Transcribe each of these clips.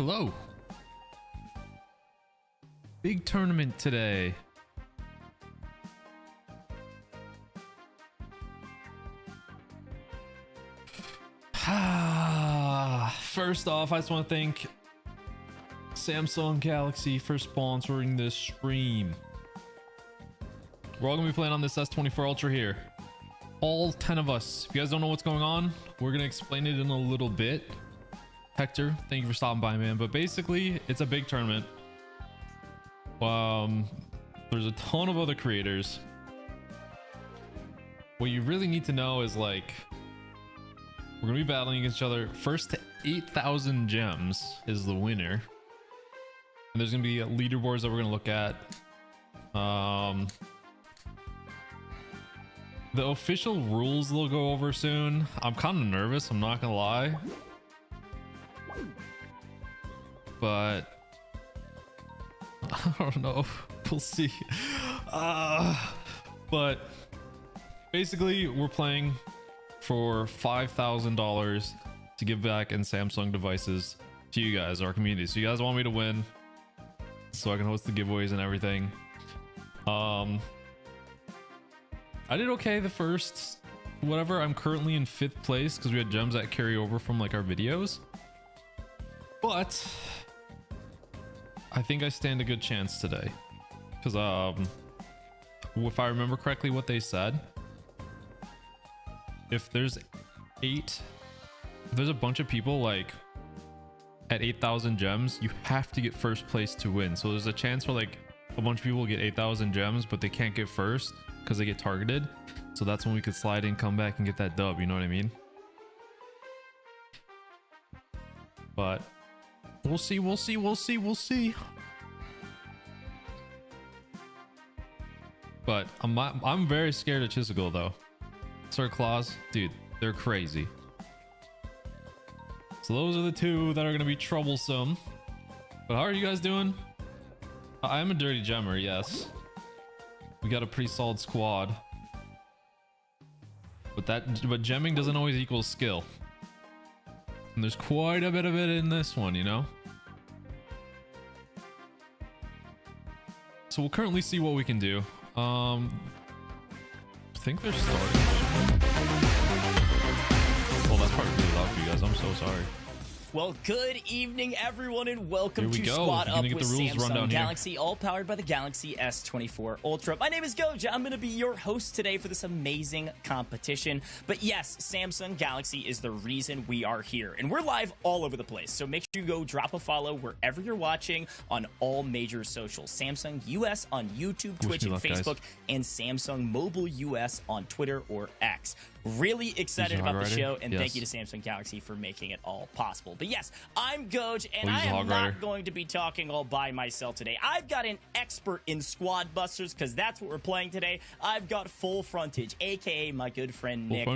Hello. Big tournament today. First off, I just want to thank Samsung Galaxy for sponsoring this stream. We're all gonna be playing on this S24 Ultra here, all 10 of us. If you guys don't know what's going on, we're gonna explain it in a little bit. Hector, thank you for stopping by, man. But basically, it's a big tournament. There's a ton of other creators. What you really need to know is, like, we're gonna be battling against each other. First to 8,000 gems is the winner. And there's gonna be leaderboards that we're gonna look at. The official rules they'll go over soon. I'm kind of nervous, I'm not gonna lie. But I don't know. We'll see. But basically, we're playing for $5,000 to give back in Samsung devices to you guys, our community. So you guys want me to win so I can host the giveaways and everything. I did okay the first whatever. I'm currently in 5th place because we had gems that carry over from like our videos, but I think I stand a good chance today because if I remember correctly what they said, if there's a bunch of people like at 8,000 gems, you have to get first place to win. So there's a chance for like a bunch of people get 8,000 gems but they can't get first because they get targeted. So that's when we could slide in, come back and get that dub, you know what I mean? But we'll see. But I'm very scared of Chisgule though. SirClaz, dude, they're crazy. So those are the two that are gonna be troublesome. But how are you guys doing? I'm a dirty gemmer, yes. We got a pretty solid squad. But gemming doesn't always equal skill. And there's quite a bit of it in this one, you know? So we'll currently see what we can do. I think they're starting. Oh, that's probably really loud for you guys. I'm so sorry. Well, good evening, everyone, and welcome to go. Squad Up get with the rules Samsung rundown Galaxy, all powered by the Galaxy S24 Ultra. My name is Gojj. I'm going to be your host today for this amazing competition. But yes, Samsung Galaxy is the reason we are here, and we're live all over the place. So make sure you go drop a follow wherever you're watching on all major socials. Samsung US on YouTube, Twitch, and Facebook, and Samsung Mobile US on Twitter or X. Really excited about the show, and thank you to Samsung Galaxy for making it all possible. But yes, I'm Gojj, and I am not going to be talking all by myself today. I've got an expert in squad busters, because that's what we're playing today. I've got Full Frontage, aka my good friend Nick.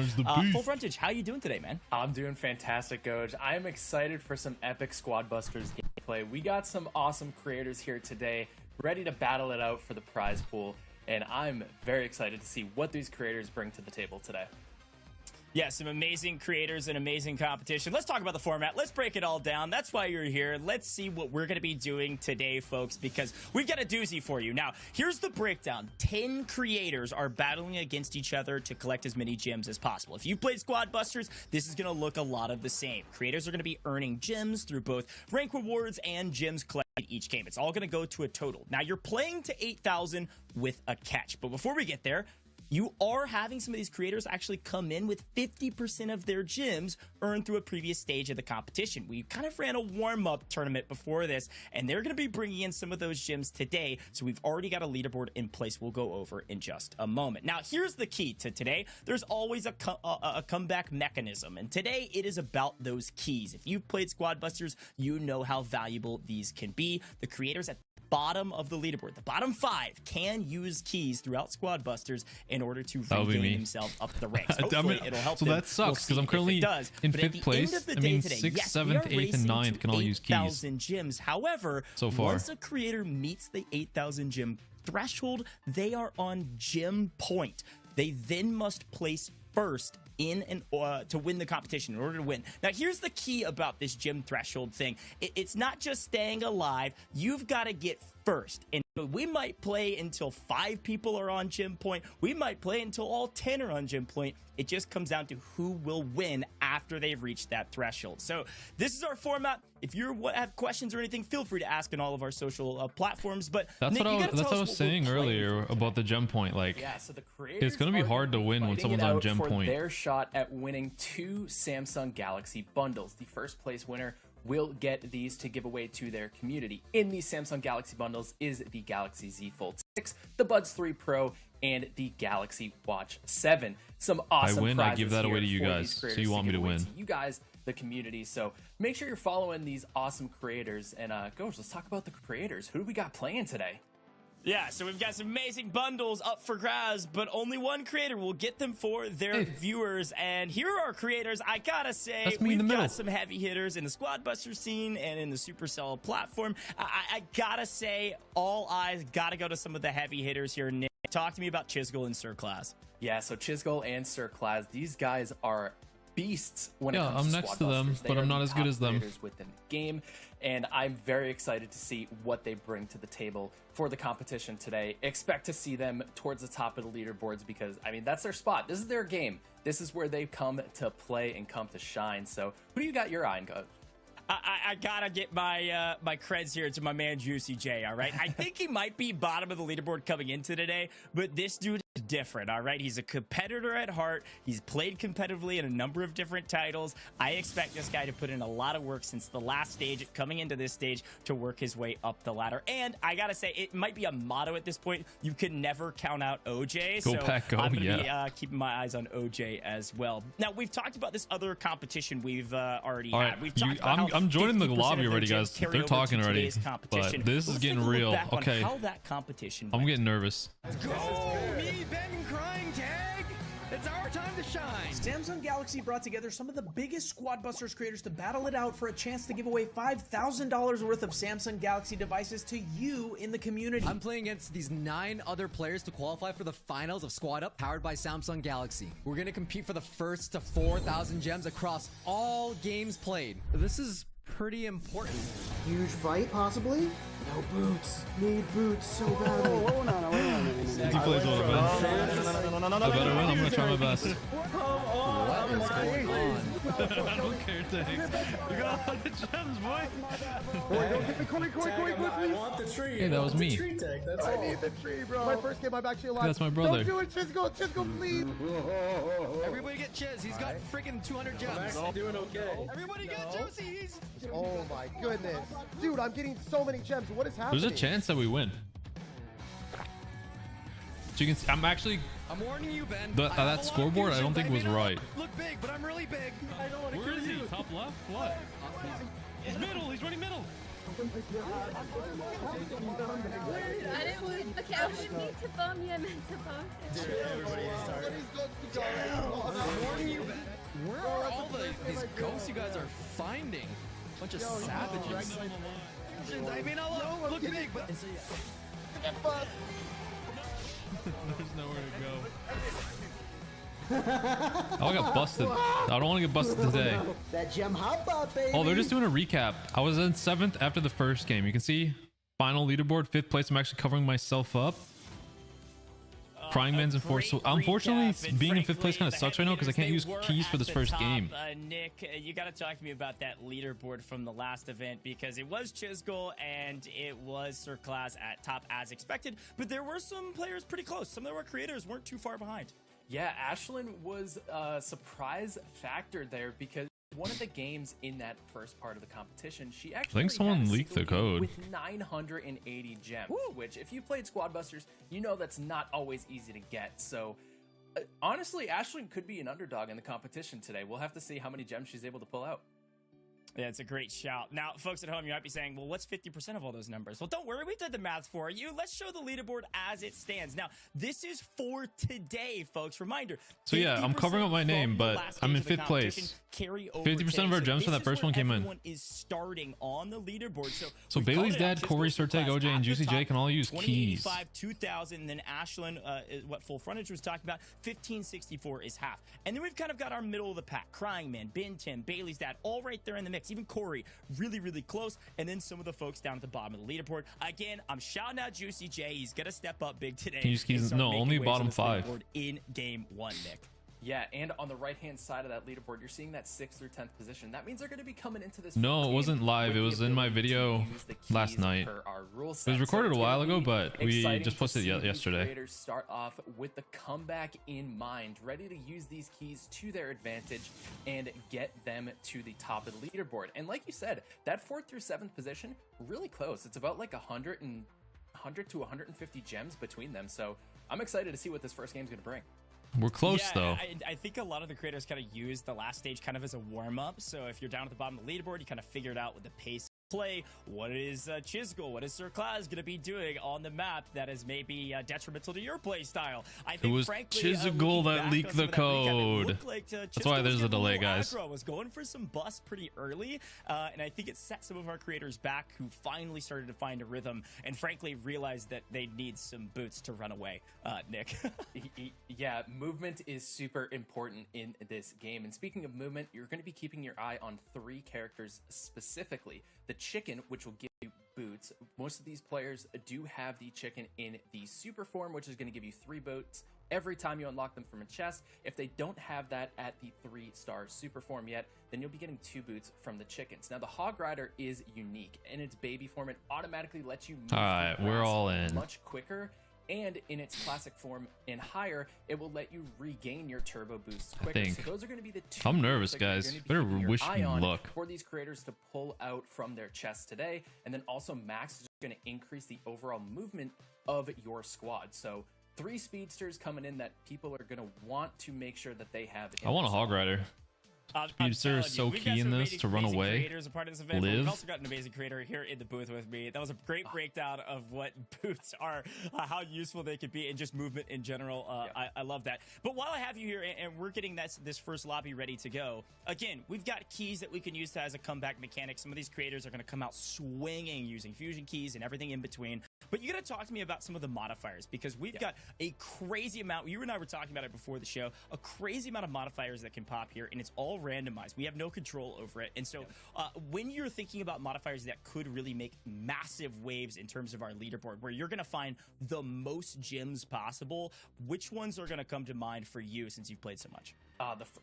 Full Frontage, how you doing today, man? I'm doing fantastic, Gojj. I am excited for some epic squad busters gameplay. We got some awesome creators here today, ready to battle it out for the prize pool, and I'm very excited to see what these creators bring to the table today. Yeah, some amazing creators and amazing competition. Let's talk about the format. Let's break it all down. That's why you're here. Let's see what we're going to be doing today, folks, because we've got a doozy for you. Now, here's the breakdown. 10 creators are battling against each other to collect as many gems as possible. If you played Squad Busters, this is going to look a lot of the same. Creators are going to be earning gems through both rank rewards and gems collected each game. It's all going to go to a total. Now, you're playing to 8,000 with a catch. But before we get there, you are having some of these creators actually come in with 50% of their gems earned through a previous stage of the competition. We kind of ran a warm-up tournament before this, and they're going to be bringing in some of those gems today, so we've already got a leaderboard in place we'll go over in just a moment. Now, here's the key to today. There's always a comeback mechanism, and today it is about those keys. If you've played Squad Busters, you know how valuable these can be. The creators at bottom of the leaderboard, the bottom 5, can use keys throughout Squad Busters in order to regain themselves up the ranks. Hopefully, it'll help them. So that sucks because I'm currently in 5th place. I mean, 6th, 7th, 8th, and 9th can all use keys. 8,000 gems. However, so far, once a creator meets the 8,000 gem threshold, they are on gem point. They then must place first to win the competition in order to win. Now, here's the key about this gym threshold thing. It's not just staying alive. You've got to get first. And we might play until 5 people are on gym point. We might play until all 10 are on gym point. It just comes down to who will win after they've reached that threshold. So this is our format. If you have questions or anything, feel free to ask on all of our social platforms. But That's Nick, what I was saying earlier about the gem point. Like, Yeah, so the creators it's going to be hard to win when someone's on gem point. Their shot at winning 2 Samsung Galaxy bundles. The first place winner will get these to give away to their community. In these Samsung Galaxy bundles is the Galaxy Z Fold 6, the Buds 3 Pro, and the Galaxy Watch 7. Some awesome I win, I give prizes that away to here you for guys. these So creators you want me give to away win. you guys, the community. So make sure you're following these awesome creators. And Gojj, let's talk about the creators. Who do we got playing today? Yeah, so we've got some amazing bundles up for grabs, but only one creator will get them for their viewers. And here are our creators. I gotta say, That's me in the we've middle. got some heavy hitters in the Squad Buster scene and in the Supercell platform. I gotta say, all eyes gotta go to some of the heavy hitters here. Nick, talk to me about Chisgule and SirClaz. Yeah, so Chisgule and SirClaz, these guys are beasts when it Yeah, comes I'm to next Squad to them, Busters. They but are I'm not the as good top as them. creators within the game, and I'm very excited to see what they bring to the table for the competition today. Expect to see them towards the top of the leaderboards because, I mean, that's their spot. This is their game. This is where they come to play and come to shine. So who do you got your eye on, Gojj? I gotta get my my creds here to my man JuicyJ, all right? I think he might be bottom of the leaderboard coming into today, but this dude is different, all right? He's a competitor at heart. He's played competitively in a number of different titles. I expect this guy to put in a lot of work since the last stage, coming into this stage, to work his way up the ladder. And I gotta say, it might be a motto at this point. You can never count out OJ. Go Pack, go, I'm gonna yeah. be keeping my eyes on OJ as well. Now, we've talked about this other competition we've already All had. right, We've talked about how I'm joining the 50% lobby of their already, gyms guys. carry They're over talking to already, today's competition. but this is Let's getting take a look real. back on Okay. how that competition I'm went. getting nervous. Me, Ben, Crying Tag. It's our time to shine. Samsung Galaxy brought together some of the biggest Squad Busters creators to battle it out for a chance to give away $5,000 worth of Samsung Galaxy devices to you in the community. I'm playing against these 9 other players to qualify for the finals of Squad Up, powered by Samsung Galaxy. We're gonna compete for the first to 4,000 gems across all games played. This is pretty important. Huge fight, possibly? No boots. Need boots so badly. He plays well, Ben. I better win. I'm gonna try my best. What is going on? I don't care, Tank. You got all the gems, boy. I want the tree. Hey, that was me. I need the tree, bro. My first game, I'm actually alive. That's my brother. Don't do it, Chisgule. Chisgule, please. Everybody get Chiz. He's got freaking 200 gems. Doing okay. Everybody get Josie. He's... Oh my goodness. Dude, I'm getting so many gems. What is happening? There's a chance that we win. So you can see, I'm actually I'm warning you, Ben. that I have a lot of scoreboard. I don't fusions. think was may not right. Look big, but I'm really big. I don't want to Where is he? Top left? What? He's middle. He's running middle. I didn't want. Okay, I didn't mean to bum you. I meant to bum. I'm warning you, Ben. Where are all these ghosts you guys are finding? Bunch of savages. I mean, I look big, but There's nowhere to go. Oh, I got busted. I don't want to get busted today. That gem hop up, baby. Oh, they're just doing a recap. I was in 7th after the first game. You can see final leaderboard, 5th place. I'm actually covering myself up. Cryingman's in 4th. So unfortunately, being in 5th place kind of sucks right now because I can't use keys for this first game. Nick, you got to talk to me about that leaderboard from the last event because it was Chisgule and it was SirClaz at top as expected, but there were some players pretty close. Some of our creators weren't too far behind. Yeah, Ashlyn was a surprise factor there because one of the games in that first part of the competition, she actually think someone had a leaked the single game code. with 980 gems, which if you've played Squad Busters, you know that's not always easy to get. So honestly, Ashlyn could be an underdog in the competition today. We'll have to see how many gems she's able to pull out. Yeah, it's a great shout. Now, folks at home, you might be saying, well, what's 50% of all those numbers? Well, don't worry. We did the math for you. Let's show the leaderboard as it stands. Now, this is for today, folks. Reminder. So yeah, I'm covering up my name, but I'm in 5th place. 50% of our gems for that first one came in. Is starting on the leaderboard. So Bailey's dad, Cori, SirTag, Gojj, and JuicyJ can all use keys. 2085, 2000, and then Ashlyn, is what full frontage was talking about. 1564 is half. And then we've kind of got our middle of the pack. Cryingman, Ben Tim, Bailey's dad, all right there in the mix. Even Cori, really, really close. And then some of the folks down at the bottom of the leaderboard. Again, I'm shouting out JuicyJ. He's going to step up big today. Can you use keys? No, only bottom 5. In game 1, Nick. Yeah, and on the right-hand side of that leaderboard, you're seeing that 6th through 10th position. That means they're going to be coming into this. No, it wasn't live. It was in my video last night. It was recorded a while ago, but we just posted it yesterday. Creators start off with the comeback in mind, ready to use these keys to their advantage and get them to the top of the leaderboard. And like you said, that 4th through 7th position, really close. It's about like 100 to 150 gems between them. So I'm excited to see what this first game is going to bring. We're close, though. I think a lot of the creators kind of use the last stage kind of as a warm-up. So if you're down at the bottom of the leaderboard, you kind of figured out with the pace play what is Chisgule, what is SirClaz going to be doing on the map that is maybe detrimental to your play style. I think, it was Chisgule that leaked the code. That's why there's a delay, guys. Aggro was going for some busts pretty early, and I think it set some of our creators back who finally started to find a rhythm and frankly realized that they need some boots to run away. Nick. Yeah, movement is super important in this game. And speaking of movement, you're going to be keeping your eye on 3 characters specifically. The chicken, which will give you boots. Most of these players do have the chicken in the super form, which is going to give you 3 boots every time you unlock them from a chest. If they don't have that at the 3-star super form yet, then you'll be getting 2 boots from the chickens. Now, the Hog Rider is unique. In its baby form, it automatically lets you move all right, we're all in. Much quicker. And in its classic form and higher, it will let you regain your turbo boosts quicker. So those are going to be the 2. I'm nervous, guys. Better wish me luck for these creators to pull out from their chests today. And then also Max is going to increase the overall movement of your squad. So 3 speedsters coming in that people are going to want to make sure that they have. I want a Hog Rider. Speedster is so key in this to run away. Live. We've also got an amazing creator here in the booth with me. That was a great breakdown of what boots are, how useful they could be, and just movement in general. I love that. But while I have you here, and we're getting this first lobby ready to go, again, we've got keys that we can use as a comeback mechanic. Some of these creators are going to come out swinging using fusion keys and everything in between. But you got to talk to me about some of the modifiers, because we've got a crazy amount. You and I were talking about it before the show. A crazy amount of modifiers that can pop here, and it's all randomized. We have no control over it. And so when you're thinking about modifiers that could really make massive waves in terms of our leaderboard, where you're going to find the most gems possible, which ones are going to come to mind for you since you've played so much?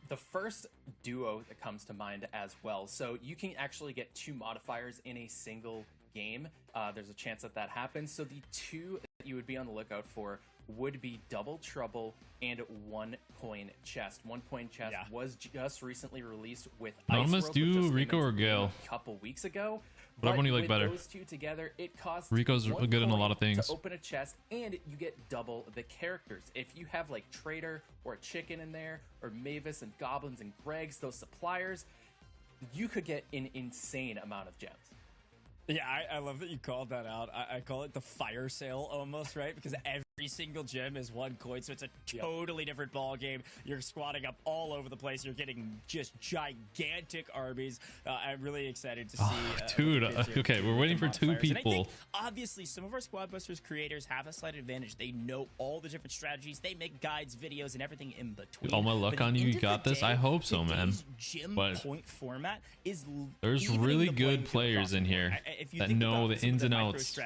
The first duo that comes to mind as well. So you can actually get 2 modifiers in a single game. There's a chance that happens. So the 2 that you would be on the lookout for would be Double Trouble and 1 Coin Chest. 1 Coin Chest was just recently released with Anonymous. Do Rico or Gale? A couple weeks ago. Whatever one you like better. Those 2 together, it costs Rico's good in a lot of things. To open a chest, and you get double the characters. If you have like Trader or a Chicken in there, or Mavis and Goblins and Gregs, those suppliers, you could get an insane amount of gems. Yeah, I love that you called that out. I call it the fire sale almost, right? Because every single gem is 1 coin, so it's a totally different ball game. You're squatting up all over the place. You're getting just gigantic armies. I'm really excited to see. Dude, okay, we're waiting for 2 people. And I think, obviously, some of our Squad Busters creators have a slight advantage. They know all the different strategies. They make guides, videos, and everything in between. All my luck on you. You got this. I hope so, man. Gem but point format is there's really good players in here that know the ins and outs.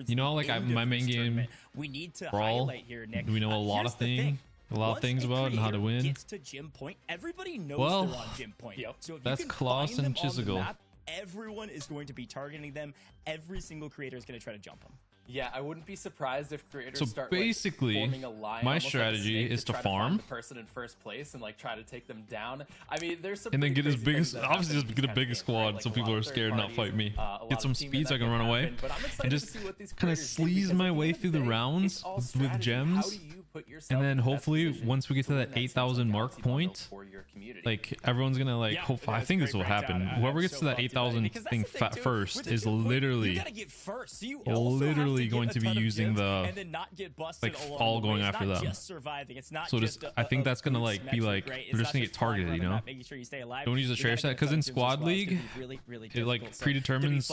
You know, like my main game, we need to Brawl, highlight here, Nick. we know a lot of things. A lot of things about and how to win. Gets to gym point, everybody knows they're on gym point. So if that's you can Klaus find and them on the Chisgule. map, everyone is going to be targeting them. Every single creator is going to try to jump them. Yeah, I wouldn't be surprised if creators start basically, like, forming a line, my strategy is to farm the person in first place and like try to take them down. I mean, there's some and then get his biggest, obviously just get a big squad, so people are scared and not fight me. Get some speed so I can run away, and just kind of sleaze my way through the rounds with gems. put yourself And then in the best hopefully position once we get to win that Samsung 8,000 mark Galaxy bundle point, for your community. like everyone's gonna like Yeah, hope. I that's think great this will breakdown. happen. I'm Whoever gets so to that pumped about it, 8,000 because that's thing the thing, too. first With the is gym point, literally you gotta get first. So you also have to literally get going a to be ton of using gyms the and then not get busted like along all the going way. It's after not them. just surviving. It's not So just just I think that's gonna like be like great. they're just gonna get targeted, you know. Making sure you stay alive. Don't use a share set because in squad league it like predetermines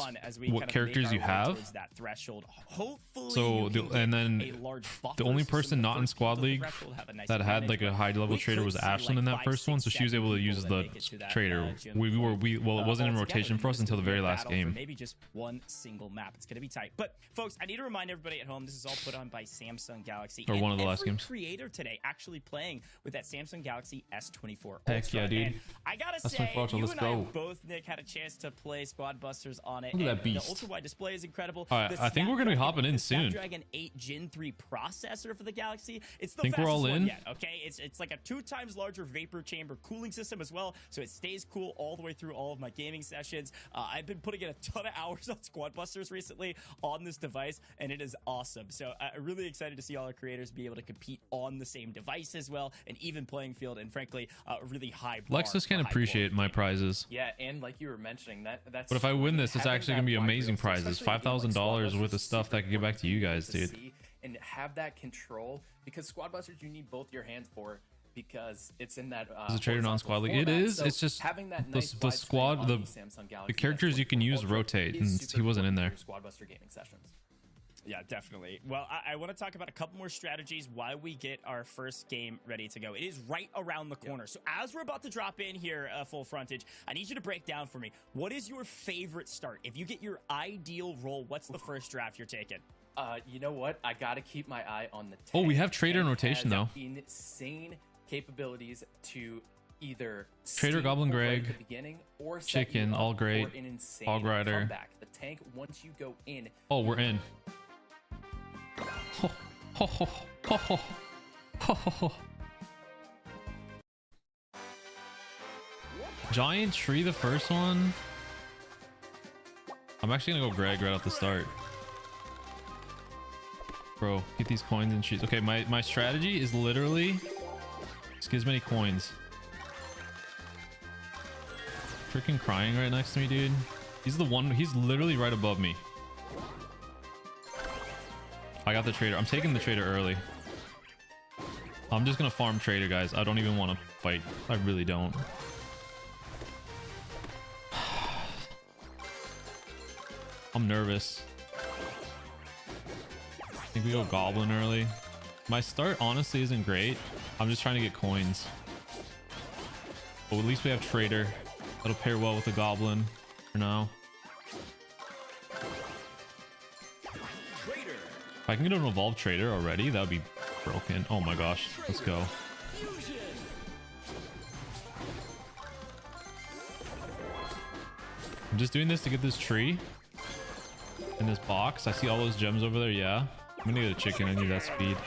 what characters you have. That threshold. Hopefully, So and then a large the only person not in squad league that had like a high level trader was Ashlyn in that first one, so she was able to use the trader. Well, it wasn't in rotation for us until the very last game. Maybe just one single map. It's gonna be tight. But folks, I need to remind everybody at home, this is all put on by Samsung Galaxy. Or one of the last every games. Creator today actually playing with that Samsung Galaxy S24 Heck Ultra. yeah, dude. And I gotta That's say, my fault, you let's and I go. both, Nick, had a chance to play Squad Busters on it. Look at and that beast. The ultra wide display is incredible. All right, The I think we're gonna be hopping in the soon. Snapdragon 8 Gen 3 processor for the Galaxy. It's the Think we're all fastest one in? yet. Okay, it's like a 2 times larger vapor chamber cooling system as well, so it stays cool all the way through all of my gaming sessions. I've been putting in a ton of hours on Squad Busters recently on this device, and it is awesome. So I'm really excited to see all our creators be able to compete on the same device as well, an even playing field, and frankly, a really high bar Lexus for can't high appreciate quality my gaming. prizes. Yeah, and like you were mentioning, that's. But if I win this, it's having actually that gonna be wide amazing real estate, prizes. especially in a game like $5,000 Squad worth of Busters, stuff that super could get back to you important guys, to dude. see and have that control, because Squad Busters you need both your hands for, because it's in that. Is it trader non-squad league? It format. is. So it's just having that the nice the wide squad, screen the on Samsung Galaxy characters you can S24 use Ultra rotate, is and super he wasn't in important there. for your Squad Buster gaming sessions. Yeah, definitely. Well, I want to talk about a couple more strategies while we get our first game ready to go. It is right around the corner. So as we're about to drop in here, full frontage, I need you to break down for me. What is your favorite start? If you get your ideal roll, what's the first draft you're taking? You know what? I gotta keep my eye on the. Oh, we tank. have trader in Tank rotation, has though. Insane capabilities to either Trader steal Goblin right Greg, at the beginning or set you Chicken, up all for great, an insane Hog Rider. comeback. The tank, once you go in. Oh, we're in. Ho, ho, ho, ho, ho, ho, ho, ho. Giant tree, the first one. I'm actually gonna go Greg right off the start. Bro, get these coins and trees. Okay, my strategy is literally just get as many coins. Freaking crying right next to me, dude. He's the one. He's literally right above me. I got the trader. I'm taking the trader early. I'm just gonna farm trader, guys. I don't even want to fight. I really don't. I'm nervous. I think we go goblin early. My start honestly isn't great. I'm just trying to get coins. But at least we have trader. That'll pair well with the goblin for now. If I can get an evolved trader already, that would be broken. Oh my gosh. Let's go. I'm just doing this to get this tree in this box. I see all those gems over there. Yeah. I'm gonna get a chicken. I need that speed.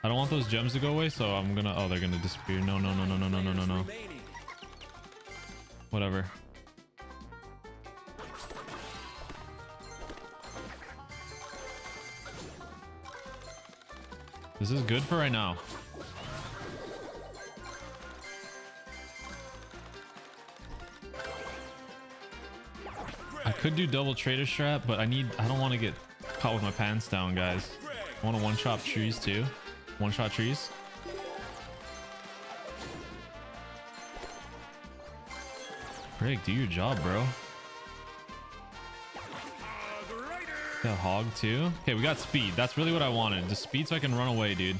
I don't want those gems to go away, so I'm gonna... Oh, they're gonna disappear. No, no, no, no, no, no, no, no, no. Whatever. This is good for right now. I could do double trader strat, but I don't want to get caught with my pants down, guys. I want to one-shot trees too. One-shot trees. Greg, do your job, bro. Got hog too. Okay, we got speed. That's really what I wanted. The speed so I can run away, dude.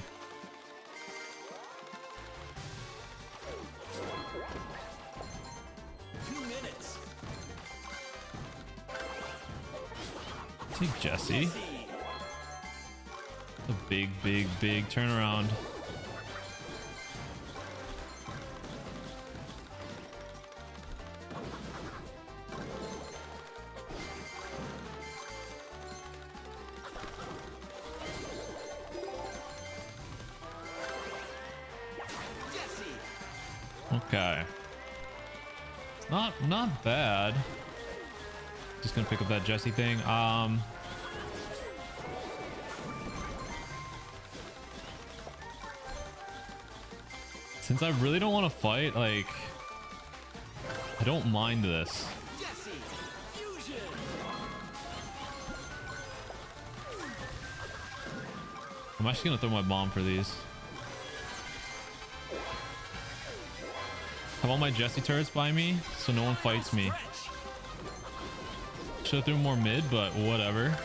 Take Jesse. A big, big, big turnaround. Okay. Not bad. Just gonna pick up that Jesse thing. Since I really don't want to fight, like, I don't mind this. I'm actually gonna throw my bomb for these. Have all my Jesse turrets by me so no one fights me. Should have threw more mid, but whatever.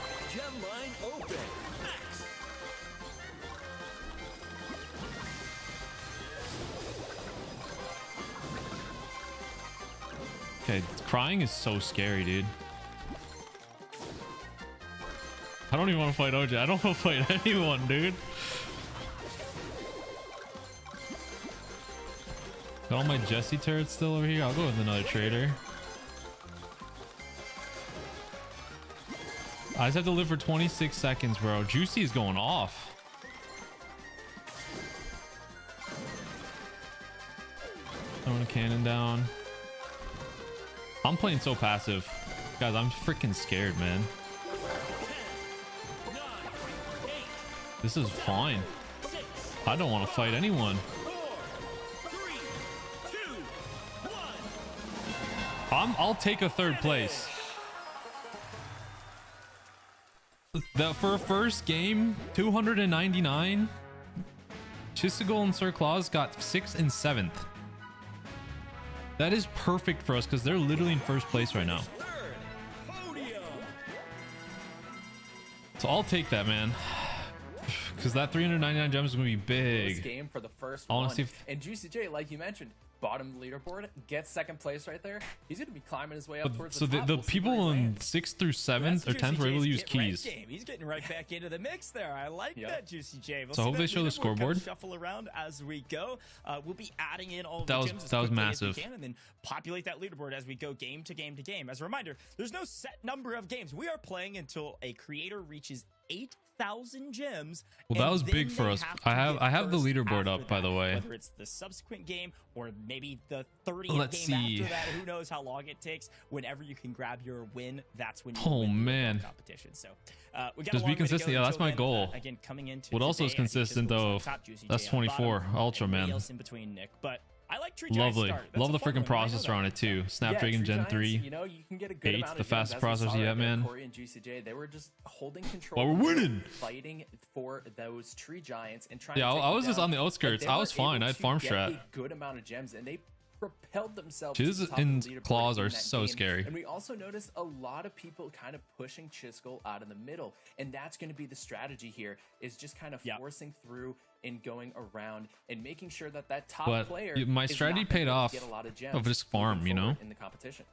Okay, crying is so scary, dude. I don't even want to fight OJ. I don't want to fight anyone, dude. Got all my Jesse turrets still over here. I'll go with another trader. I just have to live for 26 seconds, bro. Juicy is going off. Throwing a cannon down. I'm playing so passive. Guys, I'm freaking scared, man. This is fine. I don't want to fight anyone. I'll take a third place. That for a first game, 299. Chisgule and SirClaz got 6th and 7th. That is perfect for us because they're literally in first place right now. So I'll take that, man. Because that 399 gems is going to be big. This game for the first I want one. to see if... And JuicyJ, like you mentioned, bottom leaderboard, gets second place right there. He's going to be climbing his way up towards so the top. the We'll see people where he in lands. 6th through 7th or 10th were able to use keys. He's getting right back into the mix there. I like that, JuicyJ. We'll So I hope see they that show the leaderboard kind of scoreboard. Shuffle around as we go. We'll be adding in all of That the was- gems as that was quickly as we massive. can, and then populate that leaderboard as we go game to game to game. As a reminder, there's no set number of games. We are playing until a creator reaches 8,000 gems. Well, that and was then big for they us. have to I have get the first leaderboard after up, by the that. way. Whether it's the subsequent game or maybe the 30th Let's game see. after that, who knows how long it takes. Whenever you can grab your win, that's when you Oh, win the man. competition. So we got Just a be long way to go consistent. Yeah, that's until my then. goal. Again, coming into What also is today, I think consistent, Chisgule's on though, top, JuicyJ that's on the 24 bottom, Ultra, and man. everybody else in between, Nick. But I like Tree Lovely. Start. That's Love a the fun freaking one. I know processor that. on it too. Yeah, Snapdragon Tree Gen Giants, 3. You know, you can get a good 8th, amount the of fastest gems, as we processor saw yet, right there. man. Cori and JuicyJ, they were just holding control. Well, we're They were winning. Fighting for those Tree Giants and trying Yeah, to take I them was just down, on the but outskirts. they I were was fine. able I had to farm get strat. a good amount of gems, and they propelled themselves Chiz to the top and of the leaderboard Claws in are that so game. scary. And we also noticed a lot of people kind of pushing Chisgule out in the middle, and that's going to be the strategy here, is just kind of forcing through and going around and making sure that that top But player my is strategy not gonna paid off get a lot of gems of just farm, moving you know? forward in the competition.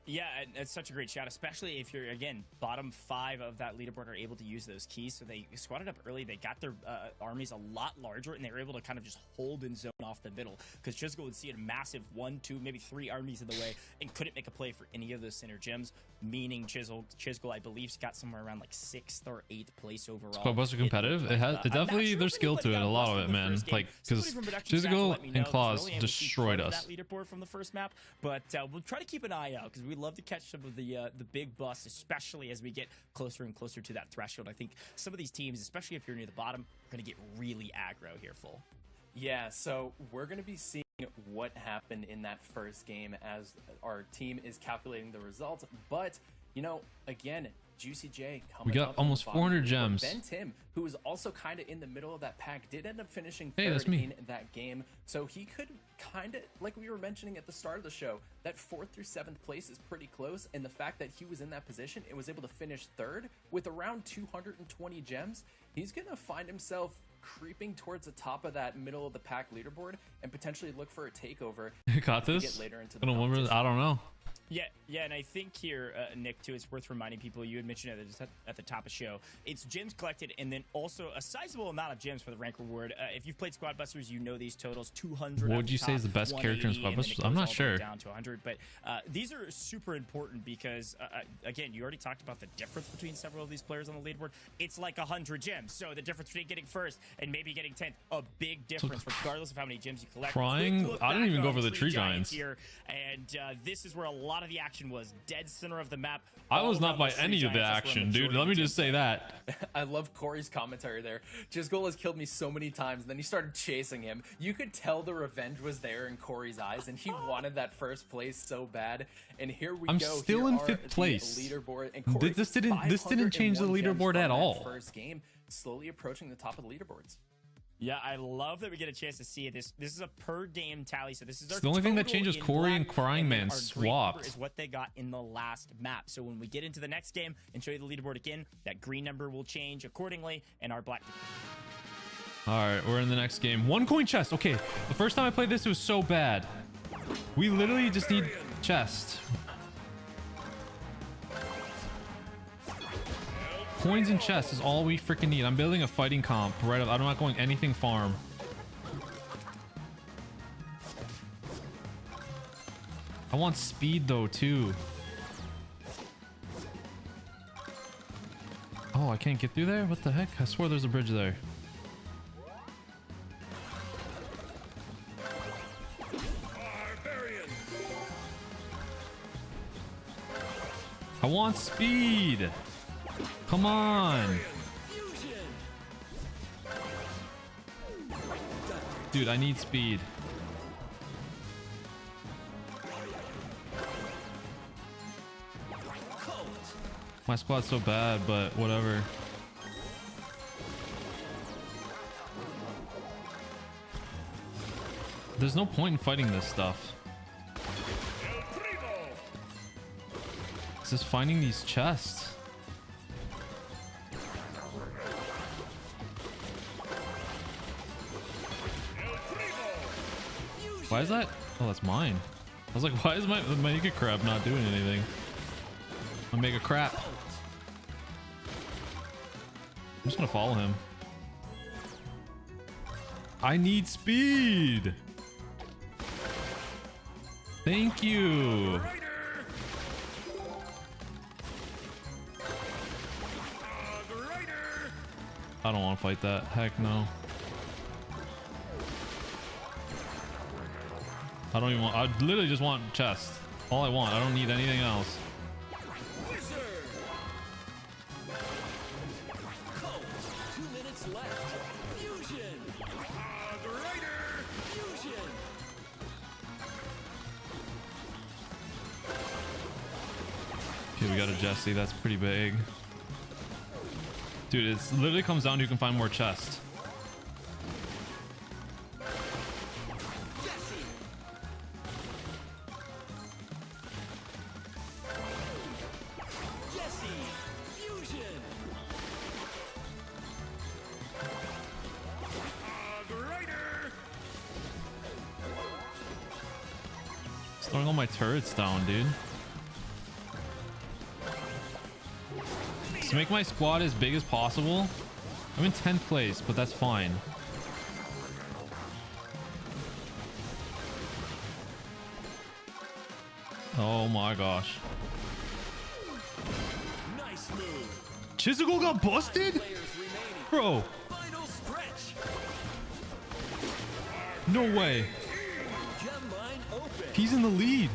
Yeah, and it's such a great shot, especially if you're, again, bottom 5 of that leaderboard are able to use those keys. So they squatted up early. They got their armies a lot larger, and they were able to kind of just hold and zone off the middle. Because Chisgule would see a massive 1, 2, maybe 3 armies in the way and couldn't make a play for any of those center gems, meaning Chisgule, I believe, got somewhere around like 6th or 8th place overall. Squad Buster competitive. It has. It definitely. There's skill to it. A lot of it, man. Like because Chisgule and Claws destroyed us. That leaderboard from the first map, but we'll try to keep an eye out because we love to catch some of the big busts, especially as we get closer and closer to that threshold. I think some of these teams, especially if you're near the bottom, are going to get really aggro here, full. Yeah, so we're going to be seeing what happened in that first game as our team is calculating the results. But, you know, again, JuicyJ coming We got up on almost the bottom 400 leaderboard. gems. Ben Tim, who was also kind of in the middle of that pack, did end up finishing Hey, third that's me. in that game. So he could kind of, like we were mentioning at the start of the show, that 4th through 7th place is pretty close. And the fact that he was in that position and was able to finish third with around 220 gems, he's going to find himself creeping towards the top of that middle of the pack leaderboard and potentially look for a takeover. Got as we this. get later into the I don't know. Yeah, and I think here, Nick, too, it's worth reminding people, you had mentioned at the top of the show, it's gems collected and then also a sizable amount of gems for the rank reward. If you've played Squad Busters, you know these totals, 200. What would you say is the best character in Squad Busters? I'm not sure. Down to 100, but these are super important because, again, you already talked about the difference between several of these players on the leaderboard. It's like 100 gems, so the difference between getting first and maybe getting 10th, a big difference, regardless of how many gems you collect. Crying? Quick look I didn't back even go on for the Tree Tree Giants here, and this is where a lot lot of the action was. Dead center of the map. I all was not around by those three any of the giants. That's where action, dude. majority Let of me the just team say that. I love Corey's commentary there. Chisgule has killed me so many times, and then he started chasing him. You could tell the revenge was there in Corey's eyes, and he wanted that first place so bad. And here we I'm go. still Here in are 5th the place. Leaderboard. And Corey, This didn't change the 501 gems leaderboard from at that all. First game, slowly approaching the top of the leaderboards. Yeah, I love that we get a chance to see this. This is a per game tally, so this is our The only thing that total changes in Cori and black, Cryingman then our green number swapped. is what they got in the last map. So when we get into the next game and show you the leaderboard again, that green number will change accordingly, and our black. All right, we're in the next game. 1 coin chest. Okay, the first time I played this, it was so bad. We literally just need chest. Coins and chests is all we freaking need. I'm building a fighting comp right up. I'm not going anything farm. I want speed though too. Oh, I can't get through there? What the heck? I swear there's a bridge there. I want speed. Come on. Dude, I need speed. My squad's so bad, but whatever. There's no point in fighting this stuff. It's just finding these chests. Why is that? Oh, that's mine. I was like, why is my Mega Crab not doing anything? My Mega Crap. I'm just gonna follow him. I need speed. Thank you. I don't want to fight that. Heck no. I don't even want. I literally just want chest. All I want. I don't need anything else. Okay, we got a Jesse. That's pretty big. Dude, it literally comes down to who can find more chests. It's throwing all my turrets down, dude. To make my squad as big as possible. I'm in 10th place, but that's fine. Oh my gosh. Nice move. Chisgule got busted? Bro. No way. He's in the lead.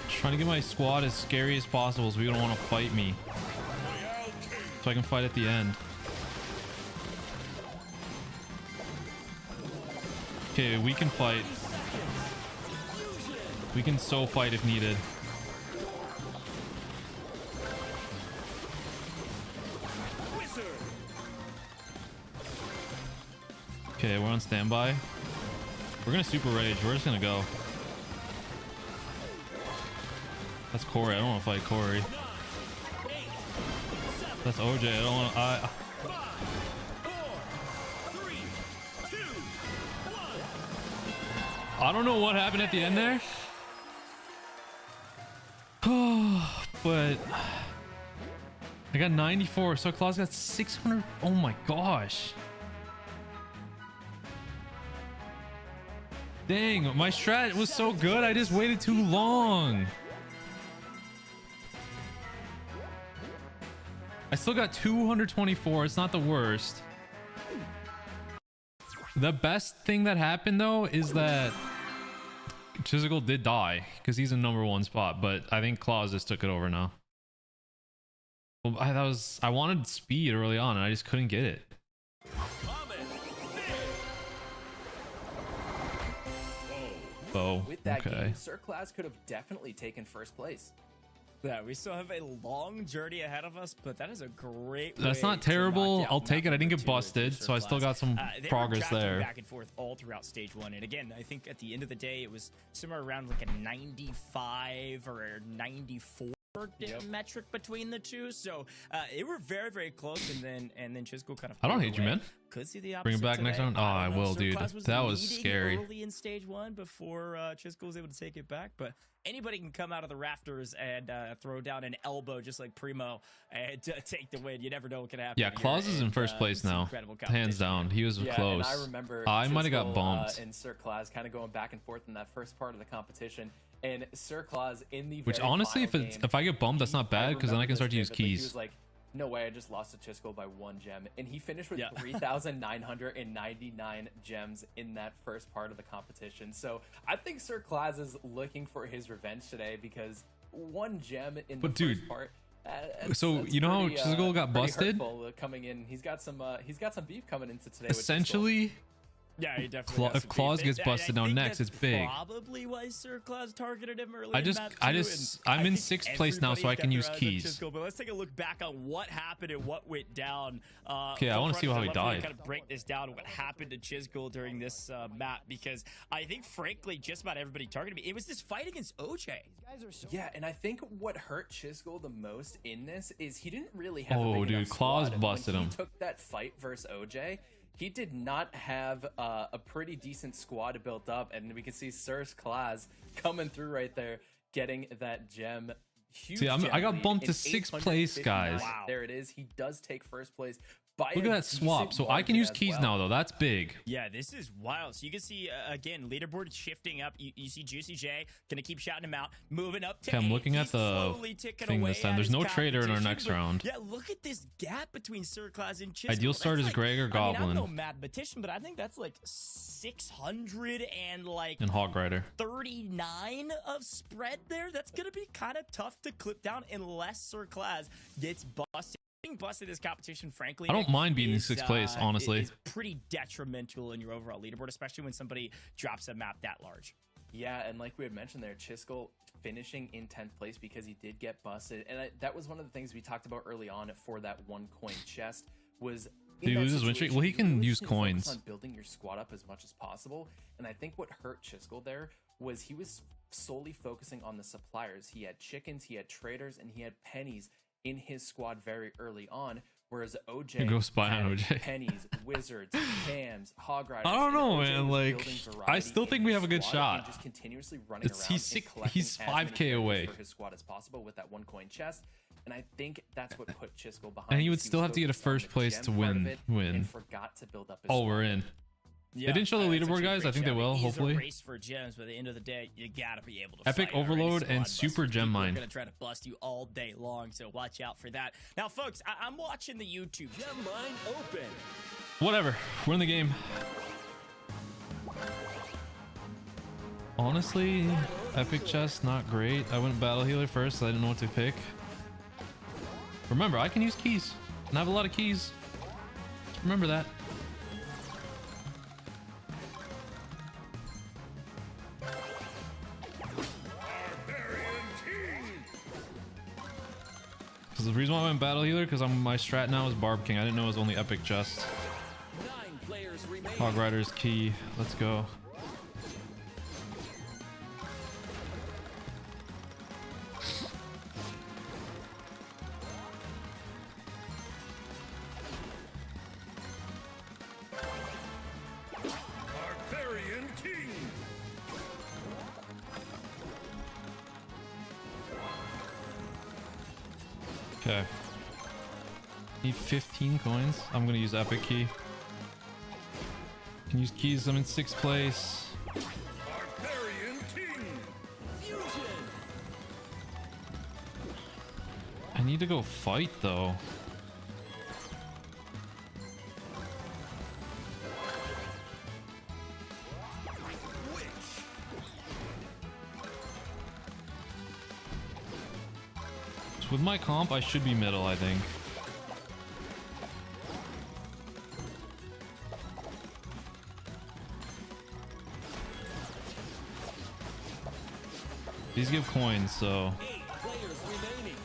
Trying to get my squad as scary as possible so we don't want to fight me. So I can fight at the end. Okay, we can fight. We can so fight if needed. Okay, we're on standby. We're gonna super rage. We're just gonna go. That's Cori. I don't want to fight Cori. That's OJ. I don't want to. I don't know what happened at the end there. But I got 94. SirClaz got 600. Oh my gosh. Dang, my strat was so good. I just waited too long. I still got 224. It's not the worst. The best thing that happened though is that Chisgule did die because he's in #1 spot, but I think Claus just took it over now. Well, I wanted speed early on and I just couldn't get it. Oh, With that okay. game, SirClaz could have definitely taken first place. Yeah, we still have a long journey ahead of us, but that is a great That's way not to terrible. knock out I'll take it. I didn't map get number 2 busted, with so I still SirClaz. got some They progress were there. back and forth all throughout stage 1, and again, I think at the end of the day, it was somewhere around like a 95 or 94 metric between the two. So they were very, very close, and then Chisgule kind of. I don't hate you, man. Could see the opposite. Bring it back next today. round. Oh, I will, dude. SirClaz That was leading scary. Early in stage 1 before Chisgule was able to take it back, but anybody can come out of the rafters and throw down an elbow just like Primo and take the win. You never know what can happen. Yeah, Claus is in first place now, hands down. He was close. And I remember I might have got Chisgule, bumped. and SirClaz kind of going back and forth in that first part of the competition. And SirClaz in the Which very honestly, final if I get bumped, that's not bad because then I can start to use vividly. He keys. was like, no way, I just lost to Chisgule by 1 gem. And he finished with Yeah. 3,999 gems in that first part of the competition. So I think SirClaz is looking for his revenge today because 1 gem in the But dude, first part. so you know how Chisgule got pretty busted? hurtful, coming in. He's got some beef coming into today. with Chisgule. Essentially, Yeah, he definitely. has if some Claus beef. gets And busted I now think next, that's it's big. Probably why SirClaz targeted him early. I'm in in map 2, and I think think 6th place now, so I can everybody's use got their eyes on keys. Chisgule, but let's take a look back on what happened and what went down. Okay, I wanna see how he died. Kind of break this down. What happened to Chisgule during this map? Because I think, frankly, just about everybody targeted me. It was this fight against OJ. Yeah, and I think what hurt Chisgule the most in this is he didn't really have. Oh, a big dude, enough Claus squad. busted when him. He took that fight versus OJ. He did not have a pretty decent squad built up, and we can see SirClaz coming through right there, getting that gem. Huge See, gem I got lead bumped in to 6th place, 859. guys. Wow. There it is. He does take first place. By Look a at that swap. decent So I can use margin keys as now, well. though. That's big. Yeah, this is wild. So you can see, again, leaderboard shifting up. You see JuicyJ gonna keep shouting him out, moving up to Okay, I'm 8th. looking at He's the slowly ticking thing away this time. at There's his no trader in our competition, next but round. Yeah, look at this gap between SirClaz and Chisgule. Ideal start That's is Greg or I mean, Goblin. I'm no mathematician, but I think that's like 600 and like And Hog Rider. 39 of spread there. That's gonna be kind of tough to clip down unless SirClaz gets busted. Being busted this competition, frankly, I don't mind being in is, 6th place, honestly. is pretty detrimental in your overall leaderboard, especially when somebody drops a map that large. Yeah, and like we had mentioned there, Chisgule finishing in 10th place because he did get busted. And that was one of the things we talked about early on for that 1 coin chest was... Did he lose his win streak? Well, he can use coins. On building your squad up as much as possible. And I think what hurt Chisgule there was he was solely focusing on the suppliers. He had chickens, he had traders, and he had pennies in his squad very early on, whereas OJ Go spy on had OJ. pennies, wizards, cams, hog riders. I don't and know, OJ man. was Like, building I variety still in think we his have a good squad and shot. just continuously running It's- around he's and six- collecting he's as many 5K characters away. for his squad as possible with that 1 coin chest. And I think that's what put Chisgule behind. And he is would still was have to get a focused on first the place gem to part of win. it And forgot to build up his Oh, squad. we're in. Yeah, didn't show the that's leaderboard, actually a guys. I great think they shout. will, It is hopefully. a race for gems, but at the end of the day, you gotta be able to Epic fight already. Overload Squad and busters. Super Gem People are Mine. gonna try to bust you all day long, so watch out for that. Now, folks, I'm watching the YouTube. Gem mine open. Whatever. We're in the game. Honestly, epic chest, not great. I went battle healer first, so I didn't know what to pick. Remember, I can use keys. And I have a lot of keys. Remember that. Because the reason why I went battle healer, because my strat now is Barb King. I didn't know it was only epic chest. 9 players remain. Hog Rider's key. Let's go. Barbarian King. Okay. Need 15 coins. I'm gonna use epic key. Can use keys. I'm in 6th place. Barbarian King. Fusion. I need to go fight though. With my comp, I should be middle, I think. These give coins, so 8 players remaining.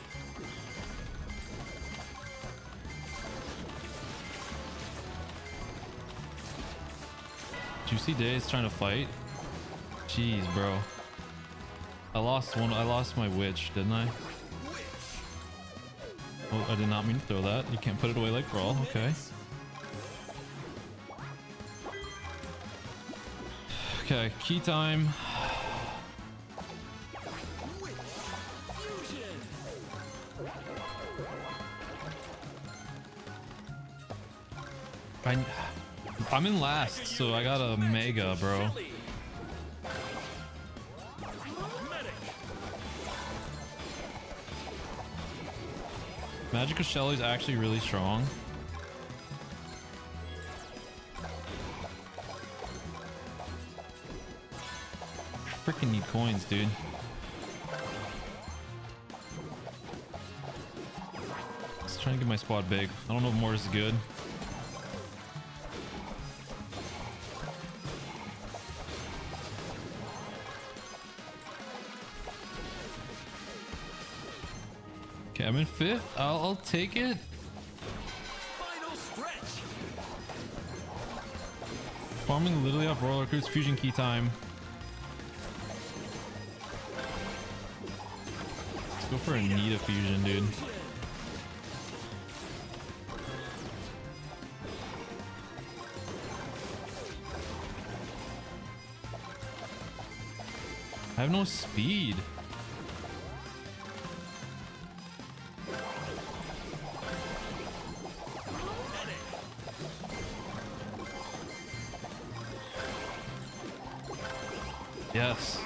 JuicyJ is trying to fight. Jeez, bro. I lost my witch, didn't I? Oh, I did not mean to throw that. You can't put it away like Brawl. Okay. Okay, key time. I'm in last, so I got a mega, bro. Magical Shelly's actually really strong. Freaking need coins, dude. Let's try and get my squad big. I don't know if more is good. Okay, I'm in 5th. I'll take it. Final stretch. Farming literally off roller recruits, fusion key time. Let's go for a Nita fusion, dude. I have no speed. Yes.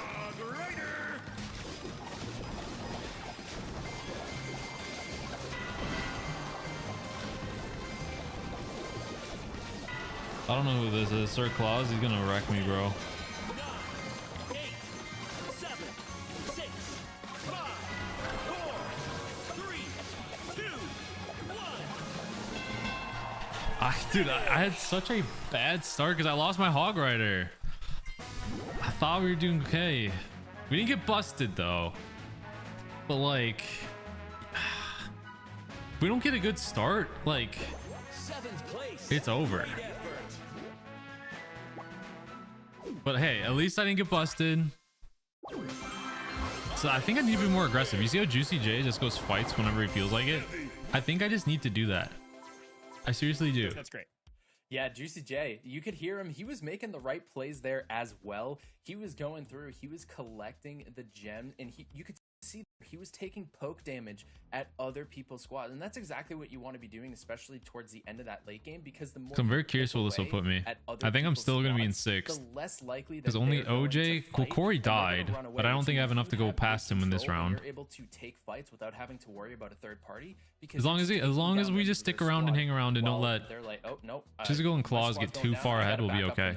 I don't know who this is. SirClaz, he's gonna wreck me, bro. 9, 8, 7, 6, 5, 4, 3, 2, 1. Dude, I had such a bad start because I lost my Hog Rider. I thought we were doing okay. We didn't get busted though. But like, if we don't get a good start, like, 7th place. it's over. Great effort. But hey, at least I didn't get busted. So I think I need to be more aggressive. You see how JuicyJ just goes fights whenever he feels like it? I think I just need to do that. I seriously do. That's great. Yeah, JuicyJ, you could hear him. He was making the right plays there as well. He was going through, he was collecting the gem, and you could see he was taking poke damage at other people's squads, and that's exactly what you want to be doing, especially towards the end of that late game, because the more So I'm very curious where this will put me. I think I'm still going to be in 6th. The less likely because only OJ, well, Cori died, but I don't think I have enough to go past him in this round. You're able to take fights without having to worry about a third party. As long as we just stick around and hang around and don't let they're like, oh nope, Chisgule and Claws get too far ahead, we'll be okay.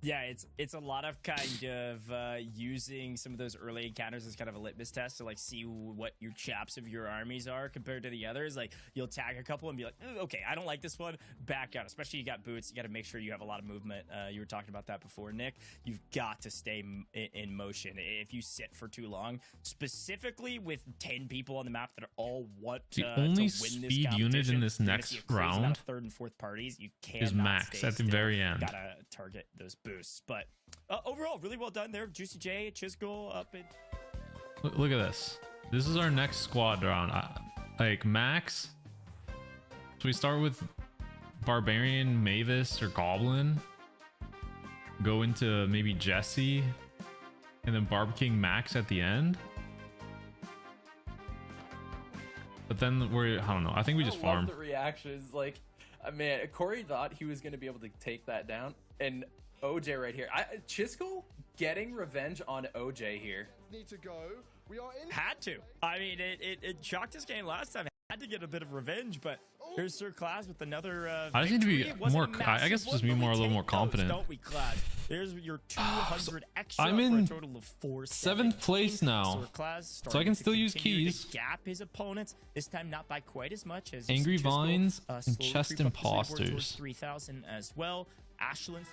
Yeah, it's a lot of kind of using some of those early encounters as kind of a litmus test to like see what your chaps of your armies are compared to the others. Like you'll tag a couple and be like, okay, I don't like this one, back out. Especially you got boots, you got to make sure you have a lot of movement. You were talking about that before, Nick. You've got to stay in motion. If you sit for too long, specifically with 10 people on the map that are all the only speed unit in this next round, third and fourth parties, you can't is Max at the very end. Gotta target those boosts. But overall, really well done there. JuicyJ, Chisgule up in. Look at this. This is our next squad round. Like Max. So we start with Barbarian, Mavis, or Goblin. Go into maybe Jesse, and then Barb King Max at the end. But then I don't know. I think we just farm. The reactions, like, man, Cori thought he was going to be able to take that down, and OJ right here. Chisgule getting revenge on OJ here. Need to go. We are in. Had to. I mean, it shocked his game last time. Had to get a bit of revenge, but Here's SirClaz with another. I just need to be victory. It wasn't more. a I guess massive just one, be but we more a little take more those, confident. Don't we, Claz? There's your 200 extra I'm for in a total of 7th place now, SirClaz so I can starting to still use continue to keys. Gap his opponents. This time not by quite as much as Angry Chisgule, Vines and slowly Chest creep up the leaderboard towards Imposters. 3,000 as well. Ashlyn.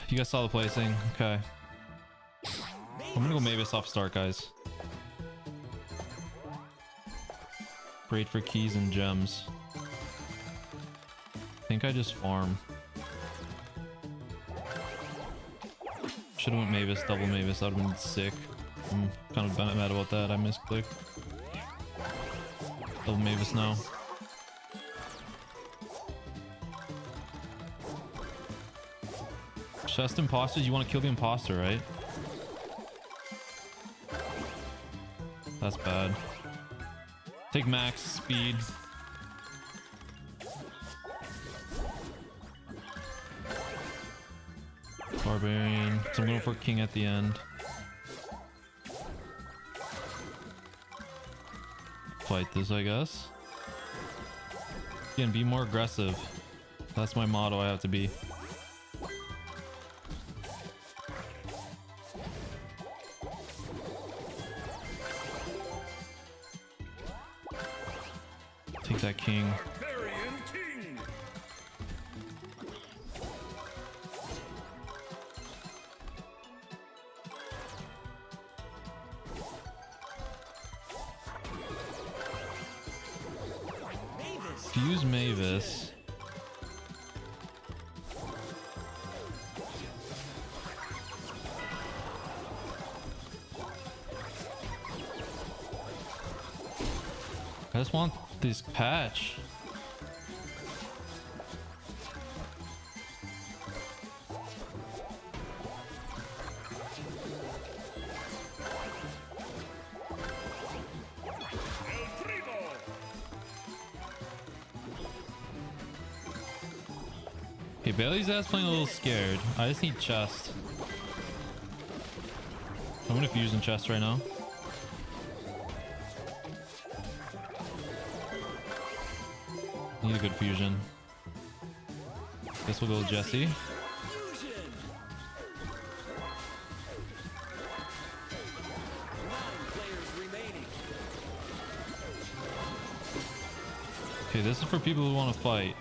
You guys saw the placing. Okay. I'm gonna go Mavis off start, guys. Great for keys and gems. I think I just farm. Should have went Mavis, double Mavis. That would have been sick. I'm kind of mad about that. I misclicked. Double Mavis now. Chest imposters. You want to kill the imposter, right? That's bad. Take max speed. Barbarian. So I'm going for king at the end. Fight this, I guess. Again, be more aggressive. That's my motto. I have to be. Take that king. Barbarian King. Fuse Mavis. I just want this patch. El Primo. Okay, Bailey's ass playing a little scared. I just need chest. I'm gonna fuse in chest right now. Need a good fusion. Guess we'll go with Jesse. Fusion. 9 players remaining. Okay, this is for people who want to fight.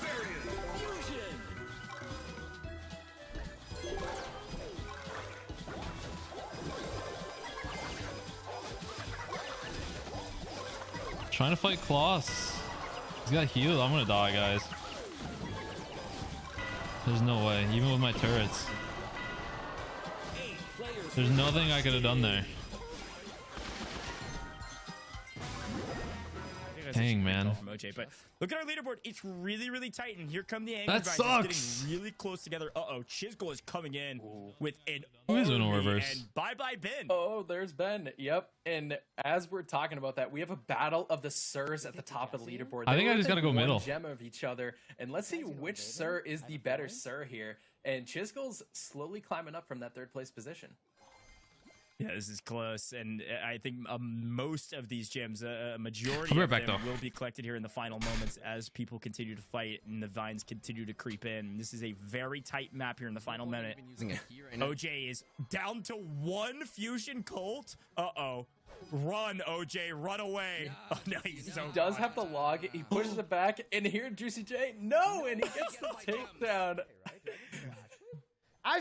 Barbarian Fusion. Trying to fight Kloss. He's got healed. I'm gonna die, guys. There's no way. Even with my turrets. 8 players. There's nothing I could have done there. Dang, man. From OJ, but look at our leaderboard. It's really, really tight. And here come the angry That vines. sucks. It's getting really close together. Uh-oh. Chisgule is coming in with an Who is Uno army, reverse? And bye-bye, Ben. Oh, there's Ben. Yep. And as we're talking about that, we have a battle of the Sirs at the top of the leaderboard. I think They're I just gotta within go one middle. Gem of each other, and let's see which Sir is the better Sir here. And Chisgule's slowly climbing up from that 3rd place position. Yeah, this is close, and I think most of these gems, a majority I'll be of right back, them though. will be collected here in the final moments as people continue to fight and the vines continue to creep in. This is a very tight map here in the final minute. Using a key right now. OJ is down to 1 fusion cult. Uh-oh. Run, OJ, run away. Oh, no, he's so Does gone. have the log. He pushes it back, and here JuicyJ, no, and he gets the takedown.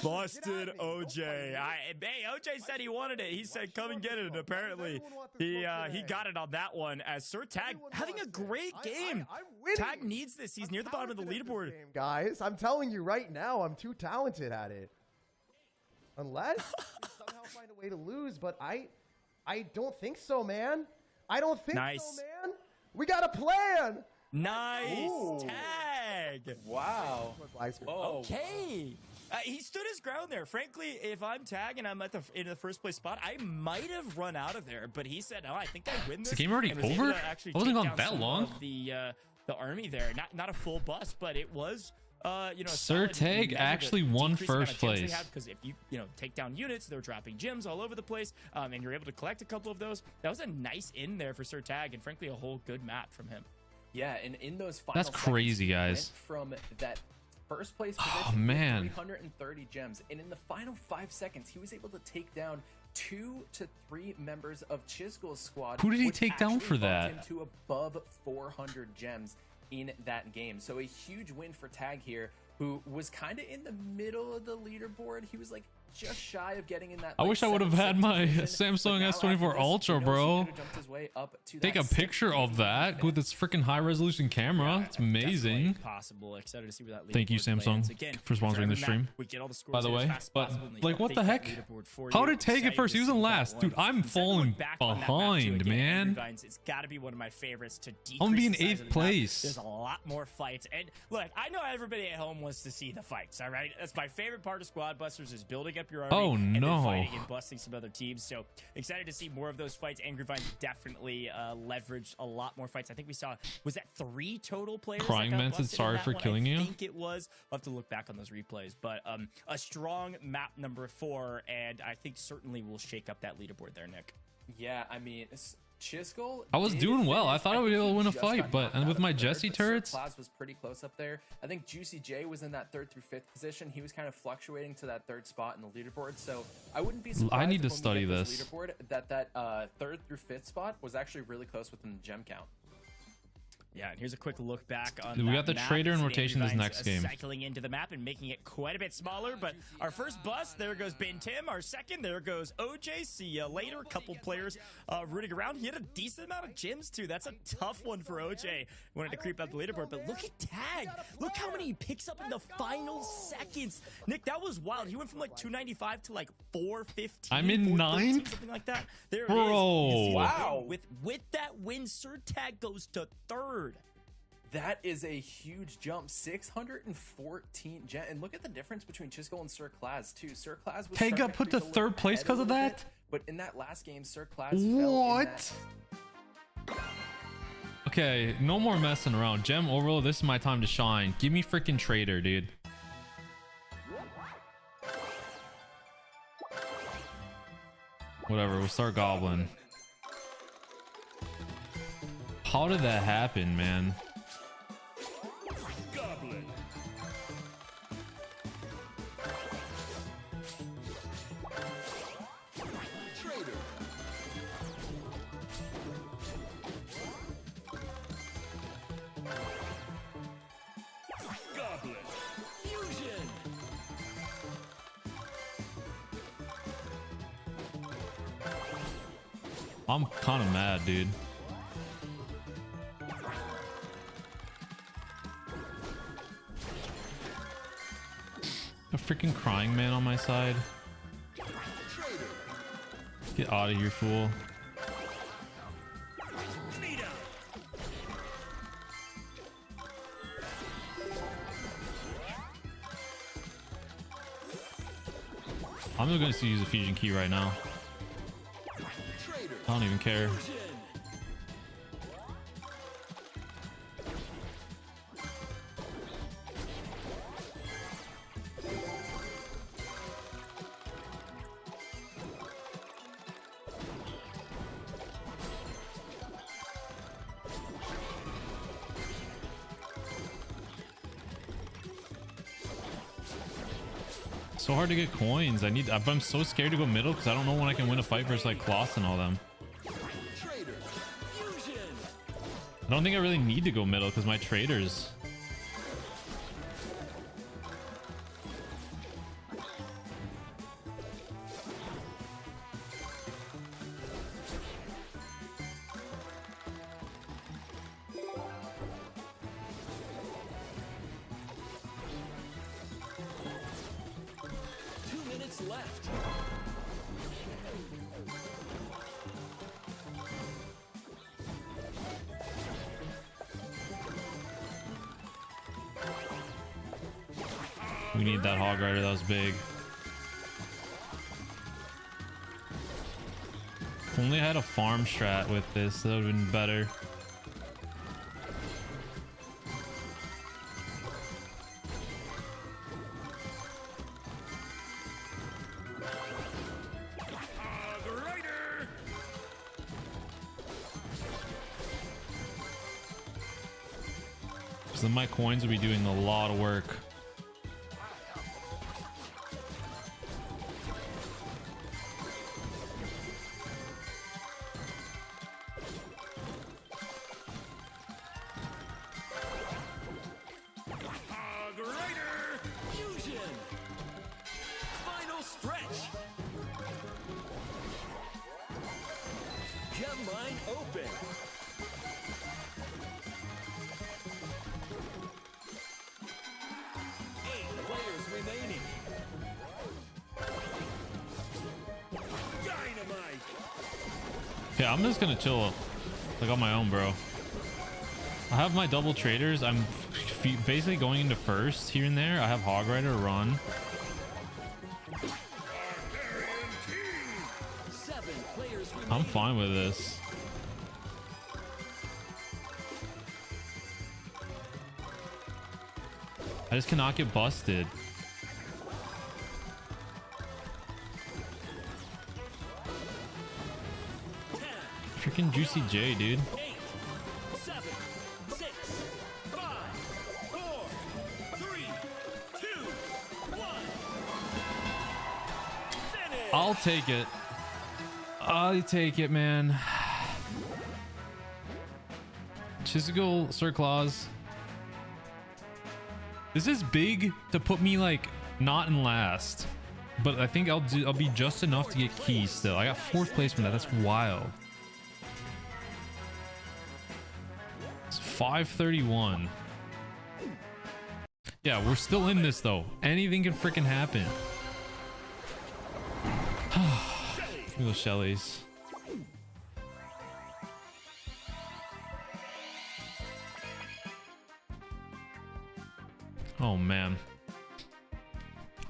Busted OJ. Hey, OJ said he wanted it. He said, "Come and get it." And apparently, he got it on that one. As SirTag having a great game. I'm winning. Tag needs this. He's near the bottom of the leaderboard. Game, guys, I'm telling you right now, I'm too talented at it. Unless you somehow find a way to lose, but I don't think so, man. I don't think Nice. so, man. We got a plan. Nice Ooh. tag. Wow. Oh, Okay. He stood his ground there. Frankly, if I'm Tag and I'm in the first place spot, I might have run out of there. But he said, "No, I think I win this." Is the game already and was able over? to actually I wasn't take gone down that some long. of the army there. Not a full bust, but it was SirTag actually won first place. Because if you take down units, they're dropping gems all over the place, and you're able to collect a couple of those. That was a nice in there for SirTag, and frankly, a whole good map from him. Yeah, and in those final That's crazy, guys. From that first place position, oh man, 330 gems, and in the final 5 seconds, he was able to take down 2 to 3 members of Chisgule's squad. Who did he which take down actually for bumped that? him to above 400 gems in that game. So a huge win for Tag here, who was kind of in the middle of the leaderboard. He was like just shy of getting in that. I wish I would have had my Samsung S24 Ultra, bro. Take a picture of that with its freaking high resolution camera. It's amazing. Possible. Excited to see where that Thank you, Samsung, for sponsoring the stream. By the way, but like, what the heck? How did Tag it first? He was in last, dude. I'm falling behind, man. It's got to be one of my favorites to decrease. I'm being the size 8th of the place. map. There's a lot more fights, and look, I know everybody at home wants to see the fights. All right, that's my favorite part of Squad Busters, is building up your army and then fighting and busting some other teams. So excited to see more of those fights. Angry Vines definitely leveraged a lot more fights. I think we saw, was that 3 total players? Cryingman said sorry for killing you. I think it was. I'll have to look back on those replays, but a strong map number 4, and I think certainly will shake up that leaderboard there, Nick. Yeah, I mean, Chisgule, I was doing well. I thought I would be able to win a fight, but and with my Jesse turrets, SirClaz was pretty close up there. I think JuicyJ was in that 3rd through 5th position. He was kind of fluctuating to that 3rd spot in the leaderboard. So I wouldn't be surprised. I need to if when we study get this. Leaderboard that 3rd through 5th spot was actually really close within the gem count. Yeah, and here's a quick look back on we got the map. trader in See rotation this Angry next Vines, game. Cycling into the map and making it quite a bit smaller, but our first bus, there goes Ben Tim. Our second, there goes OJ. See you later. A couple players rooting around. He had a decent amount of gems, too. That's a tough one for OJ. Wanted to creep up the leaderboard, but look at Tag. Look how many he picks up in the final seconds. Nick, that was wild. He went from like 295 to like 415. I'm in 9th? Something like that. There Bro. it is. You see Wow. With that win, SirTag goes to 3rd. That is a huge jump, 614 gem. And look at the difference between Chisgule and SirClaz too. SirClaz was Tag got starting put to to creep a 3rd little place ahead because a of little that? bit, but in that last game, SirClaz fell in that. Okay, no more messing around. Gem overload, this is my time to shine. Give me freaking trader, dude. Whatever, we'll start goblin. How did that happen, man? Goblin. Trader. Goblin. Fusion. I'm kind of mad, dude. A freaking Cryingman on my side. Get out of here, fool. I'm just going to use a fusion key right now. I don't even care. So hard to get coins. I'm so scared to go middle because I don't know when I can win a fight versus like Kloss and all them. I don't think I really need to go middle because my traders. Left. We need that hog rider. That was big. If only I had a farm strat with this, that would have been better. So then my coins will be doing a lot of work. Yeah, I'm just gonna chill like on my own, bro. I have my double traders. I'm basically going into first here and there. I have Hog Rider run. I'm fine with this. I just cannot get busted. Freaking JuicyJ, dude. 8, 7, 6, 5, 4, 3, 2, 1. Finish. I'll take it. I'll take it, man. Chisgule, SirClaz. This is big to put me like not in last, but I think I'll be just enough to get keys still. I got 4th place from that. That's wild. 531. Yeah, we're still in this though. Anything can freaking happen. Those Shellys. Oh man.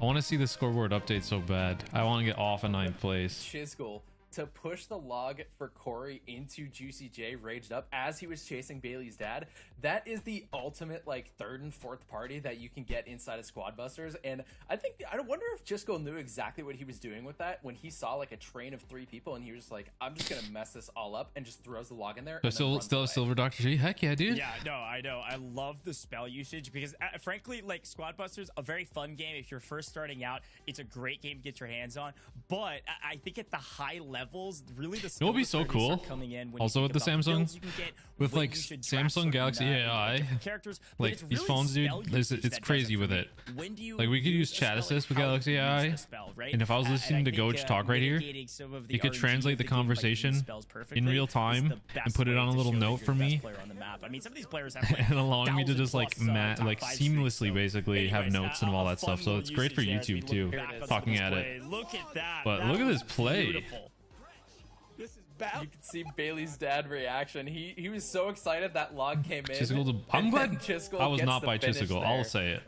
I want to see the scoreboard update so bad. I want to get off in 9th place. Chisgule to push the log for Cori into JuicyJ raged up as he was chasing Bailey's dad. That is the ultimate like 3rd and 4th party that you can get inside of Squad Busters. And I wonder if Chisgule knew exactly what he was doing with that when he saw like a train of 3 people and he was like, I'm just gonna mess this all up, and just throws the log in there. So still a silver Dr. G. Heck yeah, dude. Yeah, no, I know. I love the spell usage because frankly, like Squad Busters, a very fun game. If you're first starting out, it's a great game to get your hands on. But I think at the high levels, really the it will be so cool. Coming in when also with the Samsung, with like Samsung Galaxy AI, characters, like these phones, dude, it's crazy with it. Like we could use chat assist with Galaxy AI, and if I was listening to Gojj talk right here, you could translate the conversation in real time and put it on a little note for me, I mean, some of these players have and allowing me to just like seamlessly basically have notes and all that stuff. So it's great for YouTube too, talking at it. Look at that. But look at this play. You can see Bailey's dad reaction. He was so excited that log came in. I'm glad I was not by Chisgule. I'll say it.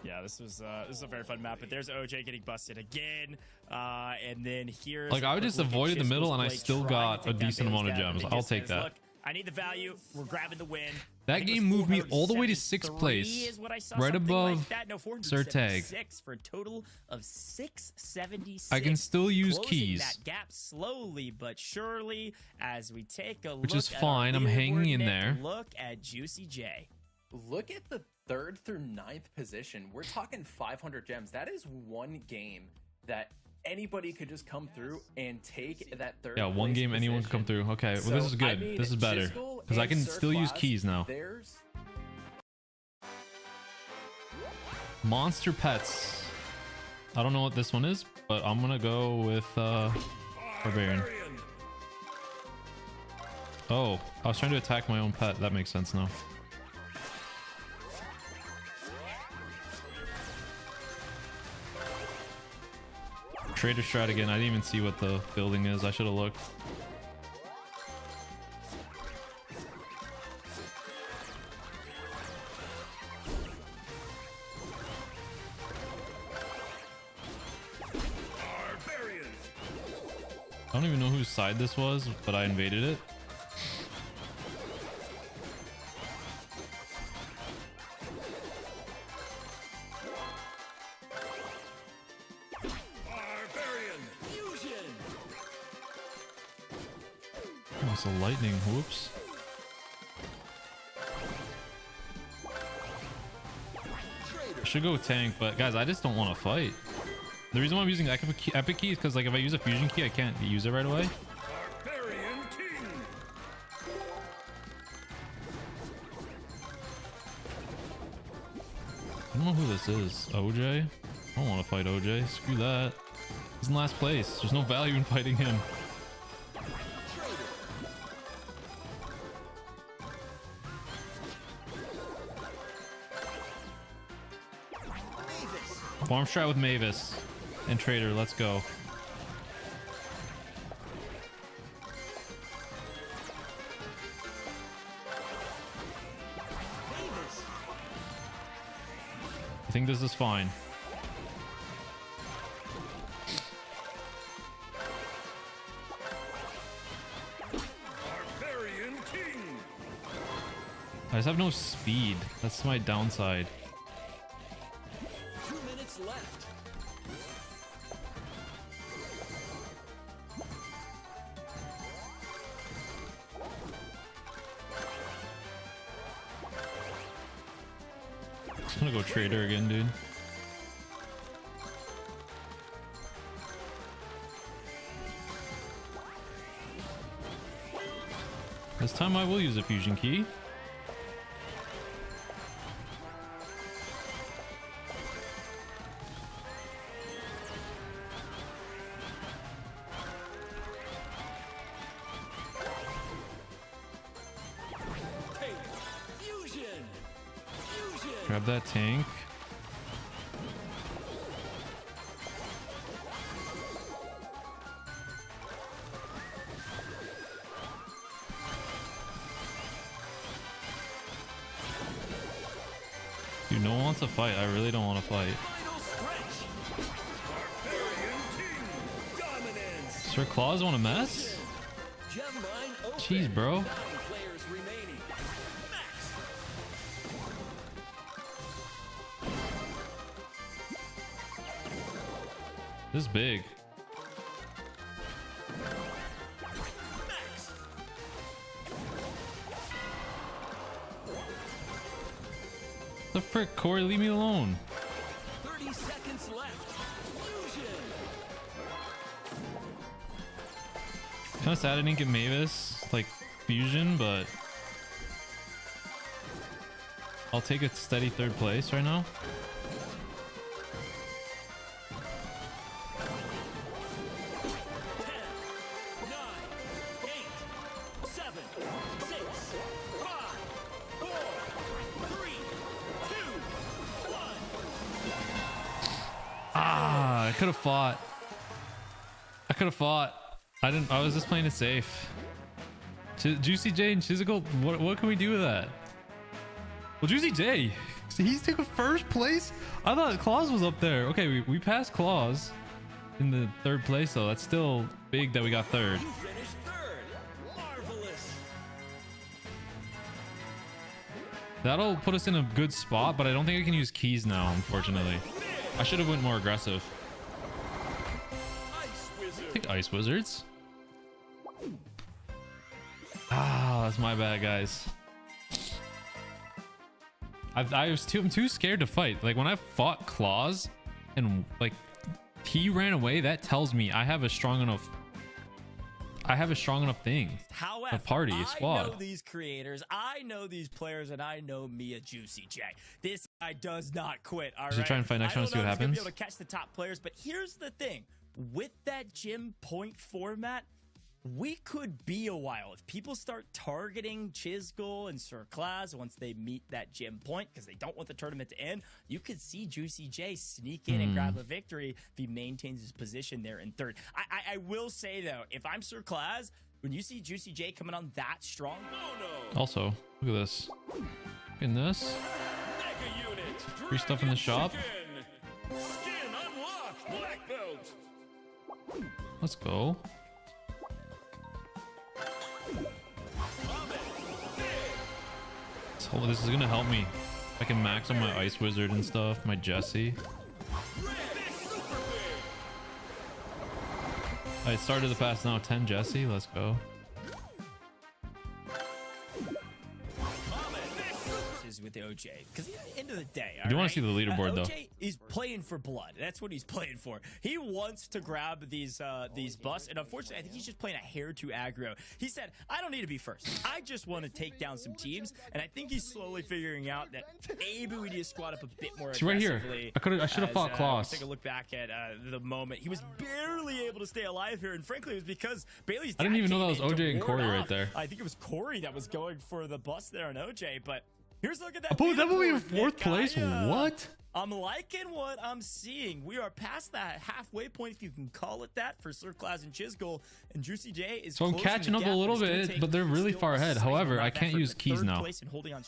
Yeah, this is a very fun map. But there's OJ getting busted again, and then here's like I would just avoided the middle, and I still got a decent amount of gems. I'll take that. I need the value. We're grabbing the win. That game moved me all the way to 6th place, right above SirTag. For a total of 676. I can still use Closing keys. that gap slowly but surely as we take a which look is at fine. our I'm hanging in leaderboard. there. Look at JuicyJ. Look at the 3rd through 9th position. We're talking 500 gems. That is one game that anybody could just come through and take that 3rd. Yeah, one game anyone can come through. Okay, well this is good. I mean, this is better because I can still use keys now. There's Monster Pets. I don't know what this one is, but I'm gonna go with Barbarian. Oh, I was trying to attack my own pet. That makes sense now. Trader strat again. I didn't even see what the building is. I should have looked. I don't even know whose side this was, but I invaded it. Oh, it's a lightning. Whoops. Should go tank, but guys, I just don't want to fight. The reason why I'm using epic key is because like if I use a fusion key, I can't use it right away. Barbarian King. I don't know who this is. OJ? I don't want to fight OJ. Screw that. He's in last place. There's no value in fighting him. Farm strat with Mavis and Trader. Let's go. I think this is fine. Barbarian King. I just have no speed. That's my downside. 2 minutes left. I'm gonna go Trader again, dude. This time I will use a fusion key. Grab that tank. Dude, no one wants to fight. I really don't want to fight. SirClaz want to mess? Jeez, bro. This is big. The frick, Cori, leave me alone. 30 seconds left. Fusion. Kind of sad I didn't get Mavis like fusion, but I'll take a steady third place right now. 10, 9, 8, 7, 6, 5, 4, 3, 2, 1. Ah, I could have fought. I didn't. I was just playing it safe. JuicyJ and Chisgule, what can we do with that? Well, JuicyJ, he's taking first place. I thought Claus was up there. Okay, we passed Claus in the third place, though. That's still big that we got third. You finished third. Marvelous. That'll put us in a good spot, but I don't think I can use keys now, unfortunately. I should have went more aggressive. Ice Wizard. I think Ice Wizards. Ah, that's my bad, guys. I'm too scared to fight. Like when I fought Claus and like he ran away, that tells me I have a strong enough thing. However, a party, a squad. I know these creators, I know these players, and I know me a JuicyJ. This guy does not quit. All Should right. try and fight next round and see what happens. Be able to catch the top players, but here's the thing: with that gym point format, we could be a while if people start targeting Chisgule and SirClaz once they meet that gym point because they don't want the tournament to end. You could see JuicyJ sneak in and grab a victory if he maintains his position there in third. I will say though, if I'm SirClaz, when you see JuicyJ coming on that strong, Also, look at this. Look at this. Mega unit. Free stuff in the shop. Skin unlocked. Black belt. Let's go. So this is gonna help me. I can max on my Ice Wizard and stuff, my Jesse. I started the pass now, 10 Jesse. Let's go. with the OJ, because end of the day, I do want to see the leaderboard though. OJ is playing for blood. That's what he's playing for. He wants to grab these busts, and unfortunately, I think he's just playing a hair too aggro. He said, "I don't need to be first. I just want to take down some teams," and I think he's slowly figuring out that maybe we need to squad up a bit more See right here. aggressively. I should have fought Claus. Take a look back at the moment he was barely able to stay alive here, and frankly, it was because Bailey's. I didn't dad even know came that was in to OJ and ward Cori right off. there. I think it was Cori that was going for the bust there on OJ, but here's a look at that. That would be in leaderboard, fourth Nick. place. What? I'm liking what I'm seeing. We are past that halfway point, if you can call it that, for SirClaz and Chisgule, and JuicyJ is. So I'm closing catching the up a gap, little it's gonna bit, take but they're really still far a ahead. sizable However, amount I of can't effort, use but keys third now. place and holding on.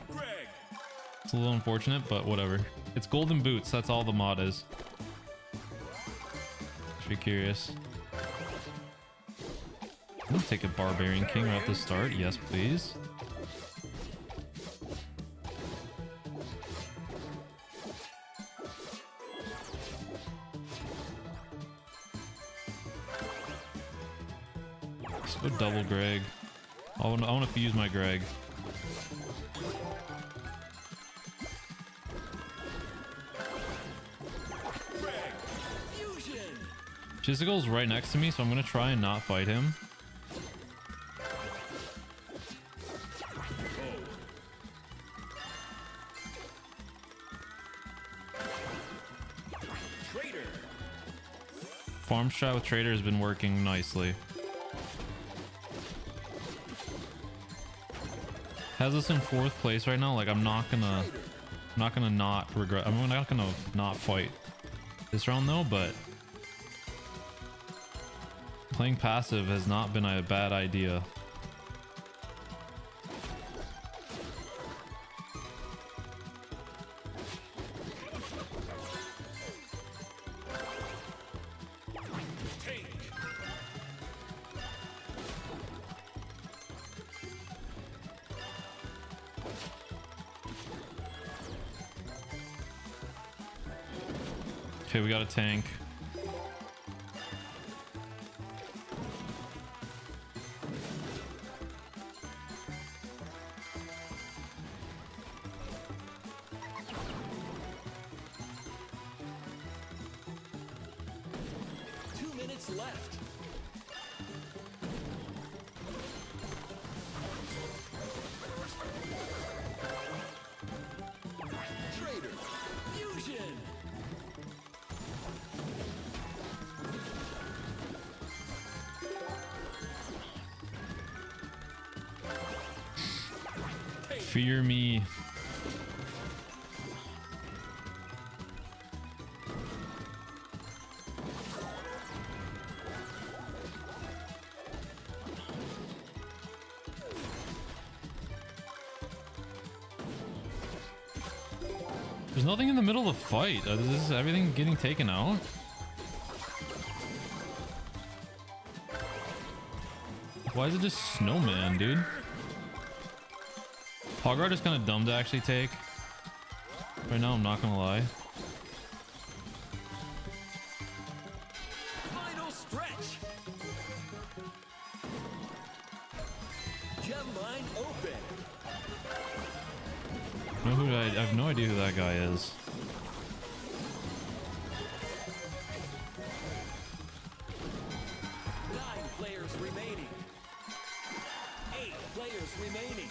Greg. It's a little unfortunate, but whatever. It's golden boots. That's all the mod is. Should be curious. I'm gonna take a Barbarian King right at the start. Yes, please. Let's go double Greg. I want to fuse my Greg. Chisgule's right next to me, so I'm gonna try and not fight him. Trader. Farm strat with Trader has been working nicely. Has us in fourth place right now. Like I'm not gonna not regret. I'm not gonna not fight this round though, but playing passive has not been a bad idea. Okay, we got a tank. Left. Trader. Fusion. Fear me. There's nothing in the middle of the fight. Is everything getting taken out? Why is it just Snowman, dude? Hogguard is kind of dumb to actually take. Right now, I'm not gonna lie. Final stretch. Gem line open. I have no idea who that guy is. Nine players remaining. 8 players remaining.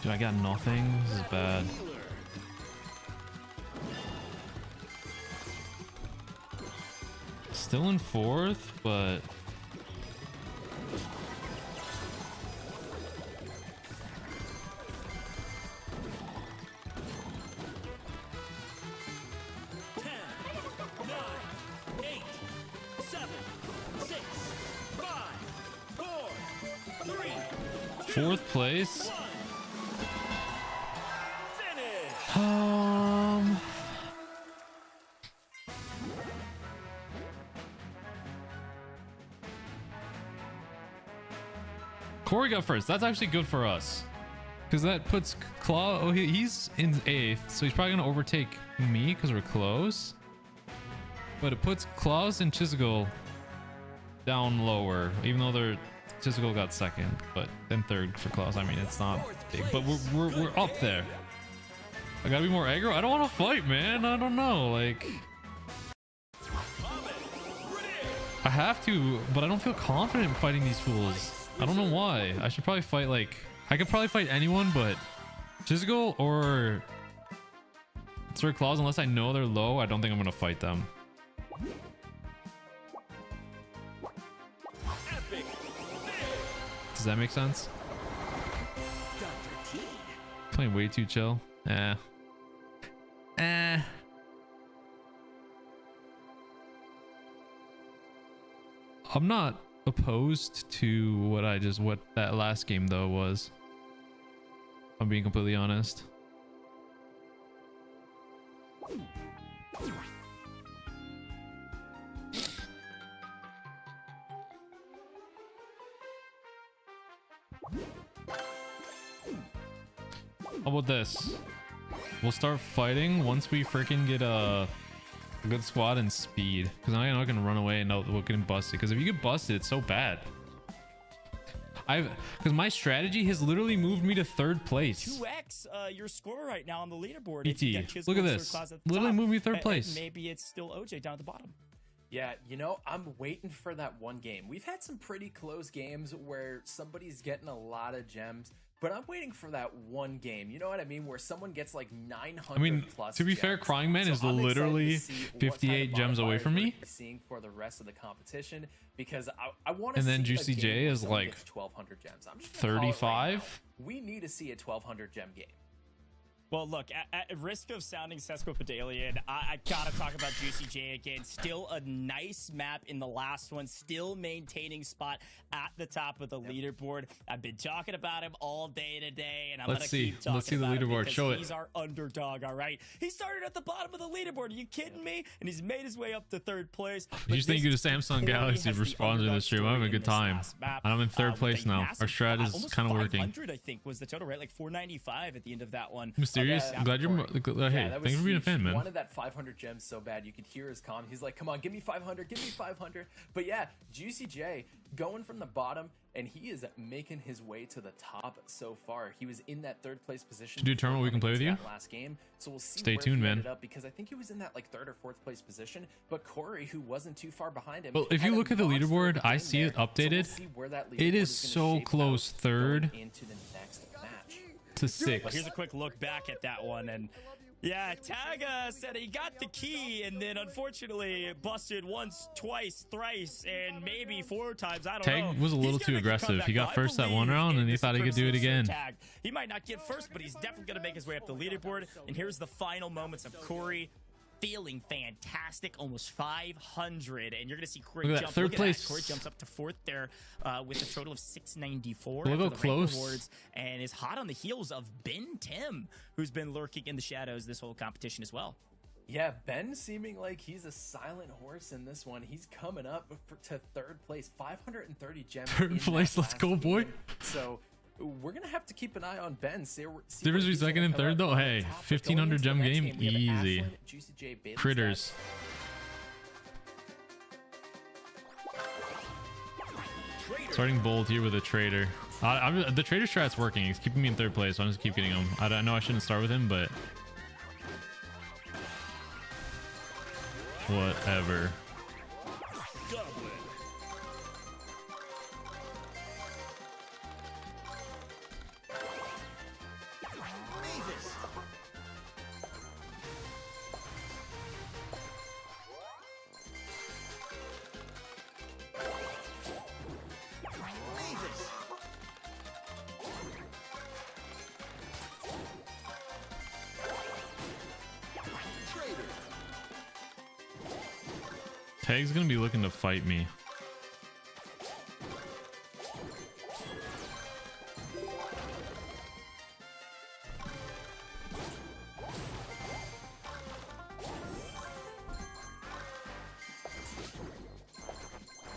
Dude, I got nothing. This is bad. Still in fourth, but fourth place. Cori got first. That's actually good for us, because that puts Claw. Oh, he's in 8th, so he's probably gonna overtake me because we're close. but it puts Claus and Chisgule down lower, even though they're Chisgule got second, but then third for Claus. I mean, it's not big, but we're up there. I gotta be more aggro. I don't want to fight, man. I don't know, like I have to, but I don't feel confident fighting these fools. I don't know why. I should probably fight like I could probably fight anyone, but Chisgule or SirClaz, unless I know they're low, I don't think I'm gonna fight them. Does that make sense? Playing way too chill. I'm not opposed to what that last game though was. I'm being completely honest. How about this? We'll start fighting once we freaking get a good squad and speed, because I'm not gonna run away and we'll get busted, because if you get busted it's so bad. Because my strategy has literally moved me to third place. 2x your score right now on the leaderboard. PT, look at this. Literally moved me third place. Maybe it's still OJ down at the bottom. Yeah, you know, I'm waiting for that one game. We've had some pretty close games where somebody's getting a lot of gems, but I'm waiting for that one game. You know what I mean? Where someone gets like 900 plus. To be fair, Cryingman is literally 58 gems away from me. Seeing for the rest of the competition, because I want to. And then JuicyJ is like 1,200 gems. I'm just 35. We need to see a 1,200 gem game. Well, look, at risk of sounding sesquipedalian, I gotta talk about JuicyJ again. Still a nice map in the last one, still maintaining spot at the top of the leaderboard. I've been talking about him all day today, and I'm gonna keep talking Let's see the about him leaderboard. because Show it. he's our underdog, all right? He started at the bottom of the leaderboard. Are you kidding me? And he's made his way up to third place. You just thank you to Samsung Galaxy for sponsoring this stream. I'm having a good time. And I'm in third place now. Our strat is kind of working. 500, I think, was the total, right? Like 495 at the end of that one. Mysterious. I'm glad you're. Hey, thanks for being a fan, man. He wanted that 500 gems so bad. You could hear his comment. He's like, "Come on, give me 500, give me 500." But yeah, JuicyJ going from the bottom, and he is making his way to the top so far. He was in that third place position. Do a tournament we can play with you last game, so we'll see. Stay tuned, man. Up because I think he was in that like third or fourth place position. But Cori, who wasn't too far behind him. Well, if you look at the leaderboard, I see it updated. It is so close, third into the next match. to 6. But here's a quick look back at that one, and yeah, Tag said he got the key, and then unfortunately busted once, twice, thrice, and maybe 4 times. I don't know. Tag was a little too aggressive. He got first that one round, and he thought he could do it again. Tag. He might not get first, but he's definitely going to make his way up the leaderboard. And here's the final moments of Cori. Feeling fantastic, almost 500, and you're gonna see Cori jump. Third place. Cori jumps up to 4th there with a total of 694. Look how close. Awards, and is hot on the heels of Ben Tim, who's been lurking in the shadows this whole competition as well. Yeah, Ben seeming like he's a silent horse in this one. He's coming up to 3rd place, 530 gems. Third place, let's go, boy. So we're gonna have to keep an eye on Ben. Difference between second and third, though. Hey, 1,500 gem game, easy. Ashlyn, Critters. Starting bold here with a trader. The trader strat's working. He's keeping me in 3rd place, so I'm just keep getting him. I know I shouldn't start with him, but whatever. Tag's gonna be looking to fight me.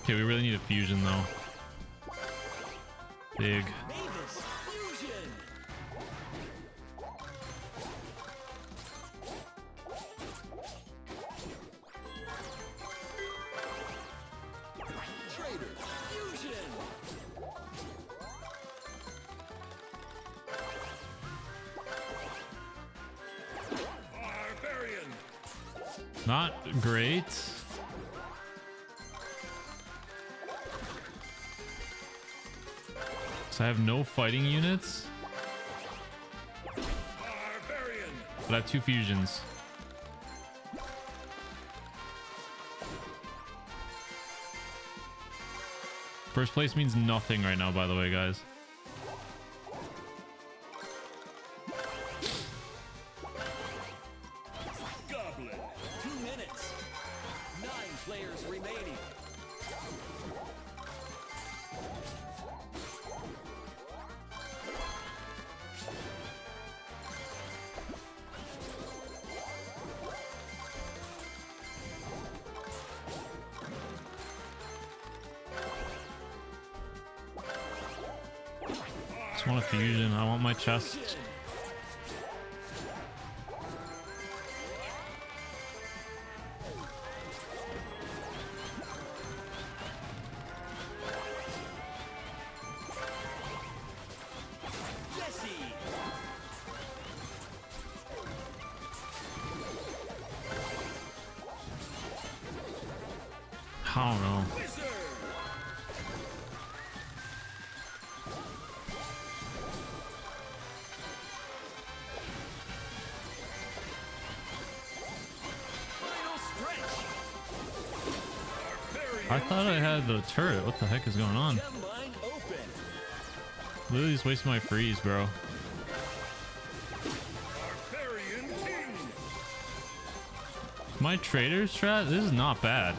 Okay, we really need a fusion though. Big. Not great. So I have no fighting units. But I have 2 fusions. First place means nothing right now, by the way, guys. Goblin. 2 minutes. 9 players remaining. Just want a fusion. I want my chest. I don't know. I thought I had the turret. What the heck is going on? Literally just wasting my freeze, bro. My trader strat, this is not bad.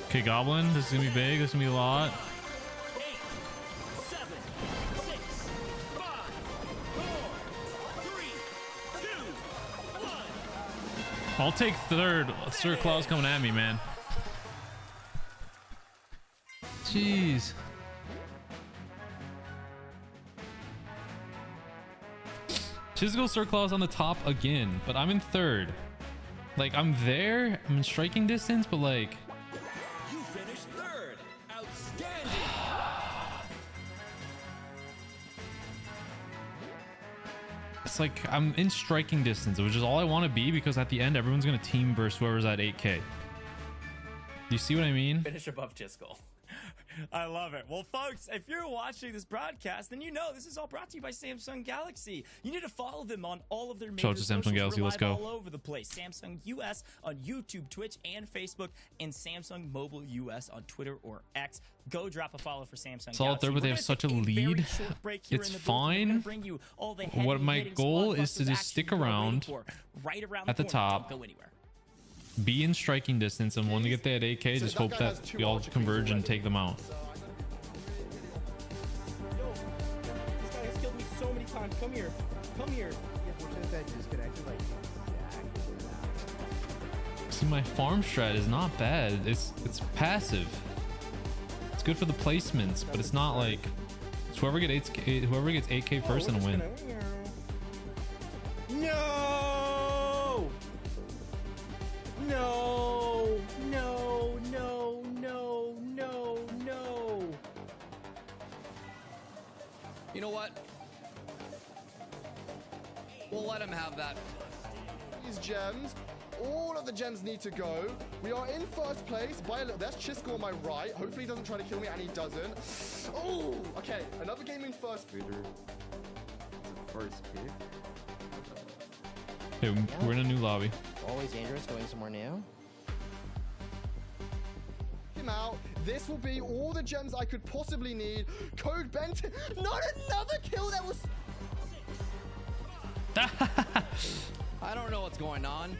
Okay, Goblin, this is gonna be big. This is gonna be a lot. 8, 7, 6, 5, 4, 3, 2, 1. I'll take third. SirClaz coming at me, man. Jeez. Chisgule SirClaz on the top again, but I'm in third. Like, I'm there. I'm in striking distance, but like... You finished third. Outstanding. It's like I'm in striking distance, which is all I want to be, because at the end, everyone's going to team versus whoever's at 8K. Do you see what I mean? Finish above Chisgule. I love it. Well, folks, if you're watching this broadcast, then you know this is all brought to you by Samsung Galaxy. You need to follow them on all of their major Shout out to Samsung socials. Galaxy. We're Let's live go. all over the place. Samsung US on YouTube, Twitch, and Facebook, and Samsung Mobile US on Twitter or X. Go drop a follow for Samsung Solid Galaxy. third, but they We're have gonna such a take very lead. short break here It's in the booth. We're gonna fine. bring you all the What my heavy-hitting goal Squad is to Busters just action stick you're waiting around for. Right around at the corner. top. Don't go anywhere. Be in striking distance, and when we get there at 8K, just hope that we all converge and take them out. This guy has killed me so many times. Come here. Come here. See, my farm strat is not bad. It's passive. It's good for the placements, but it's not like it's whoever gets 8K first and win. No! No! No! No! No! No! No! You know what? We'll let him have that. These gems, all of the gems need to go. We are in first place by a little. That's Chisgule on my right. Hopefully he doesn't try to kill me, and he doesn't. Oh, okay. Another game in first. First pick. Okay, we're in a new lobby. Always dangerous going somewhere new. Him out. This will be all the gems I could possibly need. Code Benton. Not another kill. That was. I don't know what's going on.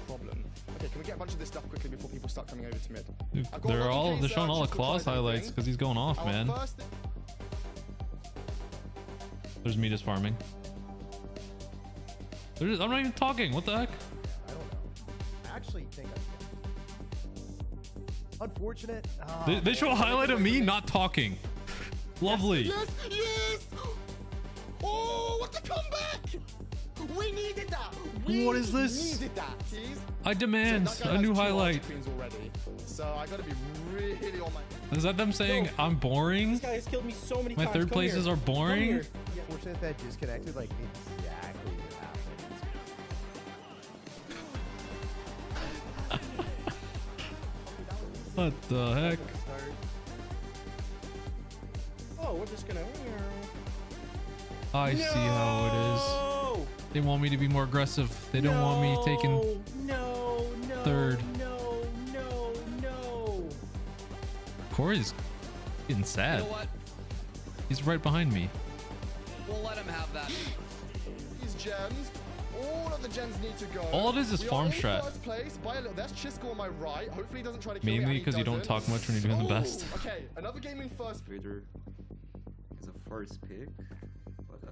Problem. Okay, can we get a bunch of this stuff quickly before people start coming over to mid? They're showing all the claws highlights because he's going off, man. There's me just farming. I'm not even talking. What the heck? I don't know. I actually think I'm unfortunate. They show a highlight of me not talking. Lovely. Yes, yes! Oh, what a comeback! We needed that. What is this? Needed that. Keys. I demand So that guy a has new 2 highlight. Ultra Queens already. So I gotta be really on my. Is that them saying I'm boring? This guy has killed me so many My times. third Come places here. are boring? Come here. Unfortunate that disconnected like exactly what happened. What the heck? Oh, we're just gonna. I see how it is. They want me to be more aggressive. They don't want me taking No, third. No. Cori's getting sad. You know what? He's right behind me. We'll let him have that. These gems. All of the gems need to go. All it is We farm are in strat. First place by a little. That's Chisgule on my right. Hopefully he doesn't try to kill me. Mainly and he because you don't doesn't. talk much when you're doing the best. Okay, another game in first. Twitter is a first pick, but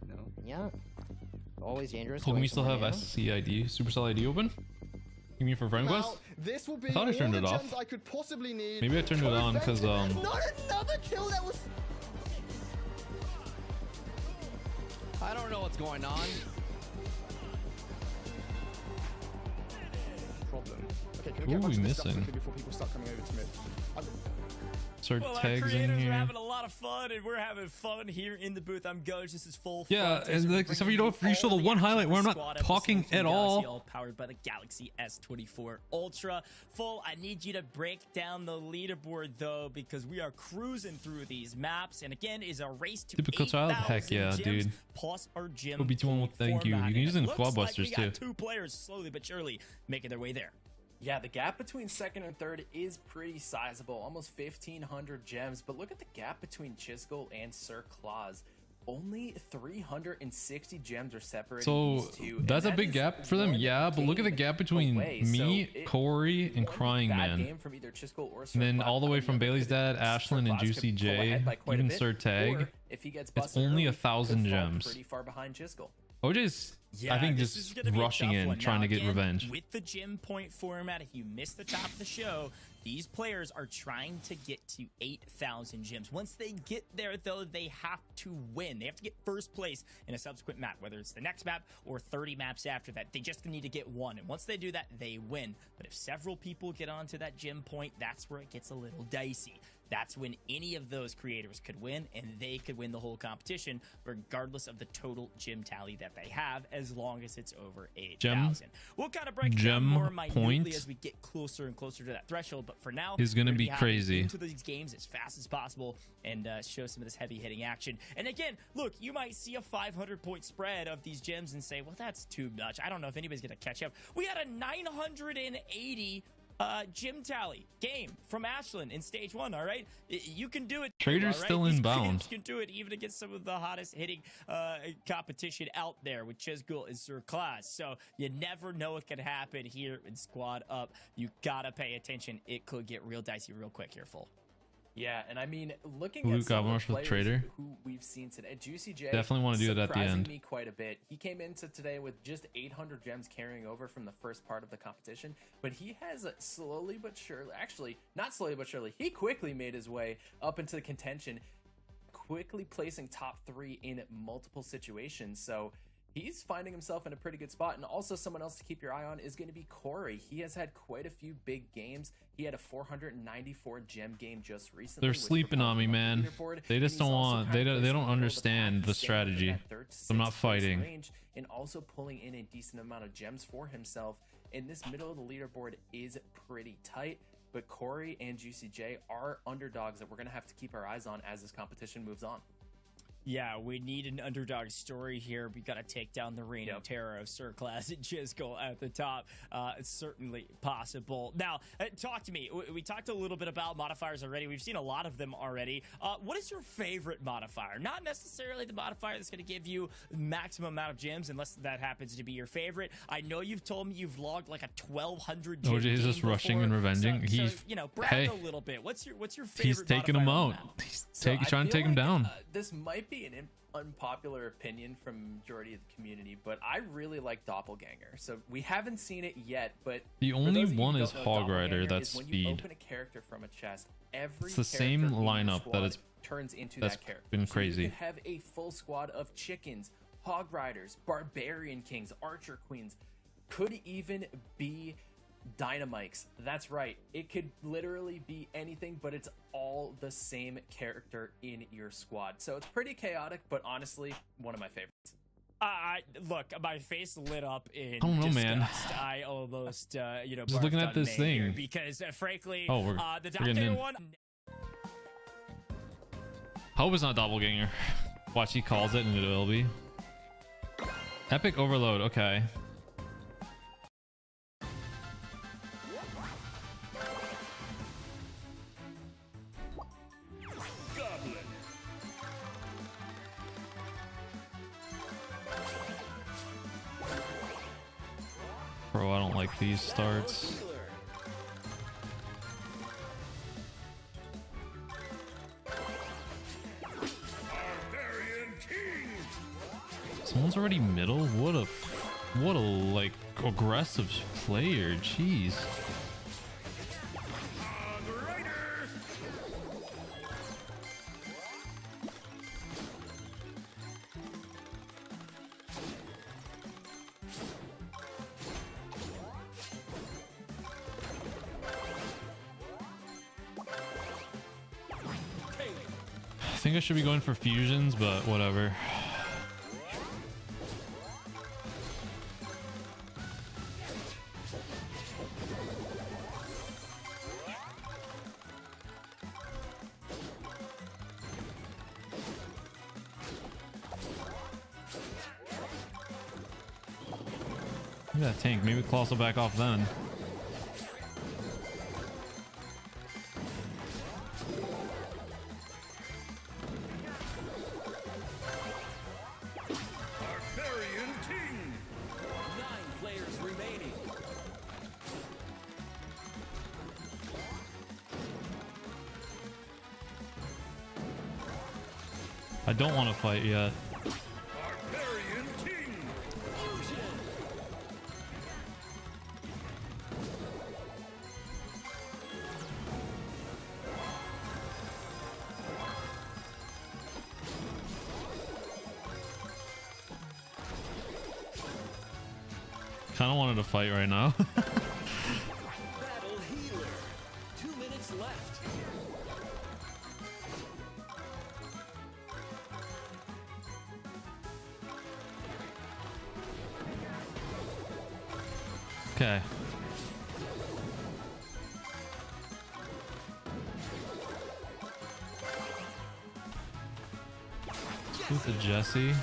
no. Yeah. Always dangerous. Can we going still somewhere have new. SCID, Supercell ID open? You mean for friend Now, quest? this will be I thought I all turned the it off. gems I could possibly need. Maybe I turned it on because Not another kill that was. I don't know what's going on. Problem. Okay, can Who we get are much we of this stuff missing? quickly before people start coming over to me? Start Well, our tags in creators are here. having a lot of fun, and we're having fun here in the booth. I'm Gojj. This is full. Yeah, Frontage. and We're like, except for bringing you don't. You show the all one action highlight where I'm for not squad talking episodes at from Galaxy, all. powered by the Galaxy S24 Ultra. Full. I need you to break down the leaderboard though, because we are cruising through these maps, and again, is a race to Typical child? 8,000 Heck yeah, gems dude. Plus our gym. It'll be 2-1 with thank you. You format. can use it in And Squad looks like Busters, we got too. 2 players slowly but surely making their way there. Yeah, the gap between second and third is pretty sizable, almost 1,500 gems. But look at the gap between Chisgule and SirClaz. Only 360 gems are separating So these two. and that's a that big is gap for them, one yeah. But look at the game gap between away. me, So it Cori, and won't be a bad Cryingman. game from either Chisgule or And then SirClaz. all the way On from other Bailey's hand, dad, Ashlyn, and SirClaz could pull ahead by JuicyJ, quite a even bit, SirTag. or if he gets It's busted only early, 1,000 could fall gems. pretty far behind Chisgule. OJ's, Yeah, I think, this is just gonna be a rushing tough in, one. trying Now, to get again, revenge. With the gym point format, if you missed the top of the show, these players are trying to get to 8,000 gems. Once they get there, though, they have to win. They have to get first place in a subsequent map, whether it's the next map or 30 maps after that. They just need to get one, and once they do that, they win. But if several people get onto that gym point, that's where it gets a little dicey. That's when any of those creators could win, and they could win the whole competition, regardless of the total gym tally that they have, as long as it's over 8,000. We'll kind of break it down more minutely point as we get closer and closer to that threshold, but for now, is gonna we're be hopping crazy. into these games as fast as possible and show some of this heavy-hitting action. And again, look, you might see a 500-point spread of these gems and say, well, that's too much. I don't know if anybody's going to catch up. We had a 980 gym tally game from Ashlyn in stage 1. All right, you can do it. Trader's all right? still These inbound. creators can do it even against some of the hottest hitting competition out there with Chisgule and SirClaz. So you never know what could happen here in Squad Up. You gotta pay attention. It could get real dicey real quick here, full. Yeah, and I mean, looking Luke at some got of much the with players Trader. who we've seen today, JuicyJ Definitely wanna do it at the surprising end. me quite a bit. He came into today with just 800 gems carrying over from the first part of the competition, but he has slowly but surely, actually not slowly but surely, he quickly made his way up into the contention, quickly placing top 3 in multiple situations. So he's finding himself in a pretty good spot. And also someone else to keep your eye on is going to be Cori. He has had quite a few big games. He had a 494 gem game just recently. They're which sleeping on me, propelled him man. up the leaderboard. They And just he's don't also want. kind They of don't placing control of understand the pack, staying within strategy. that third to I'm not sixth place fighting. range, and also pulling in a decent amount of gems for himself. And this middle of the leaderboard is pretty tight. But Cori and JuicyJ are underdogs that we're going to have to keep our eyes on as this competition moves on. Yeah, we need an underdog story here. We got to take down the reign of terror of SirClaz and Chisgule at the top. It's certainly possible. Now, talk to me. We talked a little bit about modifiers already. We've seen a lot of them already. What is your favorite modifier? Not necessarily the modifier that's going to give you maximum amount of gems, unless that happens to be your favorite. I know you've told me you've logged like a 1,200 gem OJ is just game rushing and before. revenging. So, He's you know, brag hey, a little bit. What's your favorite? he's taking him modifier on out. the map? He's So I trying to feel take him like, down. This might be an unpopular opinion from majority of the community, but I really like Doppelganger. So we haven't seen it yet, but The for only those of you one who is don't know, Hog Rider, Doppelganger that's is when speed. you open a character from a chest, every It's the character same in your lineup that squad it's turns into that's that character. been So crazy. you could have a full squad of chickens, Hog Riders, Barbarian Kings, Archer Queens, could even be Dynamites. That's right. It could literally be anything, but it's all the same character in your squad. So it's pretty chaotic, but honestly, one of my favorites. Look, my face lit up in I don't know, disgust. man. I almost, Just looking barfed at on this May here thing. because, frankly, Oh, we're the getting Doppelganger in. one. Hope it's not Doppelganger. Watch, he calls it and it will be. Epic Overload, okay. Goblin. Bro, I don't like these starts. Healer. Barbarian King. Someone's already middle? What a like aggressive player. Jeez. Hog Rider. I think I should be going for fusions, but whatever. Look at that tank. Maybe Claws will back off then. Barbarian King. 9 players remaining. I don't want to fight yet. Barbarian King. Fusion. Kind of wanted to fight right now. Battle Healer. 2 minutes left. Okay. With the Jesse.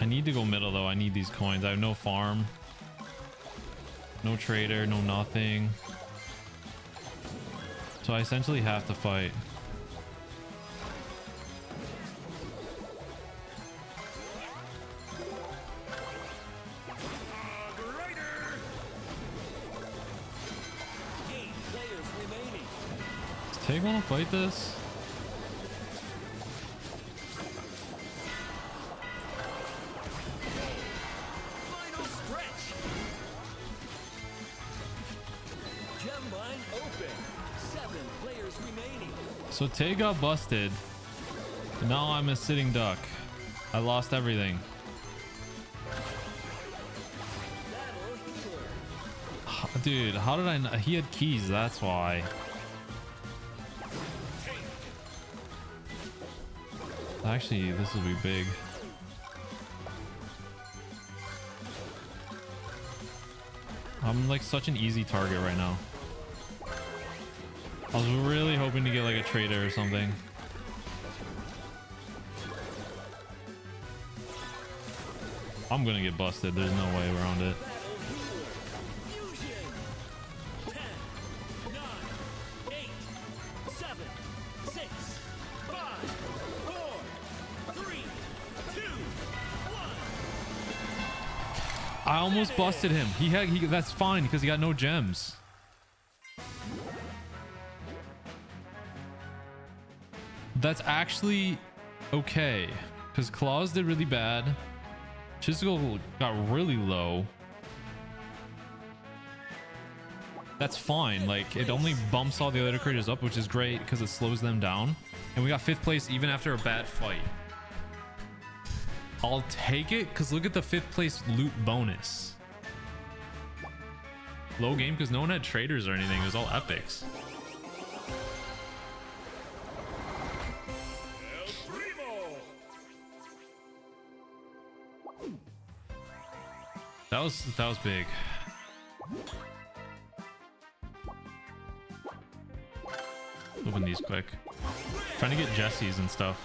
I need to go middle though. I need these coins. I have no farm. No trader, no nothing. So I essentially have to fight. Hog Rider. 8 players remaining. Does Tay want to fight this? Final stretch. Gem line open. 7 players remaining. So Tay got busted. And now I'm a sitting duck. I lost everything. Battle Healer. Dude, how did I know? He had keys, that's why. Actually, this will be big. I'm like such an easy target right now. I was really hoping to get like a trader or something. I'm gonna get busted. There's no way around it. Fusion. 10, 9, 8, 7, 6, 5, 4, 3, 2, 1. I almost busted him. That's fine because he got no gems. That's actually okay, because Claws did really bad. Chisgule got really low. That's fine. Like, it only bumps all the other creators up, which is great because it slows them down. And we got 5th place even after a bad fight. I'll take it because look at the 5th place loot bonus. Low game because no one had traders or anything. It was all epics. That was big. Open these quick. Trying to get Jesse's and stuff.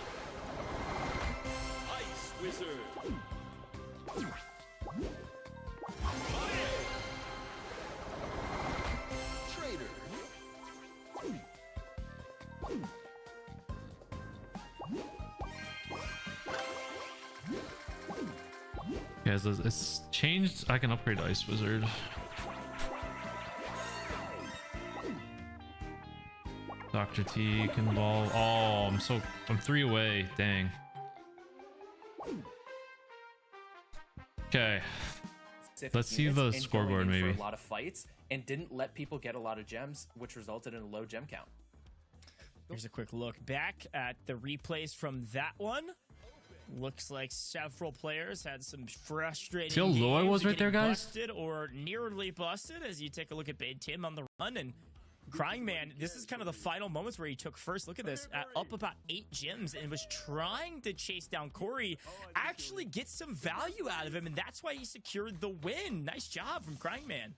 Ice Wizard. Trader. Yeah, it's changed. I can upgrade to Ice Wizard. Dr. T can evolve. Oh, I'm 3 away. Dang. Okay. Let's see the scoreboard maybe. For a lot of fights and didn't let people get a lot of gems, which resulted in a low gem count. Here's a quick look back at the replays from that one. Looks like several players had some frustrating See how low I was right there, guys? busted or nearly busted as you take a look at Big Tim on the run. And Cryingman, this is kind of the final moments where he took first. Look at this, up about 8 gems and was trying to chase down Cori, actually get some value out of him, and that's why he secured the win. Nice job from Cryingman.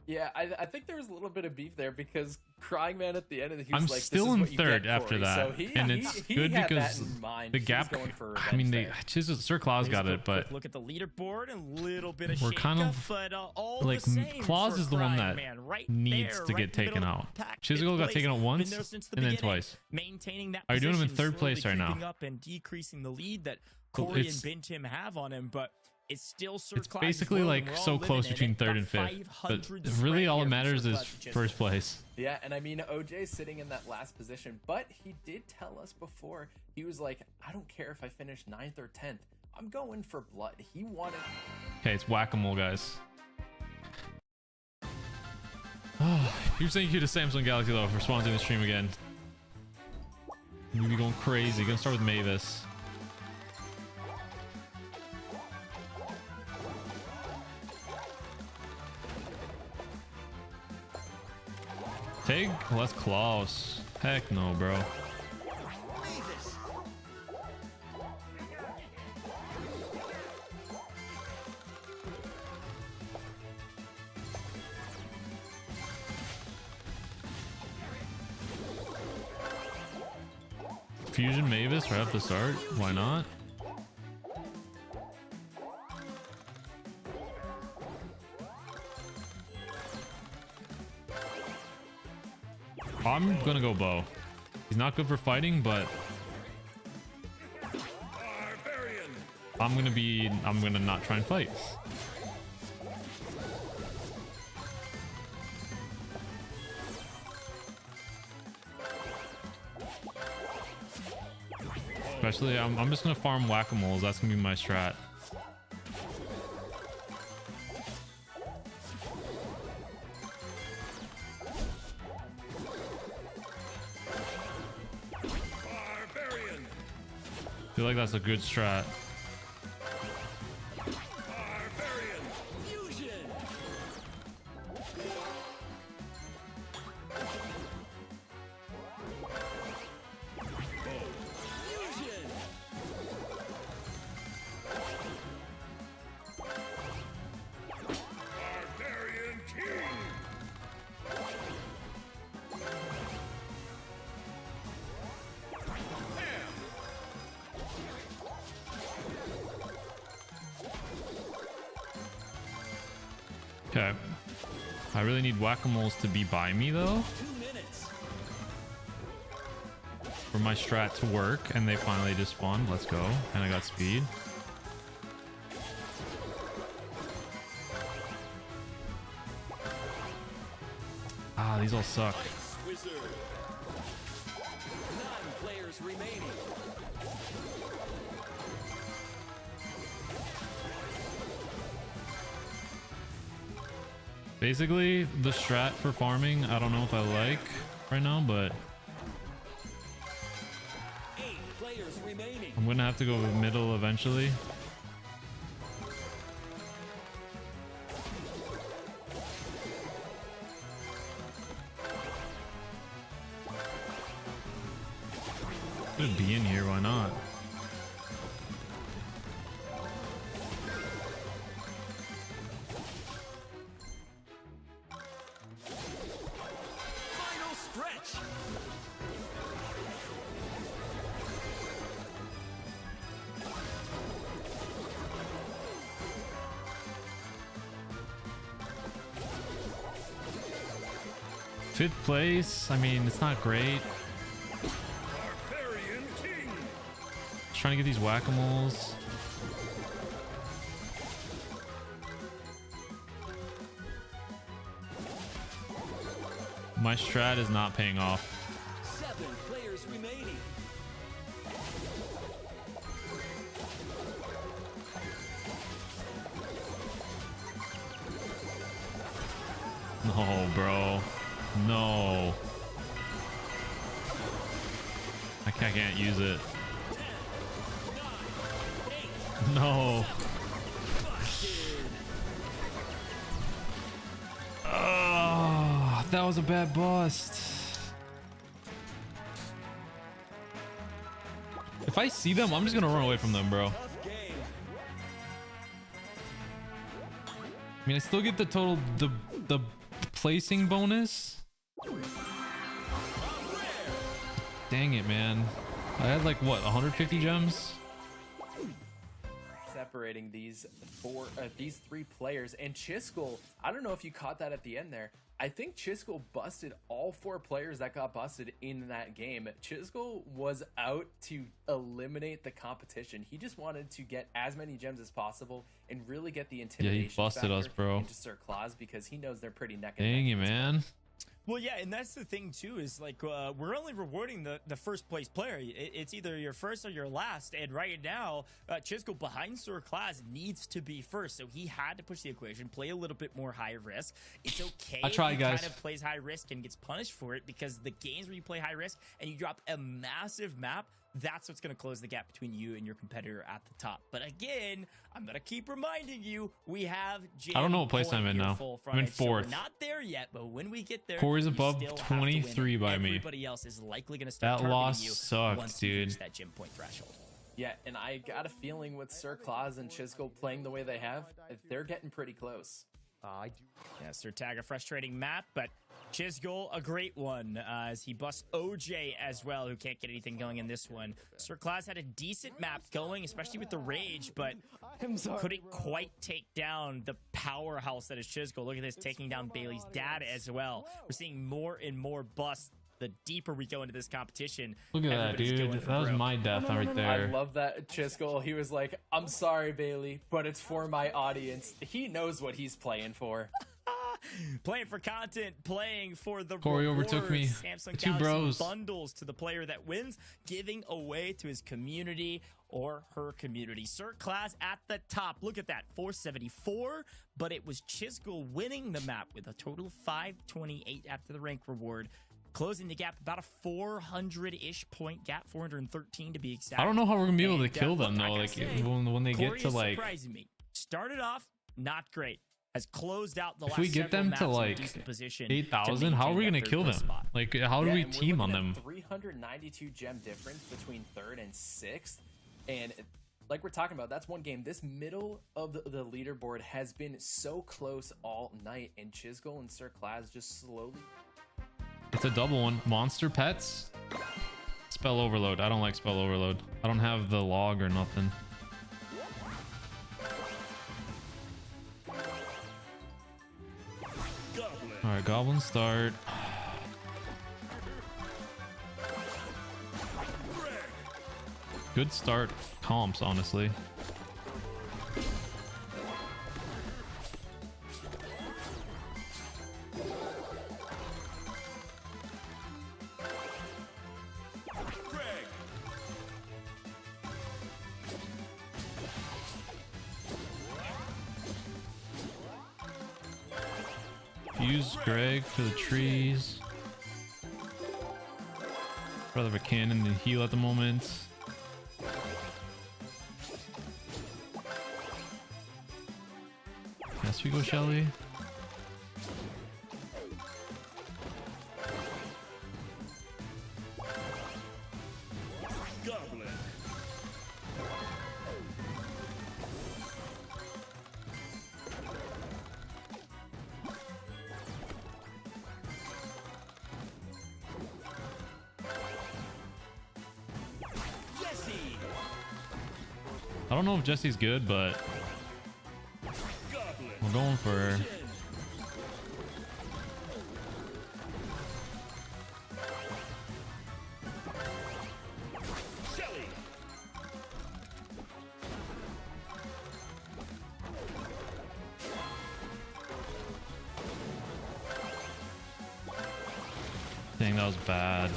Yeah, I think there was a little bit of beef there because Cryingman at the end of the, he was I'm like, still this is in what you 3rd get, after Cori. that, So he, and it's he good had because that in mind. the He was gap. going for I mean, revenge there. SirClaz got it, but look at the leaderboard and a little bit of we're kind of but all like the same Claus for is the one that Cryingman, right needs there, to right get in the taken middle of out. the pack. Chisgule got Fifth taken out place, once been there since the and then beginning, twice. maintaining that Are you doing him in position, 3rd place slowly right now? creeping up and decreasing the lead that Well, Cori it's- and Bintim have on him, but it's still It's SirClaz basically as well, like and we're so all close living in between it. 3rd and Got 5th, 500 but really all that spread matters here is for SirClaz. 1st place. Yeah, and I mean, OJ's sitting in that last position, but he did tell us before, he was like, I don't care if I finish 9th or 10th. I'm going for blood. He wanted... Okay, it's whack-a-mole, guys. Huge thank you to Samsung Galaxy though for sponsoring the stream again. You'll be going crazy. Gonna start with Mavis. Tig? Well, that's Klaus. Heck no, bro. Fusion Mavis right off the start. Why not? I'm gonna go Bo. He's not good for fighting, but I'm gonna not try and fight. Especially, I'm just gonna farm whack-a-moles. That's gonna be my strat. I feel like that's a good strat. Okay. I really need whack-a-moles to be by me though. For my strat to work, and they finally just spawned. Let's go. And I got speed. Ah, these all suck. remaining. Basically, the strat for farming, I don't know if I like right now, but 8 players remaining. I'm gonna have to go middle eventually. Could be in here, why not? Final stretch. Fifth place, I mean, it's not great. Barbarian King. Just trying to get these whack-a-moles. My strat is not paying off. 7 players remaining. No, bro. No. I can't use it. 10, 9, 8. No. Oh, that was a bad bust. If I see them, I'm just gonna run away from them, bro. Tough game. I mean, I still get the total, the placing bonus. Dang it, man. I had like, what, 150 gems? Separating these three players, and Chisgule, I don't know if you caught that at the end there. I think Chisgule busted all 4 players that got busted in that game. Chisgule was out to eliminate the competition. He just wanted to get as many gems as possible and really get the intimidation. Yeah, he busted us, factor bro. into SirClaz because he knows they're pretty neck and neck. Dang it, man. Well, yeah, and that's the thing too, is like we're only rewarding the first place player. It's either your first or your last, and right now Chisgule behind SirClaz needs to be first, so he had to push the equation, play a little bit more high risk. It's okay I tried, if he guys. kind of plays high risk and gets punished for it, because the games where you play high risk and you drop a massive map, that's what's going to close the gap between you and your competitor at the top. But again, I'm going to keep reminding you, we have I don't know what place I'm in now. I'm in 4th. So we're not there yet, but when we get there, Cori's you above still have to win. 23 by me. Everybody else is likely going to start That targeting loss you sucks, once you dude. reach that gym point threshold. Yeah, and I got a feeling with SirClaz and Chisgule playing the way they have, they're getting pretty close. I do. Yeah, SirTag, a frustrating map, but Chisgule, a great one, as he busts OJ as well, who can't get anything going in this one. SirClaz had a decent map going, especially with the Rage, but couldn't quite take down the powerhouse that is Chisgule. Look at this, taking down Bailey's dad as well. We're seeing more and more busts the deeper we go into this competition. Look at that, Everybody's dude. going for That was broke. my death right I there. love that Chisgule. He was like, I'm sorry, Bailey, but it's for my audience. He knows what he's playing for. Playing for content, playing for the Cori overtook me. rewards. Samsung Two Galaxy bros. bundles to the player that wins, giving away to his community or her community. SirClaz at the top. Look at that, 474, but it was Chisgule winning the map with a total of 528 after the rank reward. Closing the gap, about a 400-ish point gap, 413 to be exact. I don't know how we're gonna be able to And, kill them look, though. I Like gotta say, when they Cori get to is like, surprising me. Started off not great. Has closed out the if last we get several them maps to in a like decent position to 8,000, how are we maintain gonna that kill third them? place spot. Like how do we and we're team on looking at them? 392 gem difference between 3rd and 6th. And like we're talking about, that's one game. This middle of the leaderboard has been so close all night, and Chisgule and SirClaz just slowly. It's a double one. Monster pets. Spell overload. I don't like spell overload. I don't have the log or nothing. All right, goblin start. Good start comps, honestly. Use Greg for the trees. Rather have a cannon than heal at the moment. Yes, we go Shelly. Goblin. Jesse. I don't know if Jesse's good, but Goblin. we're going for her. Shelly. Dang, that was bad.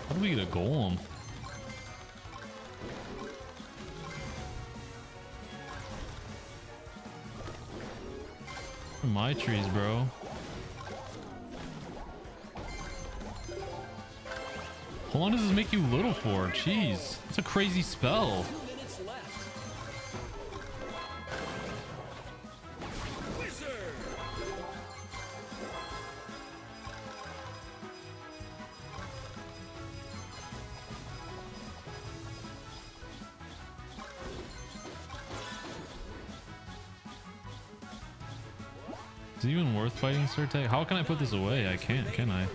How do we get a golem? My trees, bro. How long does this make you little for? Jeez, it's a crazy spell. 2 minutes left. Wizard. Is it even worth fighting SirTag? How can I put this away? I can't, can I?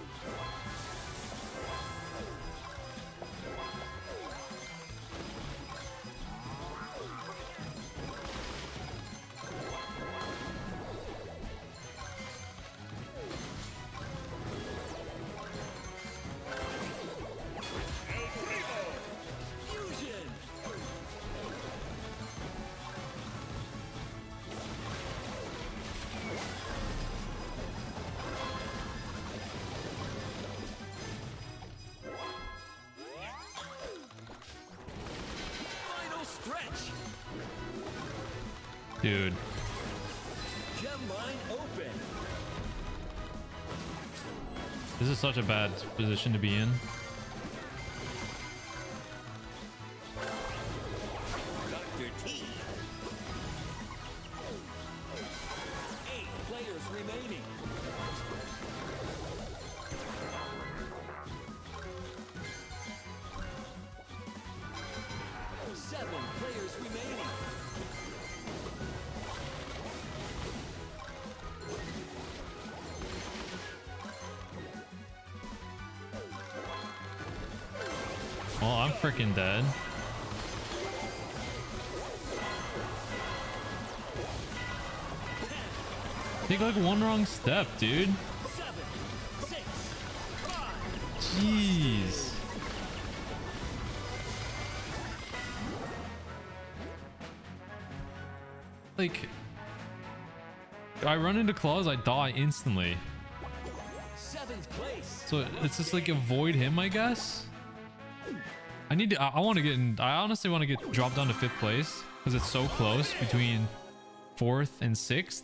Fusion. Final stretch. Dude, Gem line open. this is such a bad position to be in. Dr. T. 8 players remaining. Seven players remaining. Oh, I'm freaking dead. Take like one wrong step, dude. 7, 6, 5. Jeez. Like, I run into claws, I die instantly. 7th place. So it's just like avoid him, I guess. I need to. I want to get in. I honestly want to get dropped down to 5th place because it's so close between 4th and 6th,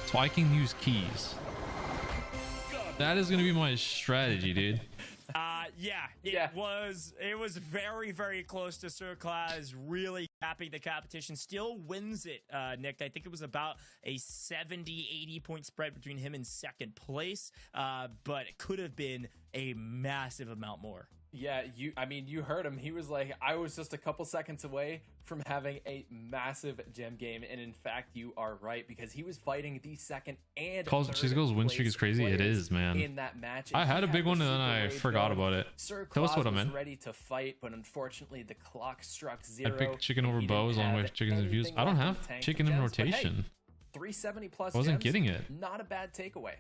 so I can use keys. That is gonna be my strategy, dude. Yeah, it was very, very close to SirClaz really capping the competition. Still wins it, Nick. I think it was about a 70-80 point spread between him and 2nd place, but it could have been a massive amount more. Yeah, you heard him. He was like, I was just a couple seconds away from having a massive gem game, and in fact, you are right, because he was fighting the 2nd and Chisgule's win streak is crazy. It is, man. In that match, I had a big one and then I forgot about it. Tell us what I meant. Ready to fight, but unfortunately, the clock struck I 0. picked chicken over bows along with chickens infused. I don't have chicken in rotation. 370 plus. I wasn't gems, getting it. Not a bad takeaway.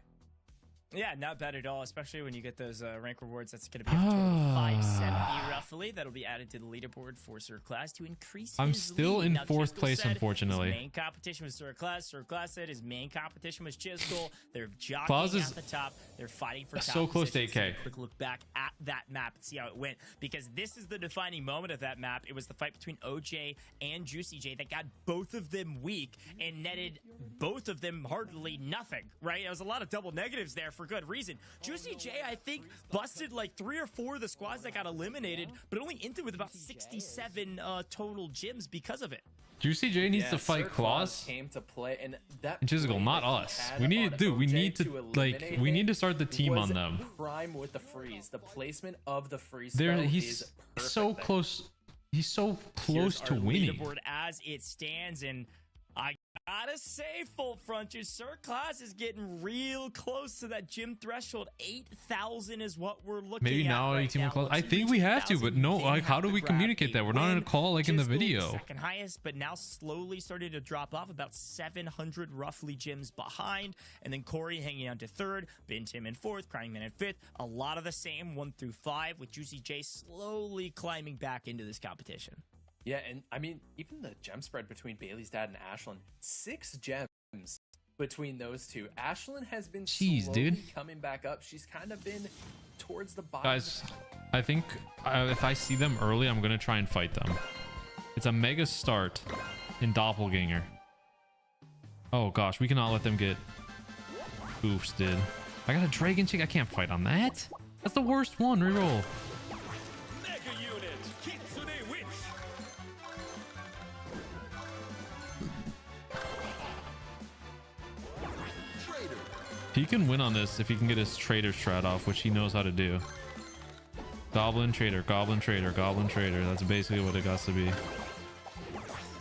Yeah, not bad at all, especially when you get those rank rewards. That's going to be a total of 570 roughly. That'll be added to the leaderboard for SirClaz to increase I'm his still lead. in Now, fourth Chisgule place, said unfortunately. His main competition was SirClaz. SirClaz said his main competition was Chisgule. They're Claus jockeying is at the top. They're fighting for top so close to positions. Take 8K. a quick look back at that map and see how it went, because this is the defining moment of that map. It was the fight between OJ and JuicyJ that got both of them weak and netted both of them hardly nothing, right? There was a lot of double negatives there for good reason. JuicyJ, I think, busted like 3 or 4 of the squads that got eliminated, but only ended with about 67 total gems because of it. JuicyJ needs to fight SirClaz Claus came to play, and that and Chisgule, play not that he us. had We need, on dude, we OJ need to like, eliminate we him need to start the team was on them. prime with the freeze. The placement of the freeze There, spell he's is perfect so there. close. He's so close Here's to our winning. leaderboard as it stands, and I gotta say, full frontage, SirClaz is getting real close to that gym threshold. 8,000 is what we're looking Maybe at now right 18 now. close. Once I you think reach we have to, 8,000, but no, you like, how have do to we grab communicate a that? We're not in a win. call like in the Chisgule, video. second highest, but now slowly starting to drop off, about 700 roughly gyms behind, and then Cori hanging on to third, Tim in fourth, Cryingman in fifth. A lot of the same 1 through 5, with JuicyJ slowly climbing back into this competition. Yeah, and I mean, even the gem spread between Bailey's dad and Ashlyn, 6 gems between those two. Ashlyn has been Jeez, slowly dude. coming back up. She's kind of been towards the bottom. Guys, I think if I see them early, I'm gonna try and fight them. It's a mega start in Doppelganger. Oh gosh, we cannot let them get boosted. I got a dragon chick. I can't fight on that. That's the worst one. Reroll. Mega unit, Kitsune Witch. Trader. He can win on this if he can get his trader strat off, which he knows how to do. Goblin trader, goblin trader, goblin trader. That's basically what it got to be.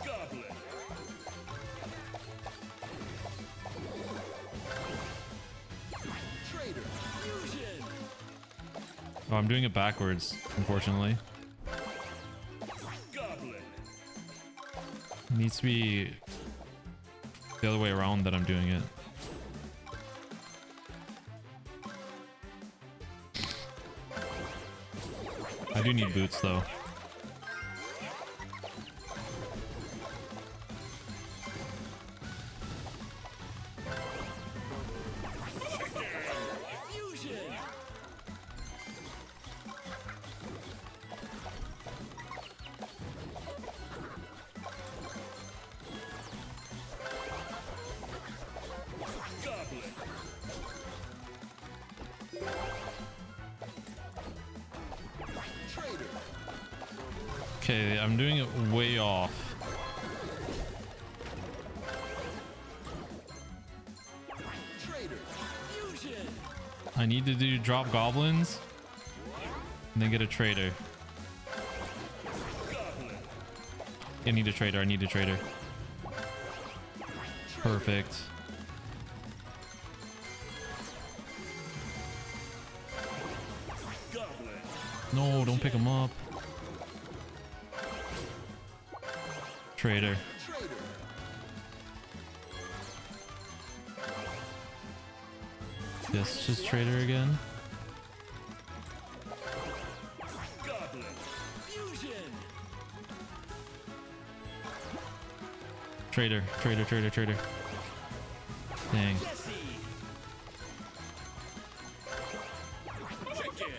Goblin. Trader. Fusion. Oh, I'm doing it backwards, unfortunately. Goblin. It needs to be the other way around that I'm doing it. I do need boots though. Fusion. Goblin. Trader. Okay, I'm doing it way off. Trader. Fusion. I need to do drop goblins and then get a trader. Goblin. I need a trader. I need a trader. Perfect. Goblin. No, don't pick him up. Trader. Trader. Yes, just trader again. Goblin. Fusion. Trader, trader, trader, trader. Dang. Jesse. Chicken.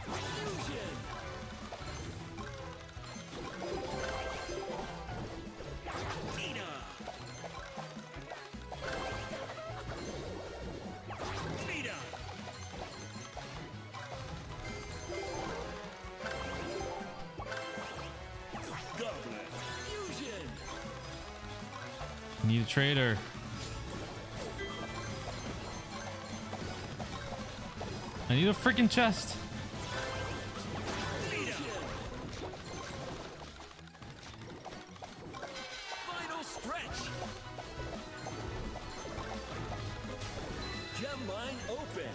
Fusion. Tina. Tina. Goblin. Fusion. Need a trader. I need a freaking chest. Final stretch. Gem line open.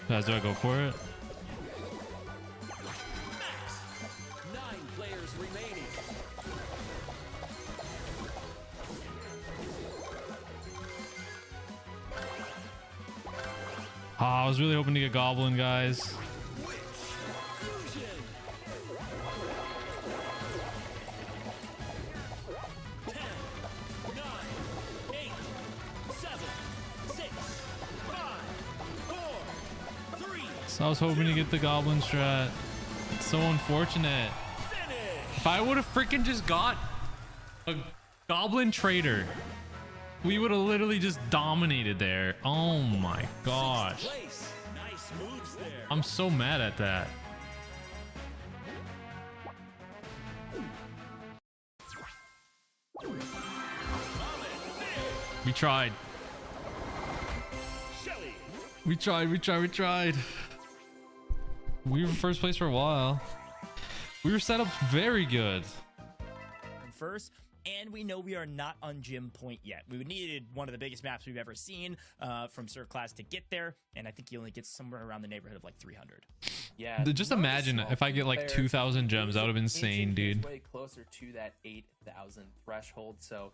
Guys, do I go for it? Max. 9 players remaining. Oh, I was really hoping to get Goblin, guys. Fusion. 10, 9, 8, 7, 6, 5, 4, 3. So I was hoping to get the Goblin strat. It's so unfortunate. If I would have freaking just got a Goblin Trader, we would have literally just dominated there. Oh my gosh. Place. Nice moves there. I'm so mad at that. We tried. Shelly. We tried. We were first place for a while. We were set up very good. First, and we know we are not on gym point yet. We needed one of the biggest maps we've ever seen from SirClaz to get there, and I think he only gets somewhere around the neighborhood of like 300. Yeah. Just imagine if I get like 2,000 gems. That would have been insane, dude. Way closer to that 8,000 threshold. So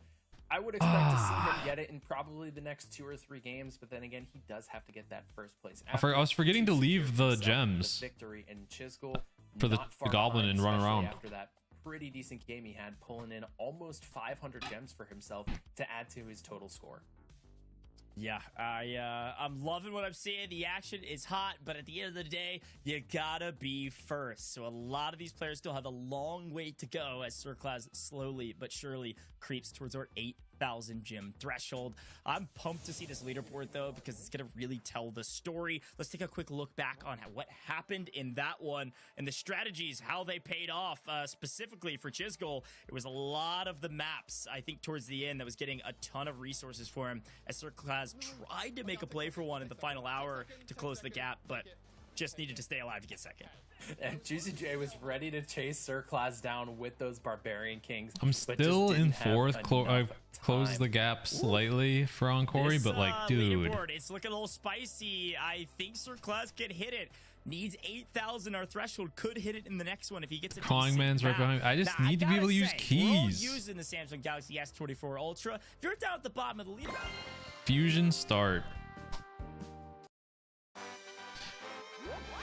I would expect to see him get it in probably the next 2 or 3 games. But then again, he does have to get that first place. I was forgetting to leave the gems the victory in Chisgule for the Goblin and run around. After that pretty decent game he had, pulling in almost 500 gems for himself to add to his total score. Yeah, I'm loving what I'm seeing. The action is hot, but at the end of the day, you gotta be first. So a lot of these players still have a long way to go as SirClaz slowly but surely creeps towards our 8,000 gem threshold. I'm pumped to see this leaderboard though, because it's gonna really tell the story. Let's take a quick look back on what happened in that one and the strategies, how they paid off. Specifically for Chisgule, it was a lot of the maps, I think, towards the end that was getting a ton of resources for him as SirClaz tried to make a play for one in the final hour to close the gap, but just needed to stay alive to get second. And JuicyJ was ready to chase SirClaz down with those Barbarian Kings. I'm still in fourth. I've closed the gap slightly for on Cori, but like, dude. It's looking a little spicy. I think SirClaz could hit it. Needs 8,000. Our threshold could hit it in the next one if he gets it. Cryingman's right behind me. I just need to be able to use keys. We're all using the Samsung Galaxy S24 Ultra. If you're down at the bottom of the leaderboard. Fusion start.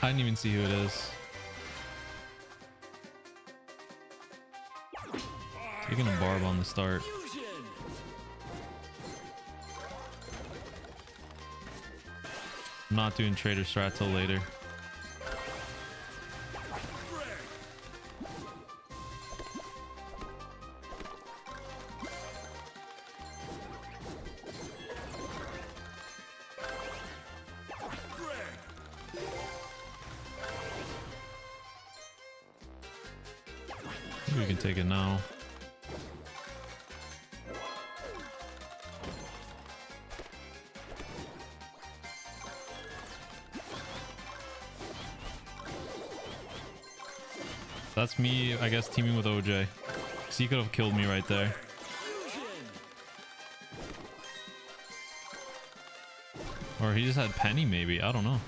I didn't even see who it is. Taking a barb on the start. I'm not doing trader strat till later. We can take it now. That's me, I guess, teaming with OJ. Because he could have killed me right there. Or he just had Penny, maybe. I don't know.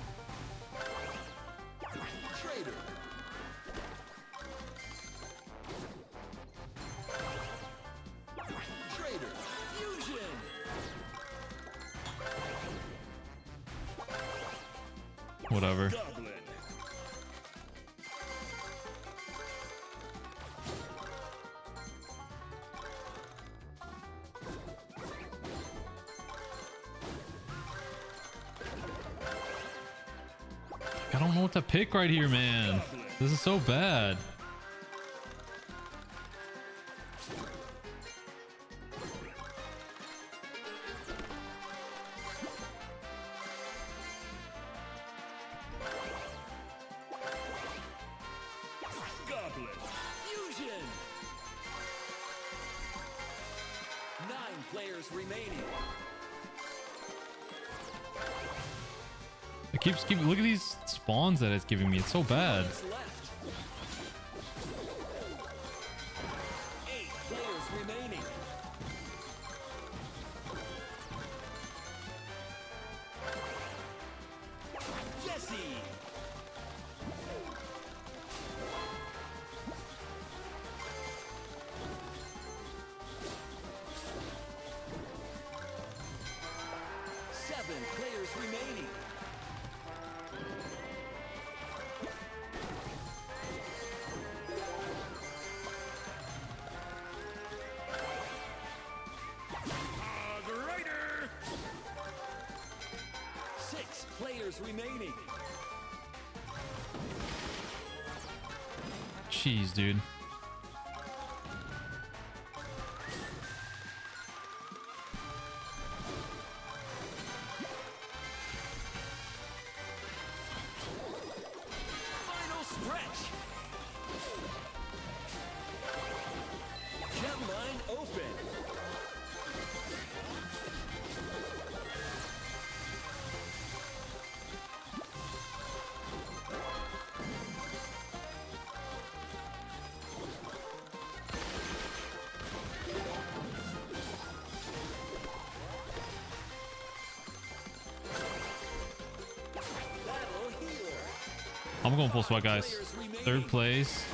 Whatever. I don't know what to pick right here, man. This is so bad. Look at these spawns that it's giving me. It's so bad. 8 players remaining. Yes, Galaxy. Seven players remaining. Rider. 6 players remaining. Jeez, dude. Final stretch. Gem line open. Battle healer. I'm going full sweat, guys. Third place.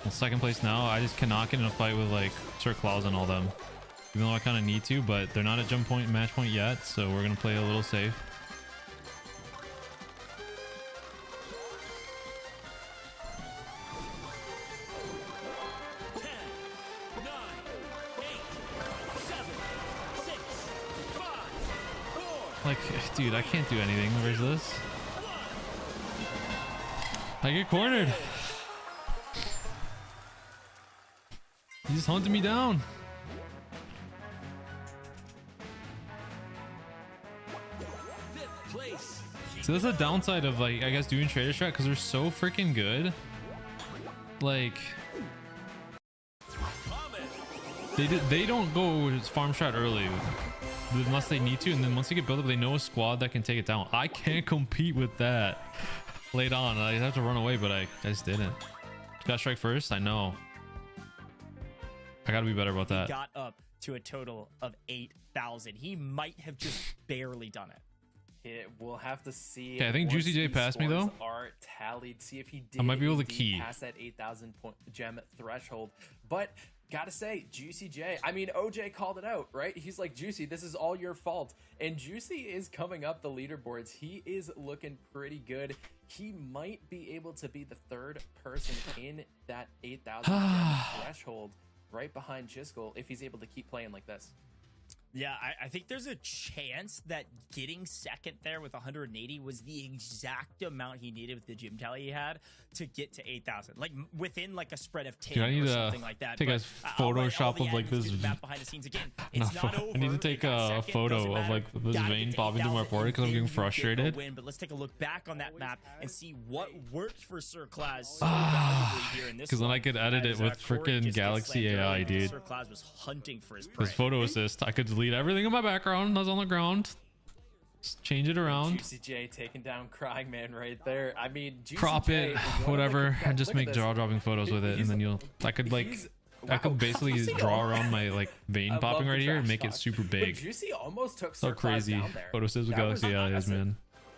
Well, second place now. I just cannot get in a fight with like SirClaz and all them. Even though I kind of need to, but they're not at jump point, match point yet. So we're going to play a little safe. Like, dude, I can't do anything. Where's this? I get cornered. He's hunting me down. So that's the downside of like, I guess doing trader strat because they're so freaking good. Like, they don't go farm strat early unless they need to, and then once they get built up, they know a squad that can take it down. I can't compete with that late on. I have to run away, but I just didn't. Got strike first. I know. I gotta be better about that. He got up to a total of 8,000. He might have just barely done it. We'll have to see. Okay, I think once JuicyJ these passed me, though. scores Are tallied. See if he did. I might be able to indeed key. pass that 8,000 gem threshold. But gotta say, JuicyJ. I mean, OJ called it out, right? He's like, Juicy, this is all your fault. And Juicy is coming up the leaderboards. He is looking pretty good. He might be able to be the third person in that 8,000 gem threshold, right behind Chisgule, if he's able to keep playing like this. Yeah, I think there's a chance that getting second there with 180 was the exact amount he needed with the gym tally he had to get to 8,000. Like within like a spread of 10 Dude, I need or to something like that. take But a I'll let all Photoshop the of like admins this. do the math behind the scenes again. It's not over. I need to take a photo of like this vein popping through my forehead because I'm getting frustrated. But let's take a look back on that map and see what worked for SirClaz so valuably here in this. Because then I could edit it with freaking Galaxy AI, dude. SirClaz was hunting for his prey. His photo assist. I could delete everything in my background that's on the ground. Just change it around. JuicyJ taking down Cryingman right there. I mean, JuicyJ, Crop it, whatever, and just make look at jaw this. dropping photos with it, and then you'll. I could like. I could basically draw around my like vein I popping love right the here and trash make it talk. super But big. Juicy almost took So SirClaz crazy. down there. Photo says with That was Galaxy AI is, impressive. man.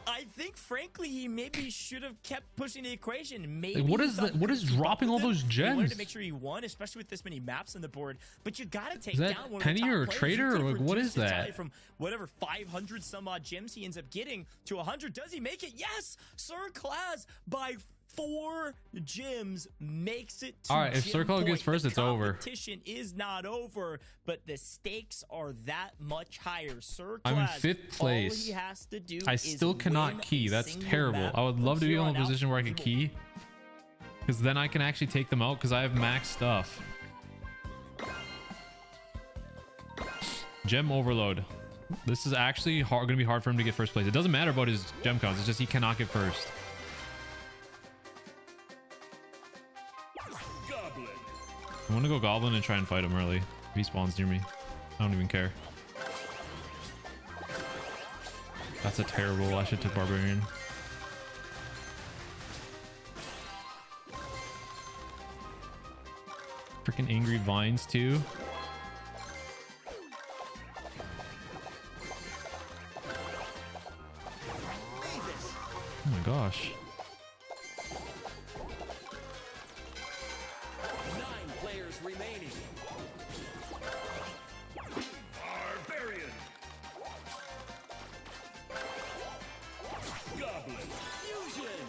I think, frankly, he maybe should have kept pushing the equation. Maybe Like, what he is thought that? he What could is keep up dropping with all him. those He wanted gems? to make sure he won, especially with this many maps on the board. But you got to take Is that down one Penny of the top or a players. trader, You or could've what is reduced his tally that? From whatever 500 some odd gems he ends up getting to 100. Does he make it? Yes, SirClaz by 4 gems makes it to All right, if gem SirClaz gets point. first, The it's over. Competition is not over, but the stakes are that much higher. SirClaz, I'm in 5th place. All he has to do I is still cannot win key. a That's single terrible. map I would love to be from in a here on out. position where I could key, because then I can actually take them out because I have max stuff. Gem overload. This is actually going to be hard for him to get first place. It doesn't matter about his gem counts. It's just he cannot get first. Goblin. I want to go Goblin and try and fight him early. If he spawns near me, I don't even care. That's a terrible. I should take Barbarian. Freaking angry vines too. Oh my gosh. 9 players remaining. Barbarian. Goblin. Fusion.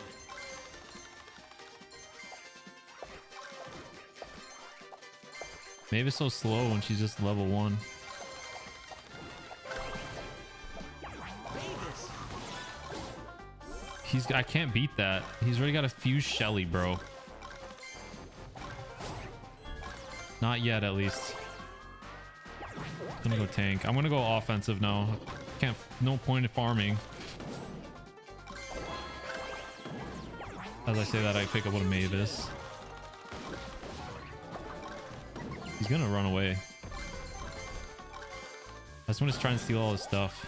Maybe it's so slow when she's just level 1. I can't beat that. He's already got a fuse Shelly, bro. Not yet, at least. I'm gonna go tank. I'm gonna go offensive now. Can't. No point in farming. As I say that, I pick up one of Mavis. He's gonna run away. That's when he's trying to steal all his stuff.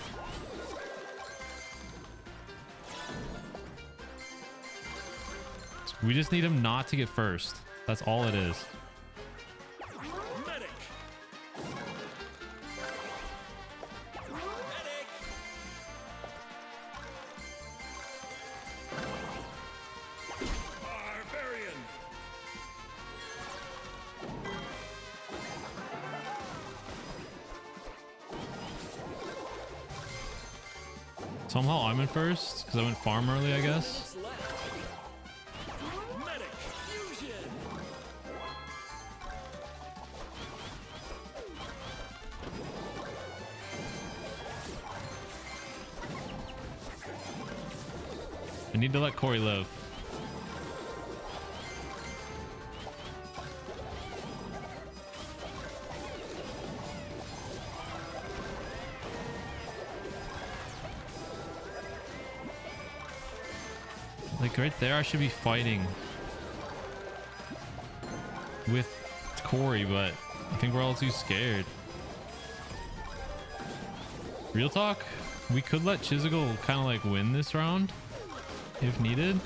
We just need him not to get first. That's all it is. Medic. Medic. Barbarian. Somehow I'm in first because I went farm early, I guess. I need to let Cori live. Like right there, I should be fighting with Cori, but I think we're all too scared. Real talk, we could let Chisgule kind of like win this round if needed.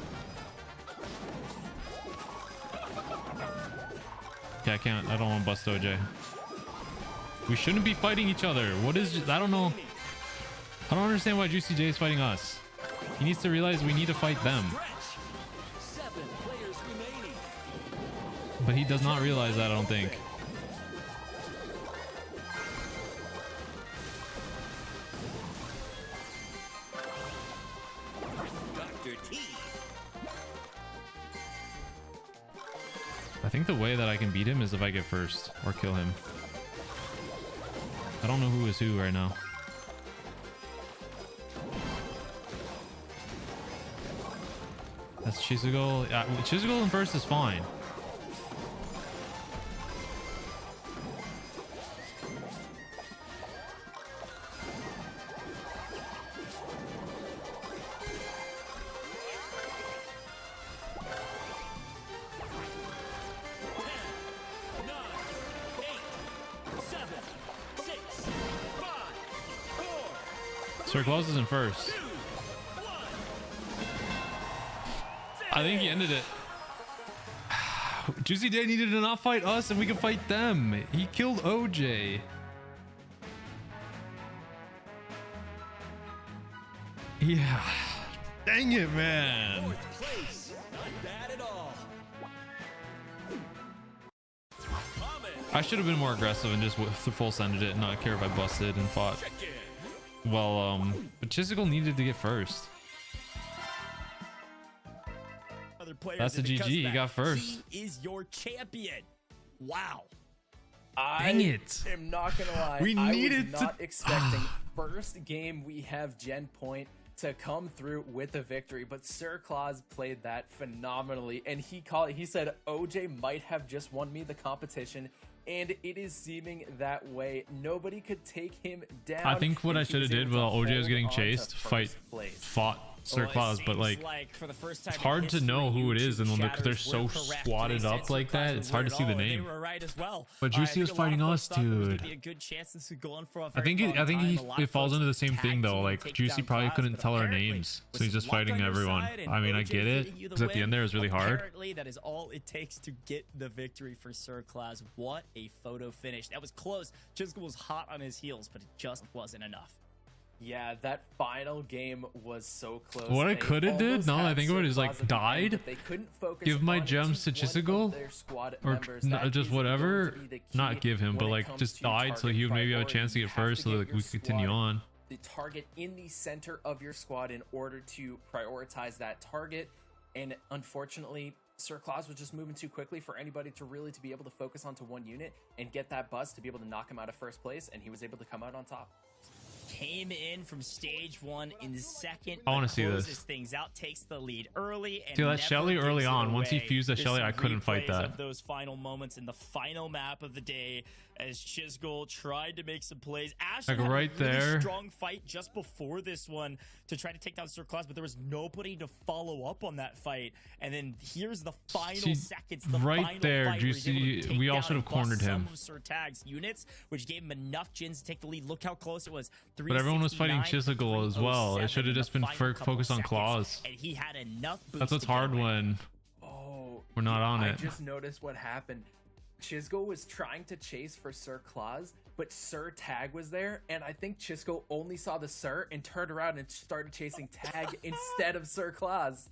Okay, I can't. I don't want to bust OJ. We shouldn't be fighting each other. What is... I don't know. I don't understand why JuicyJ is fighting us. He needs to realize we need to fight them. 7 players remaining. But he does not realize that, I don't think. I think the way that I can beat him is if I get first or kill him. I don't know who is who right now. That's Chisgule. Chisgule in first is fine. SirClaz is in first. I think he ended it. JuicyJ needed to not fight us and we can fight them. He killed OJ. Yeah. Dang it, man. Not bad at all. I should have been more aggressive and just full sended it and not care if I busted and fought. Well, but Chisgule needed to get first. That's a GG. He got first. He is your champion. Wow. Dang it. I am not gonna lie. We needed I was not expecting first game we have Gen Point to come through with a victory, but SirClaz played that phenomenally, and he said OJ might have just won me the competition. And it is seeming that way. Nobody could take him down. I think what I should have did while OJ was getting chased, fought SirClaz, but like for the first time it's hard to know who it is, and when they're so squatted up like that, it's hard to see the name. But Juicy was fighting us, dude. I think it falls into the same thing though. Like Juicy probably couldn't tell our names, so he's just fighting everyone. I mean, I get it, because at the end there it was really hard. Apparently, that is all it takes to get the victory for SirClaz. What a photo finish! That was close. Chisgule was hot on his heels, but it just wasn't enough. Yeah, that final game was so close. What I They could have did, almost now that I had think about it, is SirClaz like at the end, died, but they couldn't focus give my on gems to one of Chisgule, their squad or members. That just is going whatever, to be the key not give him, but when it like comes just to died so target he would maybe have a priority. chance to You get have first so get that your we could continue squad, on. the target in the center of your squad in order to prioritize that target. And unfortunately, SirClaz was just moving too quickly for anybody to really to be able to focus onto one unit and get that bust to be able to knock him out of first place, and he was able to come out on top. Came in from stage 1 in second. I wanna see closes this. things out, takes the lead early. And See, that never Shelly early gives it on, once he away. fused that There's Shelly, some I couldn't fight replays that. of those final moments in the final map of the day as Chisgule tried to make some plays. Ashlyn Like had right a really there. strong fight just before this one to try to take down SirClaz, but there was nobody to follow up on that fight. And then here's the final See, seconds, the right final there, fight where he's able to Juicy, take we all down should have and bust cornered him. some of SirTag's units, which gave him enough gens to take the lead. Look how close it was. But everyone was fighting 369 Chisgule as well. It should have just been in the final couple focused on seconds, claws. and he had enough boost That's what's to get hard away. when Oh, we're not on I it. just noticed what happened. Chisgule was trying to chase for SirClaz, but SirTag was there, and I think Chisgule only saw the Sir and turned around and started chasing Tag instead of SirClaz.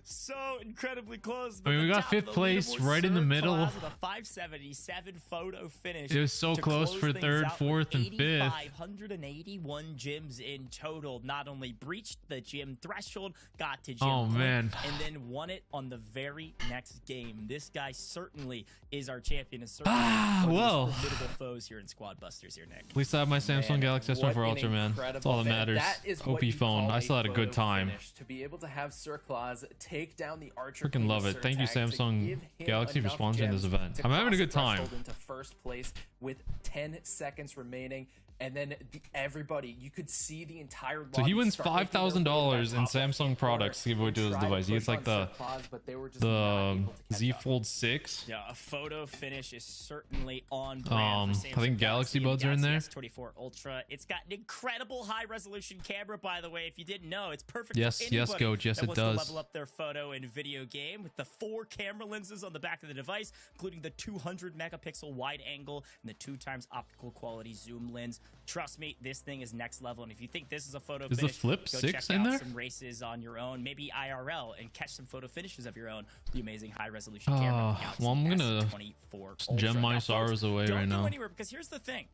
So incredibly close. I mean, we got fifth place right in the middle. With a 577 photo finish. It was so to close close for things third, out fourth, with and fifth. 8,581 gyms in total. Not only breached the gym threshold, got to gym Oh, point, man. and then won it on the very next game. This guy certainly is our champion. And certainly one well. of the formidable foes here in Squad Busters here, Nick. At least I have my Samsung Man, Galaxy what S24 an Ultra, man. That's all that incredible- matters. That is OP what you phone. call I still had a good photo time. finish. To be able to have SirClaz take down the Archer. Freaking love it. Thank you, SirTag, to Samsung give him Galaxy, for enough sponsoring this gems event. to I'm having a cross good the time. threshold into first place with 10 seconds remaining. And then everybody, you could see the entire So he lobby wins start making their way to $5,000 that in top left-hand Samsung products to give away to his corner and device. He try gets like to the push on SirClaz, but they were just not able to catch Z up. Fold 6. Yeah, a photo finish is certainly on brand for I Samsung think Galaxy and the Buds are in Galaxy there. S24 Ultra. It's got an incredible high resolution camera, by the way. If you didn't know, it's perfect Yes, for yes, anybody Gojj. Yes, that it wants to does. level up their photo and video game with the 4 camera lenses on the back of the device, including the 200 megapixel wide angle and the 2x optical quality zoom lens. Trust me, this thing is next level. And if you think this is a photo Is the finish, Flip go 6 check in out there? some races on your own, maybe IRL, and catch some photo finishes of your own. The amazing high resolution camera. of the Galaxy well, I'm gonna S24 Ultra. gem my Now, folks, sorrows away don't right go now. anywhere, because here's the thing.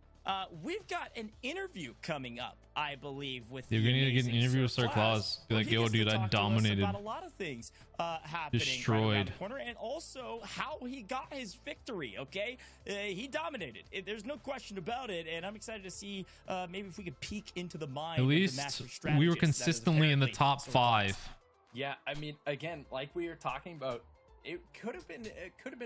We've got an interview coming up, I believe, with You're the gonna get an amazing interview with SirClaz. SirClaz. Be where like, he yo, gets to dude, I talk to us dominated. about a lot of things happening right around Destroyed. the corner, and also how he got his victory. Okay, he dominated. There's no question about it, and I'm excited to see maybe if we could peek into the mind At of the least master we were strategist that is consistently in the apparently top SirClaz. 5. Yeah, I mean, again, like we were talking about, it could have been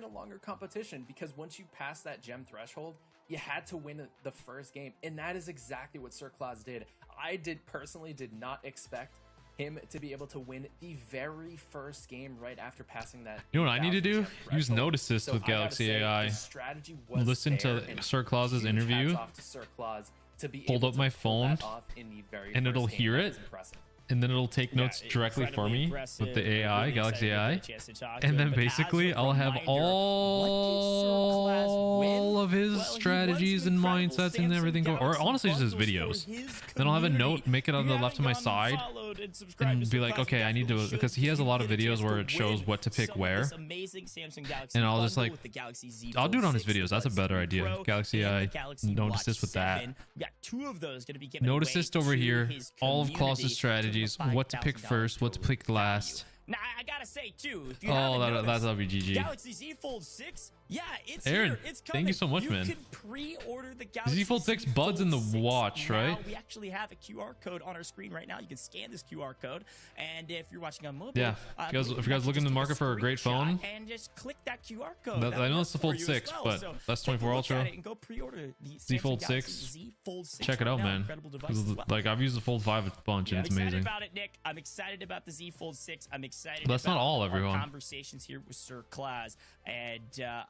a longer competition, because once you pass that gem threshold, you had to win the first game, and that is exactly what SirClaz did. I personally did not expect him to be able to win the very first game right after passing that. You know what I need to 1,000 do? gem Use threshold. Note Assist So with I gotta Galaxy say, AI. the strategy was Listen to there, and SirClaz's huge interview. hats off to SirClaz to be Hold able up to my pull that phone, off in the very and first it'll game. hear That it. was impressive. And then it'll take notes directly for me with the AI, Galaxy AI. And then basically I'll have all of his strategies and mindsets and everything go, or honestly just his videos. Then I'll have a note, make it on the left of my side, and be like, okay, I need to, because he has a lot of videos where it shows what to pick where. And I'll just like, I'll do it on his videos. That's a better idea. Galaxy AI, Note Assist with that. We got 2 of those going to be given Note away Assist over to here, his all of community Claus's strategies, for the what to pick $5,000 first, what to pick last. Now, I gotta say too, if you Oh, haven't noticed, that'll be GG. Galaxy Z Fold 6, yeah, it's Aaron, here. It's coming. thank you so much, you man. can pre-order the Galaxy Z Fold 6 buds in the watch, now. right? We actually have a QR code on our screen right now. You can scan this QR code, and if you're watching on mobile, Yeah, if you guys looking in the market for a great phone, and just click that QR code. I know it's the Fold 6, but that's 24 Ultra. And go pre-order the Z Fold Samsung Galaxy 6. Z Fold 6 Check it right out, now. man. Incredible device as well. Like I've used the Fold 5 a bunch, and I'm it's excited amazing. about it, Nick. I'm excited about the Z Fold 6. I'm excited excited. That's not about all, our everyone. conversations here with SirClaz, and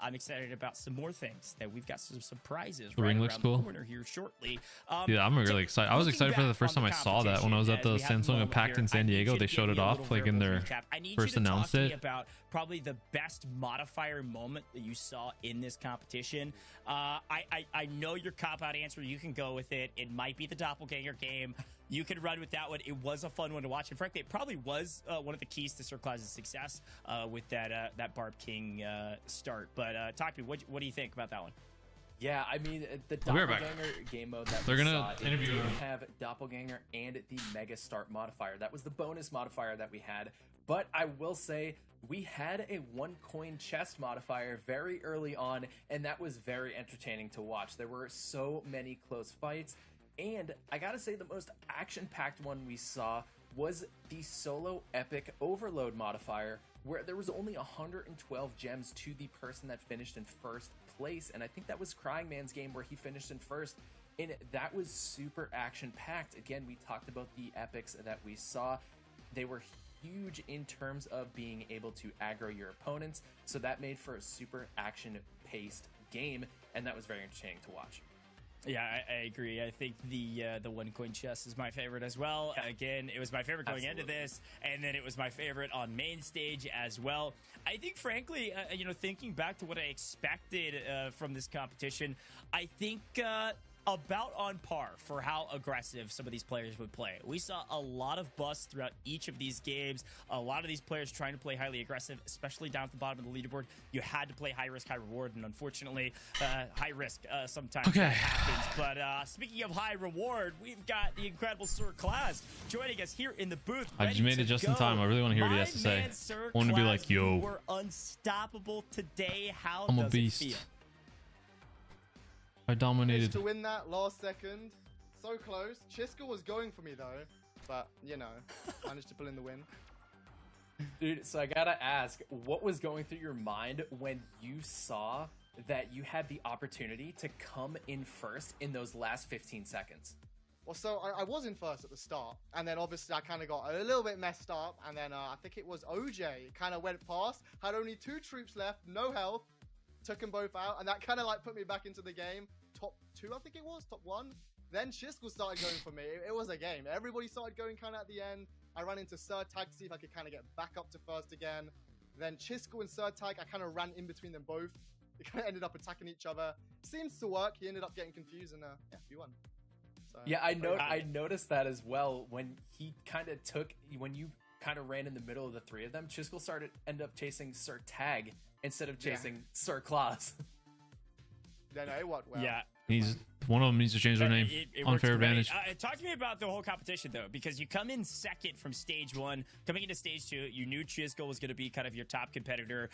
I'm excited about some more things that we've got some surprises The right ring around looks the cool. corner here shortly. Yeah, I'm really excited. I was looking excited for the back first on time I the saw that when I was at the competition, as we have a Samsung moment Impact in here, I San need Diego. you They to showed give it me a off little like in verbal their recap. I need first you to talk announced to me it. about probably the best modifier moment that you saw in this competition. I know your cop-out answer. You can go with it. It might be the doppelganger game. You can run with that one. It was a fun one to watch, and frankly, it probably was one of the keys to SirClaz's success with that Barb King start. But talk to me. What do you think about that one? Yeah, I mean, the We'll be right back. Doppelganger game mode that They're we gonna saw, interview it did him. have Doppelganger and the Mega Start modifier. That was the bonus modifier that we had. But I will say, we had a 1-coin chest modifier very early on, and that was very entertaining to watch. There were so many close fights, and I gotta say the most action-packed one we saw was the solo epic overload modifier, where there was only 112 gems to the person that finished in first place, and I think that was Cryingman's game where he finished in first, and that was super action-packed. Again, we talked about the epics that we saw. They were huge in terms of being able to aggro your opponents, so that made for a super action-paced game, and that was very entertaining to watch. Yeah, I agree. I think the 1-coin chest is my favorite as well. Yeah. Again, it was my favorite going into this, and then it was my favorite on main stage as well. I think, frankly, thinking back to what I expected from this competition, I think about on par for how aggressive some of these players would play. We saw a lot of busts throughout each of these games. A lot of these players trying to play highly aggressive, especially down at the bottom of the leaderboard. You had to play high risk, high reward, and unfortunately, high risk sometimes that happens. But speaking of high reward, we've got the incredible SirClaz joining us here in the booth. I just made it just in time. I really want to hear what he has to say. I want to be like, yo, we're unstoppable today. How I'm a does beast. it feel? I dominated. To win that last second, so close. Chisgule was going for me though, but managed to pull in the win. Dude, so I gotta ask, what was going through your mind when you saw that you had the opportunity to come in first in those last 15 seconds? Well, so I was in first at the start, and then obviously I kind of got a little bit messed up, and then I think it was OJ kind of went past, had only 2 troops left, no health, took them both out, and that kind of like put me back into the game. Top 2, I think it was, top 1. Then Chisgule started going for me. It was a game. Everybody started going kind of at the end. I ran into SirTag to see if I could kind of get back up to first again. Then Chisgule and SirTag, I kind of ran in between them both. They kind of ended up attacking each other. Seems to work. He ended up getting confused, and yeah, we won. So, yeah, I noticed that as well when he kind of when you kind of ran in the middle of the 3 of them. Chisgule ended up chasing SirTag instead of chasing SirClaz. Yeah, no, it worked well. Yeah. One of them needs to change their name. Unfair advantage. Talk to me about the whole competition, though, because you come in second from stage 1. Coming into stage 2, you knew Chisgule was going to be kind of your top competitor.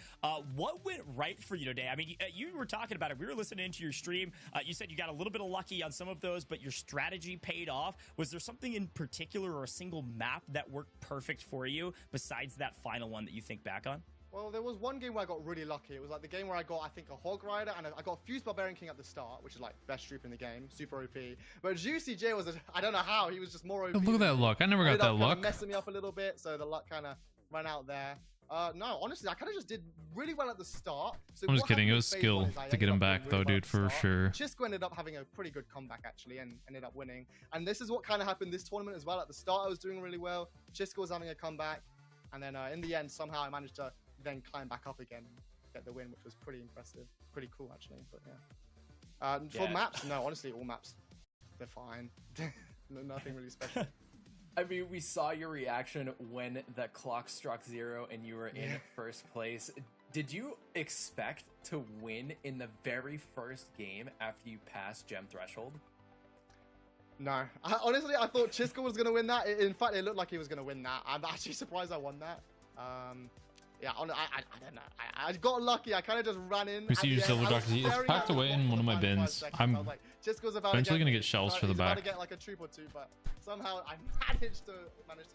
What went right for you today? I mean, you were talking about it. We were listening to your stream. You said you got a little bit of lucky on some of those, but your strategy paid off. Was there something in particular or a single map that worked perfect for you besides that final one that you think back on? Well, there was one game where I got really lucky. It was like the game where I got, I think, a Hog Rider, and I got a Fused Barbarian King at the start, which is like best troop in the game, super OP. But JuicyJ was, I don't know how, he was just more OP. Look at that luck. I never got that luck. Messing me up a little bit, so the luck kind of ran out there. No, honestly, I kind of just did really well at the start. So I'm just kidding. It was skill to get him back, though, dude, for sure. Chisgule ended up having a pretty good comeback, actually, and ended up winning. And this is what kind of happened this tournament as well. At the start, I was doing really well. Chisgule was having a comeback. And then in the end, somehow I managed to then climb back up again, get the win, which was pretty impressive. Pretty cool, actually. But yeah. For maps, no, honestly, all maps, they're fine. Nothing really special. I mean, we saw your reaction when the clock struck 0 and you were in first place. Did you expect to win in the very first game after you passed gem threshold? No. Honestly, I thought Chisgule was going to win that. In fact, it looked like he was going to win that. I'm actually surprised I won that. yeah, I don't know. I got lucky. I kind of just ran in. We see your silver duck. It's packed away in one of my bins. I'm eventually gonna get shells for the back. To get like a troop or two, but somehow I managed to.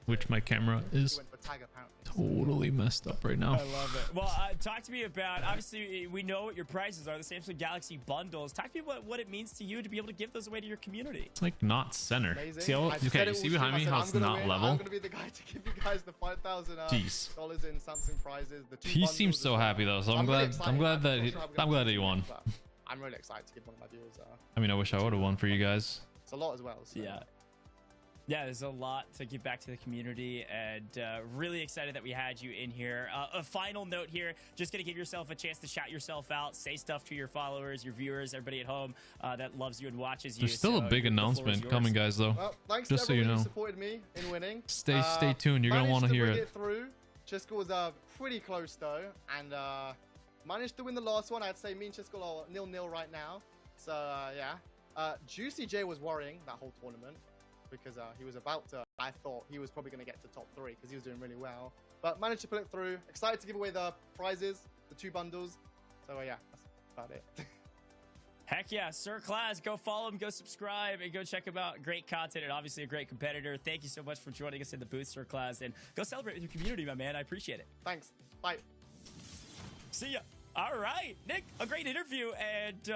Which my camera is totally messed up right now. I love it. Well, talk to me about, obviously, we know what your prices are, the Samsung Galaxy bundles. Talk to me about what it means to you to be able to give those away to your community. It's like not center. Amazing. See how, okay, you see behind me how it's not level? I'm going to be the guy to give you guys the $5,000 in Samsung prizes. The he seems so happy though, so I'm glad that he won. I'm really excited to give one of my viewers. I mean, I wish I would have won for you guys. It's a lot as well. So. Yeah, there's a lot to give back to the community, and really excited that we had you in here. A final note here, just going to give yourself a chance to shout yourself out, say stuff to your followers, your viewers, everybody at home that loves you and watches you. There's still a big announcement coming, guys, though. Well, thanks just to so you know. Who supported me in winning. Stay tuned. You're going to want to hear it. Through. Chisgule was pretty close, though, and managed to win the last one. I'd say me and Chisgule are 0-0 right now. So, yeah. JuicyJ was worrying that whole tournament, because he was about to, I thought he was probably going to get to top 3 because he was doing really well, but managed to pull it through. Excited to give away the prizes, the 2 bundles. So yeah, that's about it. Heck yeah, SirClaz, go follow him, go subscribe, and go check him out. Great content and obviously a great competitor. Thank you so much for joining us in the booth, SirClaz, and go celebrate with your community, my man. I appreciate it. Thanks. Bye. See ya. All right, Nick, a great interview, and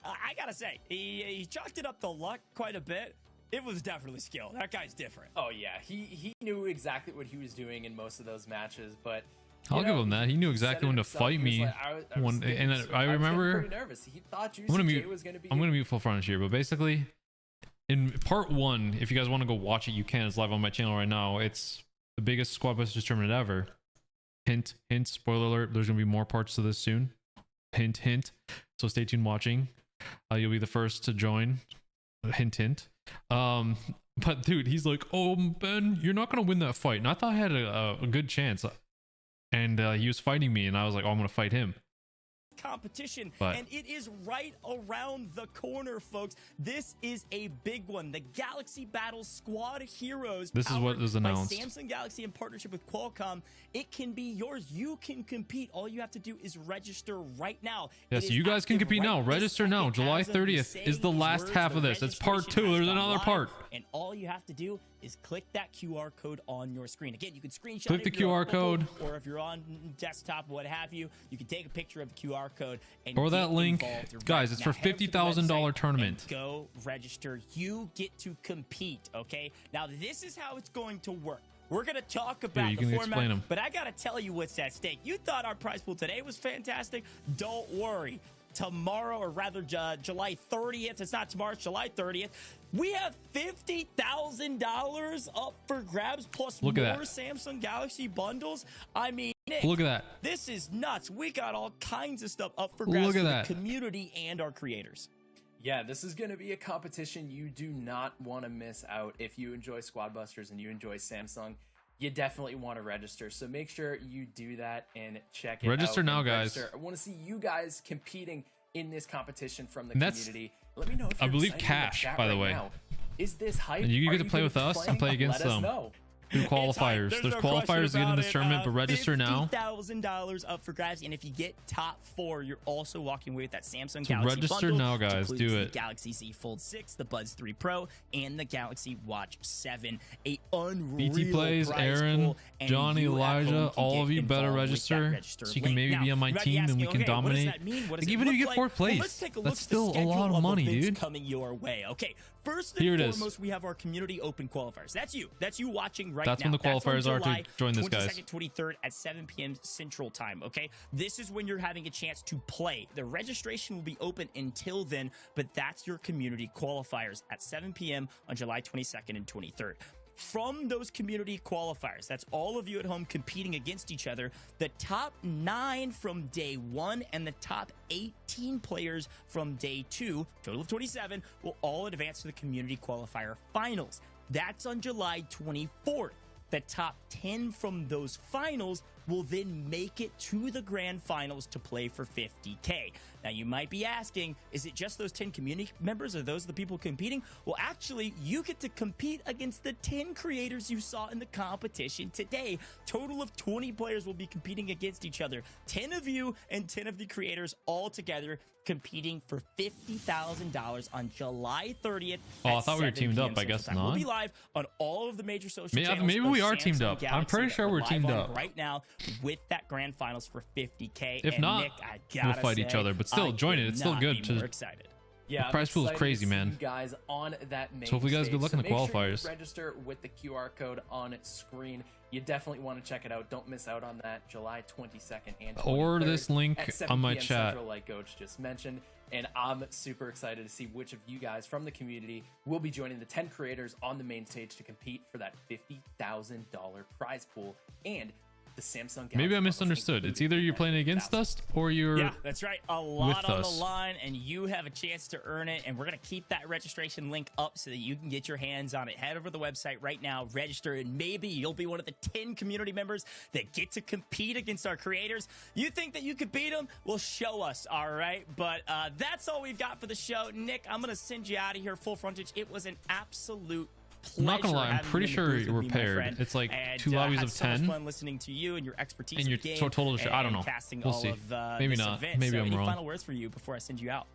I gotta say, he chalked it up to luck quite a bit. It was definitely skill. That guy's different. Oh yeah, he knew exactly what he was doing in most of those matches, but I'll give him that. He knew exactly when to fight me. I remember. Pretty nervous. He thought JuicyJ was gonna be. I'm gonna mute full frontage here, but basically, in part 1, if you guys want to go watch it, you can. It's live on my channel right now. It's the biggest Squad Busters tournament ever. Hint, hint. Spoiler alert. There's gonna be more parts to this soon. Hint, hint. So stay tuned watching. You'll be the first to join. Hint, hint. But dude, he's like, oh Ben, you're not gonna win that fight, and I thought I had a good chance, and he was fighting me, and I was like, oh, I'm gonna fight him. Competition, and it is right around the corner, folks. This is a big one. The Galaxy Battle Squad Heroes. This is what was announced. Samsung Galaxy in partnership with Qualcomm. It can be yours. You can compete. All you have to do is register right now. Yeah, so you guys can compete now. Register now. July 30th is the last half of this. It's part 2. There's another part. And all you have to do is click that QR code on your screen. Again, you can screenshot click the QR code, or if you're on desktop, what have you, you can take a picture of the QR code and or that link. Guys, it's for $50,000 tournament. Go register. You get to compete. Okay. Now this is how it's going to work. We're going to talk about the format, but I got to tell you what's at stake. You thought our prize pool today was fantastic. Don't worry. Tomorrow, or rather July 30th, it's not tomorrow, it's July 30th, we have $50,000 up for grabs, plus more Samsung Galaxy bundles. I mean, Nick, look at that. This is nuts. We got all kinds of stuff up for grabs for the community and our creators. Yeah, this is going to be a competition you do not want to miss out. If you enjoy Squad Busters and you enjoy Samsung, you definitely want to register. So make sure you do that and check it out. Register now, guys. I want to see you guys competing in this competition from the community. Let me know if I believe Cash, by the way. Now. Is this hype? And you get to play with us and play against them. Through qualifiers. There's qualifiers to get in this tournament, but register now. $50,000 up for grabs, and if you get top 4, you're also walking away with that Samsung Galaxy register bundle, now, guys. Do it. The Galaxy Z Fold 6, the Buds 3 Pro, and the Galaxy Watch 7. A unreal BT Plays, Aaron, Johnny, Elijah, all of you better register so you can maybe be on my team and we can dominate. Like, even if you get 4th place, that's still a lot of money, dude. Coming your way. Okay, first and foremost, we have our community open qualifiers. That's you watching right now. That's when the qualifiers are to join this, guys. 22nd, 23rd at 7 p.m. Central Time, okay? This is when you're having a chance to play. The registration will be open until then, but that's your community qualifiers at 7 p.m. on July 22nd and 23rd. From those community qualifiers, that's all of you at home competing against each other, the top 9 from day 1 and the top 18 players from day 2, total of 27, will all advance to the community qualifier finals. That's on July 24th. The top 10 from those finals will then make it to the grand finals to play for 50K. Now, you might be asking, is it just those 10 community members? Are those the people competing? Well, actually, you get to compete against the 10 creators you saw in the competition today. Total of 20 players will be competing against each other. 10 of you and 10 of the creators all together competing for $50,000 on July 30th. Oh, I thought we were teamed up. I guess not. We'll be live on all of the major social channels. Maybe we are of teamed Samsung up. I'm Galaxy pretty that sure we're live teamed on up right now with that grand finals for 50K. If and not, Nick, I we'll gotta fight each say, other. But still, I join it. could It's still not good be to. more excited. Yeah, The prize I'm pool is excited crazy, to see man. You guys on that main So hopefully you guys stage. good luck in the Make sure you qualifiers. register with the QR code on screen. You definitely want to check it out. Don't miss out on that July 22nd and 23rd Or this link at 7 on my p.m. chat. Central, like Gojj just mentioned. And I'm super excited to see which of you guys from the community will be joining the 10 creators on the main stage to compete for that $50,000 prize pool and the Samsung Galaxy. Maybe I misunderstood. It's either you're playing against us or you're. Yeah, that's right. A lot with on us. the line, and you have a chance to earn it. And we're going to keep that registration link up so that you can get your hands on it. Head over to the website right now, register, and maybe you'll be one of the 10 community members that get to compete against our creators. You think that you could beat them? Well, show us, all right? But that's all we've got for the show. Nick, I'm going to send you out of here full frontage. It was an absolute I'm not gonna pleasure lie, I'm having pretty you in the sure booth we're with me, my paired. friend. It's like And, 2 lobbies had of so much 10. fun listening to you and your expertise And in your the game total shit. I don't and know. casting We'll all see. of Maybe this not. event. Maybe So I'm any wrong. final words for you before I send you out?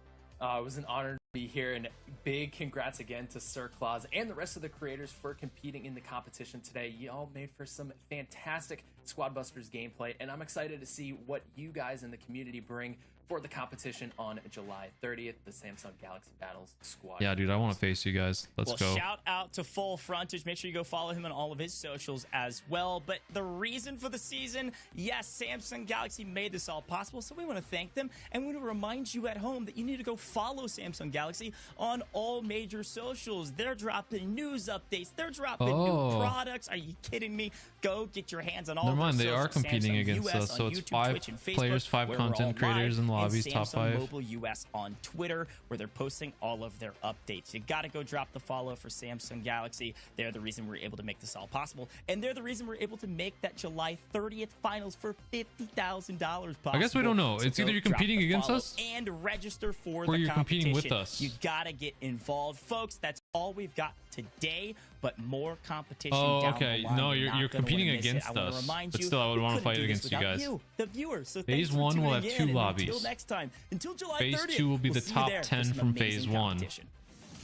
It was an honor to be here, and big congrats again to SirClaz and the rest of the creators for competing in the competition today. You all made for some fantastic Squad Busters gameplay, and I'm excited to see what you guys in the community bring for the competition on July 30th, the Samsung Galaxy Battles Squad. Yeah, dude, I want to face you guys. Let's go. Shout out to Full Frontage. Make sure you go follow him on all of his socials as well. But the reason for the season, yes, Samsung Galaxy made this all possible, so we want to thank them. And we want to remind you at home that you need to go follow Samsung Galaxy on all major socials. They're dropping news updates. They're dropping new products. Are you kidding me? Go get your hands on all Never of mind, their they are socials. competing Samsung against US us, so on it's YouTube, 5 Twitch, and Facebook, players, 5 where we're all content creators live, in lobbies, and top Samsung 5. Mobile US on Twitter, where they're posting all of their updates. You got to go drop the follow for Samsung Galaxy. They're the reason we're able to make this all possible, and they're the reason we're able to make that July 30th finals for $50,000 possible. I guess we don't know. So It's either go you're drop competing the against follow us and register for or the you're competing with competition. us. You got to get involved, folks. That's all we've got today, but more competition Oh, down okay. the line. No, You're not you're gonna competing wanna miss it. against I wanna us, remind but you, still I would we wanna couldn't fight do this against you without guys. you, the viewers. So Phase thanks for 1 will tuning have in, 2 and lobbies. Until next time, until July Phase 30th, 2 will be we'll the see you top there for 10 some from Phase amazing 1. competition.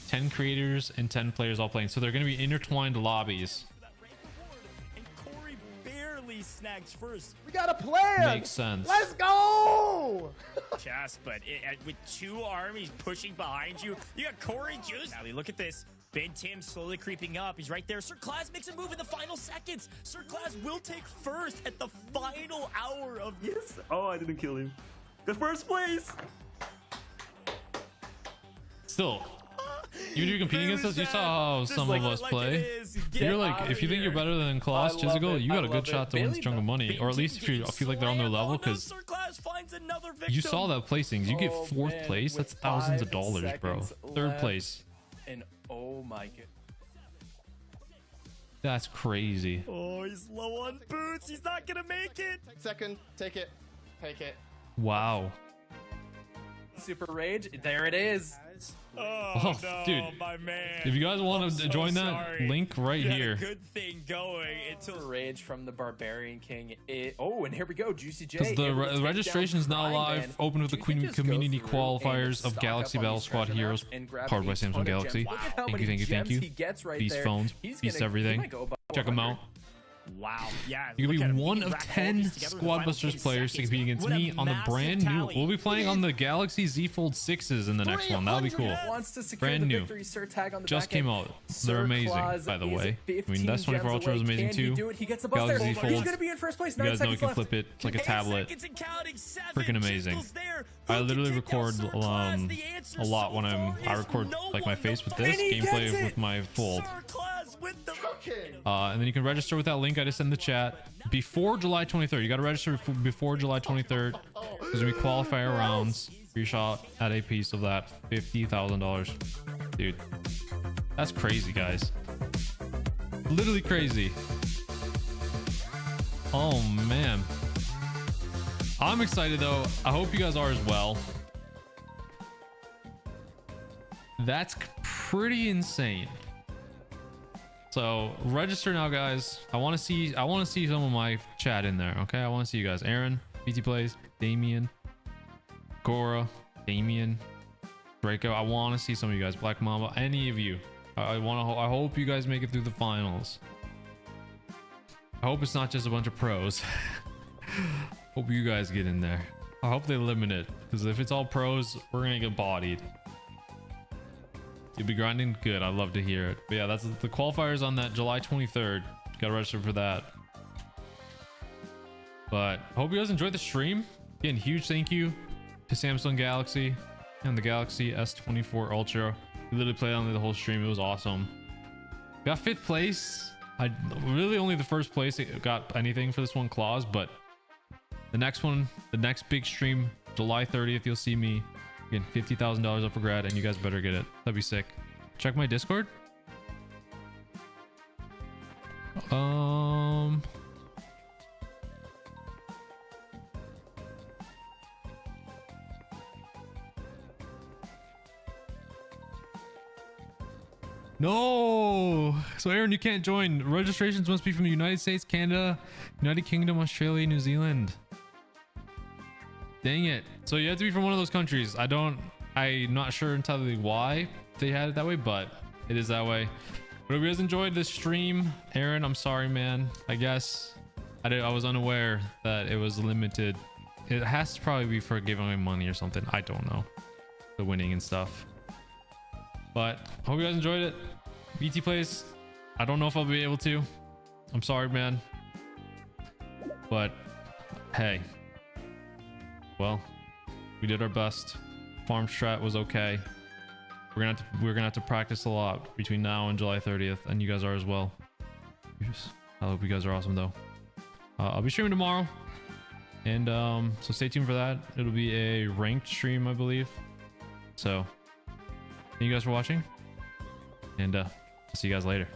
10 creators and 10 players all playing, so they're going to be intertwined lobbies. And Cori barely snags first. We got a plan. Makes sense. Let's go. Just, but with 2 armies pushing behind you, you got Cori Juice. Now, look at this. Ben Tim slowly creeping up. He's right there. SirClaz makes a move in the final seconds. SirClaz will take first at the final hour of this. Oh, I didn't kill him. The first place. Still, even if you're competing against us, you saw how some of us play. You're like, if you think you're better than Claus, Chisgule, you got a good shot to win this chunk of money, or at least if you feel like they're on their level, because you saw that placings. You get 4th place. That's thousands of dollars, bro. 3rd place. And oh my god. That's crazy. Oh, he's low on boots. He's not gonna make it. Second, take it. Take it. Wow. Super Rage, there it is. Oh, no, dude. My man. If you guys want to join that, sorry. link right You had here. a good thing going until Super Rage from the Barbarian King. And here we go, JuicyJ. Because the registration is now live, open with the community qualifiers of Galaxy Battle Squad Heroes, powered by Samsung Galaxy. Thank you. Beast phones, beast everything. Check them out. Wow. Yeah. You look can at be him. one He can of rack all 10 these together in the Squad final Busters 10 players to seconds. compete against What a me on the massive brand new. tally. We'll be playing on the Galaxy Z Fold 6s in the next one. That'll be cool. Wants to secure Brand the new. victory. SirTag on the Just back end. came out. They're amazing, SirClaz by the is way. I mean, 15 that's 24 gems Ultra was away. amazing Can he too. do it? He gets the bus there. Galaxy Z He's Fold. gonna be in first place. You 9 guys know you seconds can left. flip it. It's like a tablet. Freaking amazing. I literally record a lot when I record like my face with this gameplay with my Fold. And then you can register with that link I just sent in the chat before July 23rd. You got to register before July 23rd because we qualifier rounds. Free shot at a piece of that $50,000, dude. That's crazy, guys. Literally crazy. Oh man. I'm excited though. I hope you guys are as well. That's pretty insane. So register now, guys. I want to see some of my chat in there. Okay, I want to see you guys. Aaron, BT Plays, Damien, Gora, Damien, Draco. I want to see some of you guys. Black Mamba, any of you. I hope you guys make it through the finals. I hope it's not just a bunch of pros. Hope you guys get in there. I hope they limit it, because if it's all pros, we're gonna get bodied. You'll be grinding? Good. I'd love to hear it. But yeah, that's the qualifiers on that July 23rd. Gotta register for that. But hope you guys enjoyed the stream. Again, huge thank you to Samsung Galaxy and the Galaxy S24 Ultra. We literally played on the whole stream. It was awesome. Got 5th place. I really only the first place got anything for this one, Claus, but the next one, the next big stream, July 30th, you'll see me again, $50,000 up for grad, and you guys better get it. That'd be sick. Check my Discord. No, so Aaron, you can't join. Registrations must be from the United States, Canada, United Kingdom, Australia, New Zealand. Dang it. So you have to be from one of those countries. I'm not sure entirely why they had it that way, but it is that way. But if you guys enjoyed this stream, Aaron, I'm sorry, man. I guess I was unaware that it was limited. It has to probably be for giving away money or something. I don't know. The winning and stuff. But hope you guys enjoyed it. BT Plays, I don't know if I'll be able to. I'm sorry, man. But hey, well, we did our best. Farm strat was okay. We're gonna have to practice a lot between now and July 30th, and you guys are as well. I hope you guys are awesome though. I'll be streaming tomorrow, and so stay tuned for that. It'll be a ranked stream, I believe. So thank you guys for watching, and I'll see you guys later.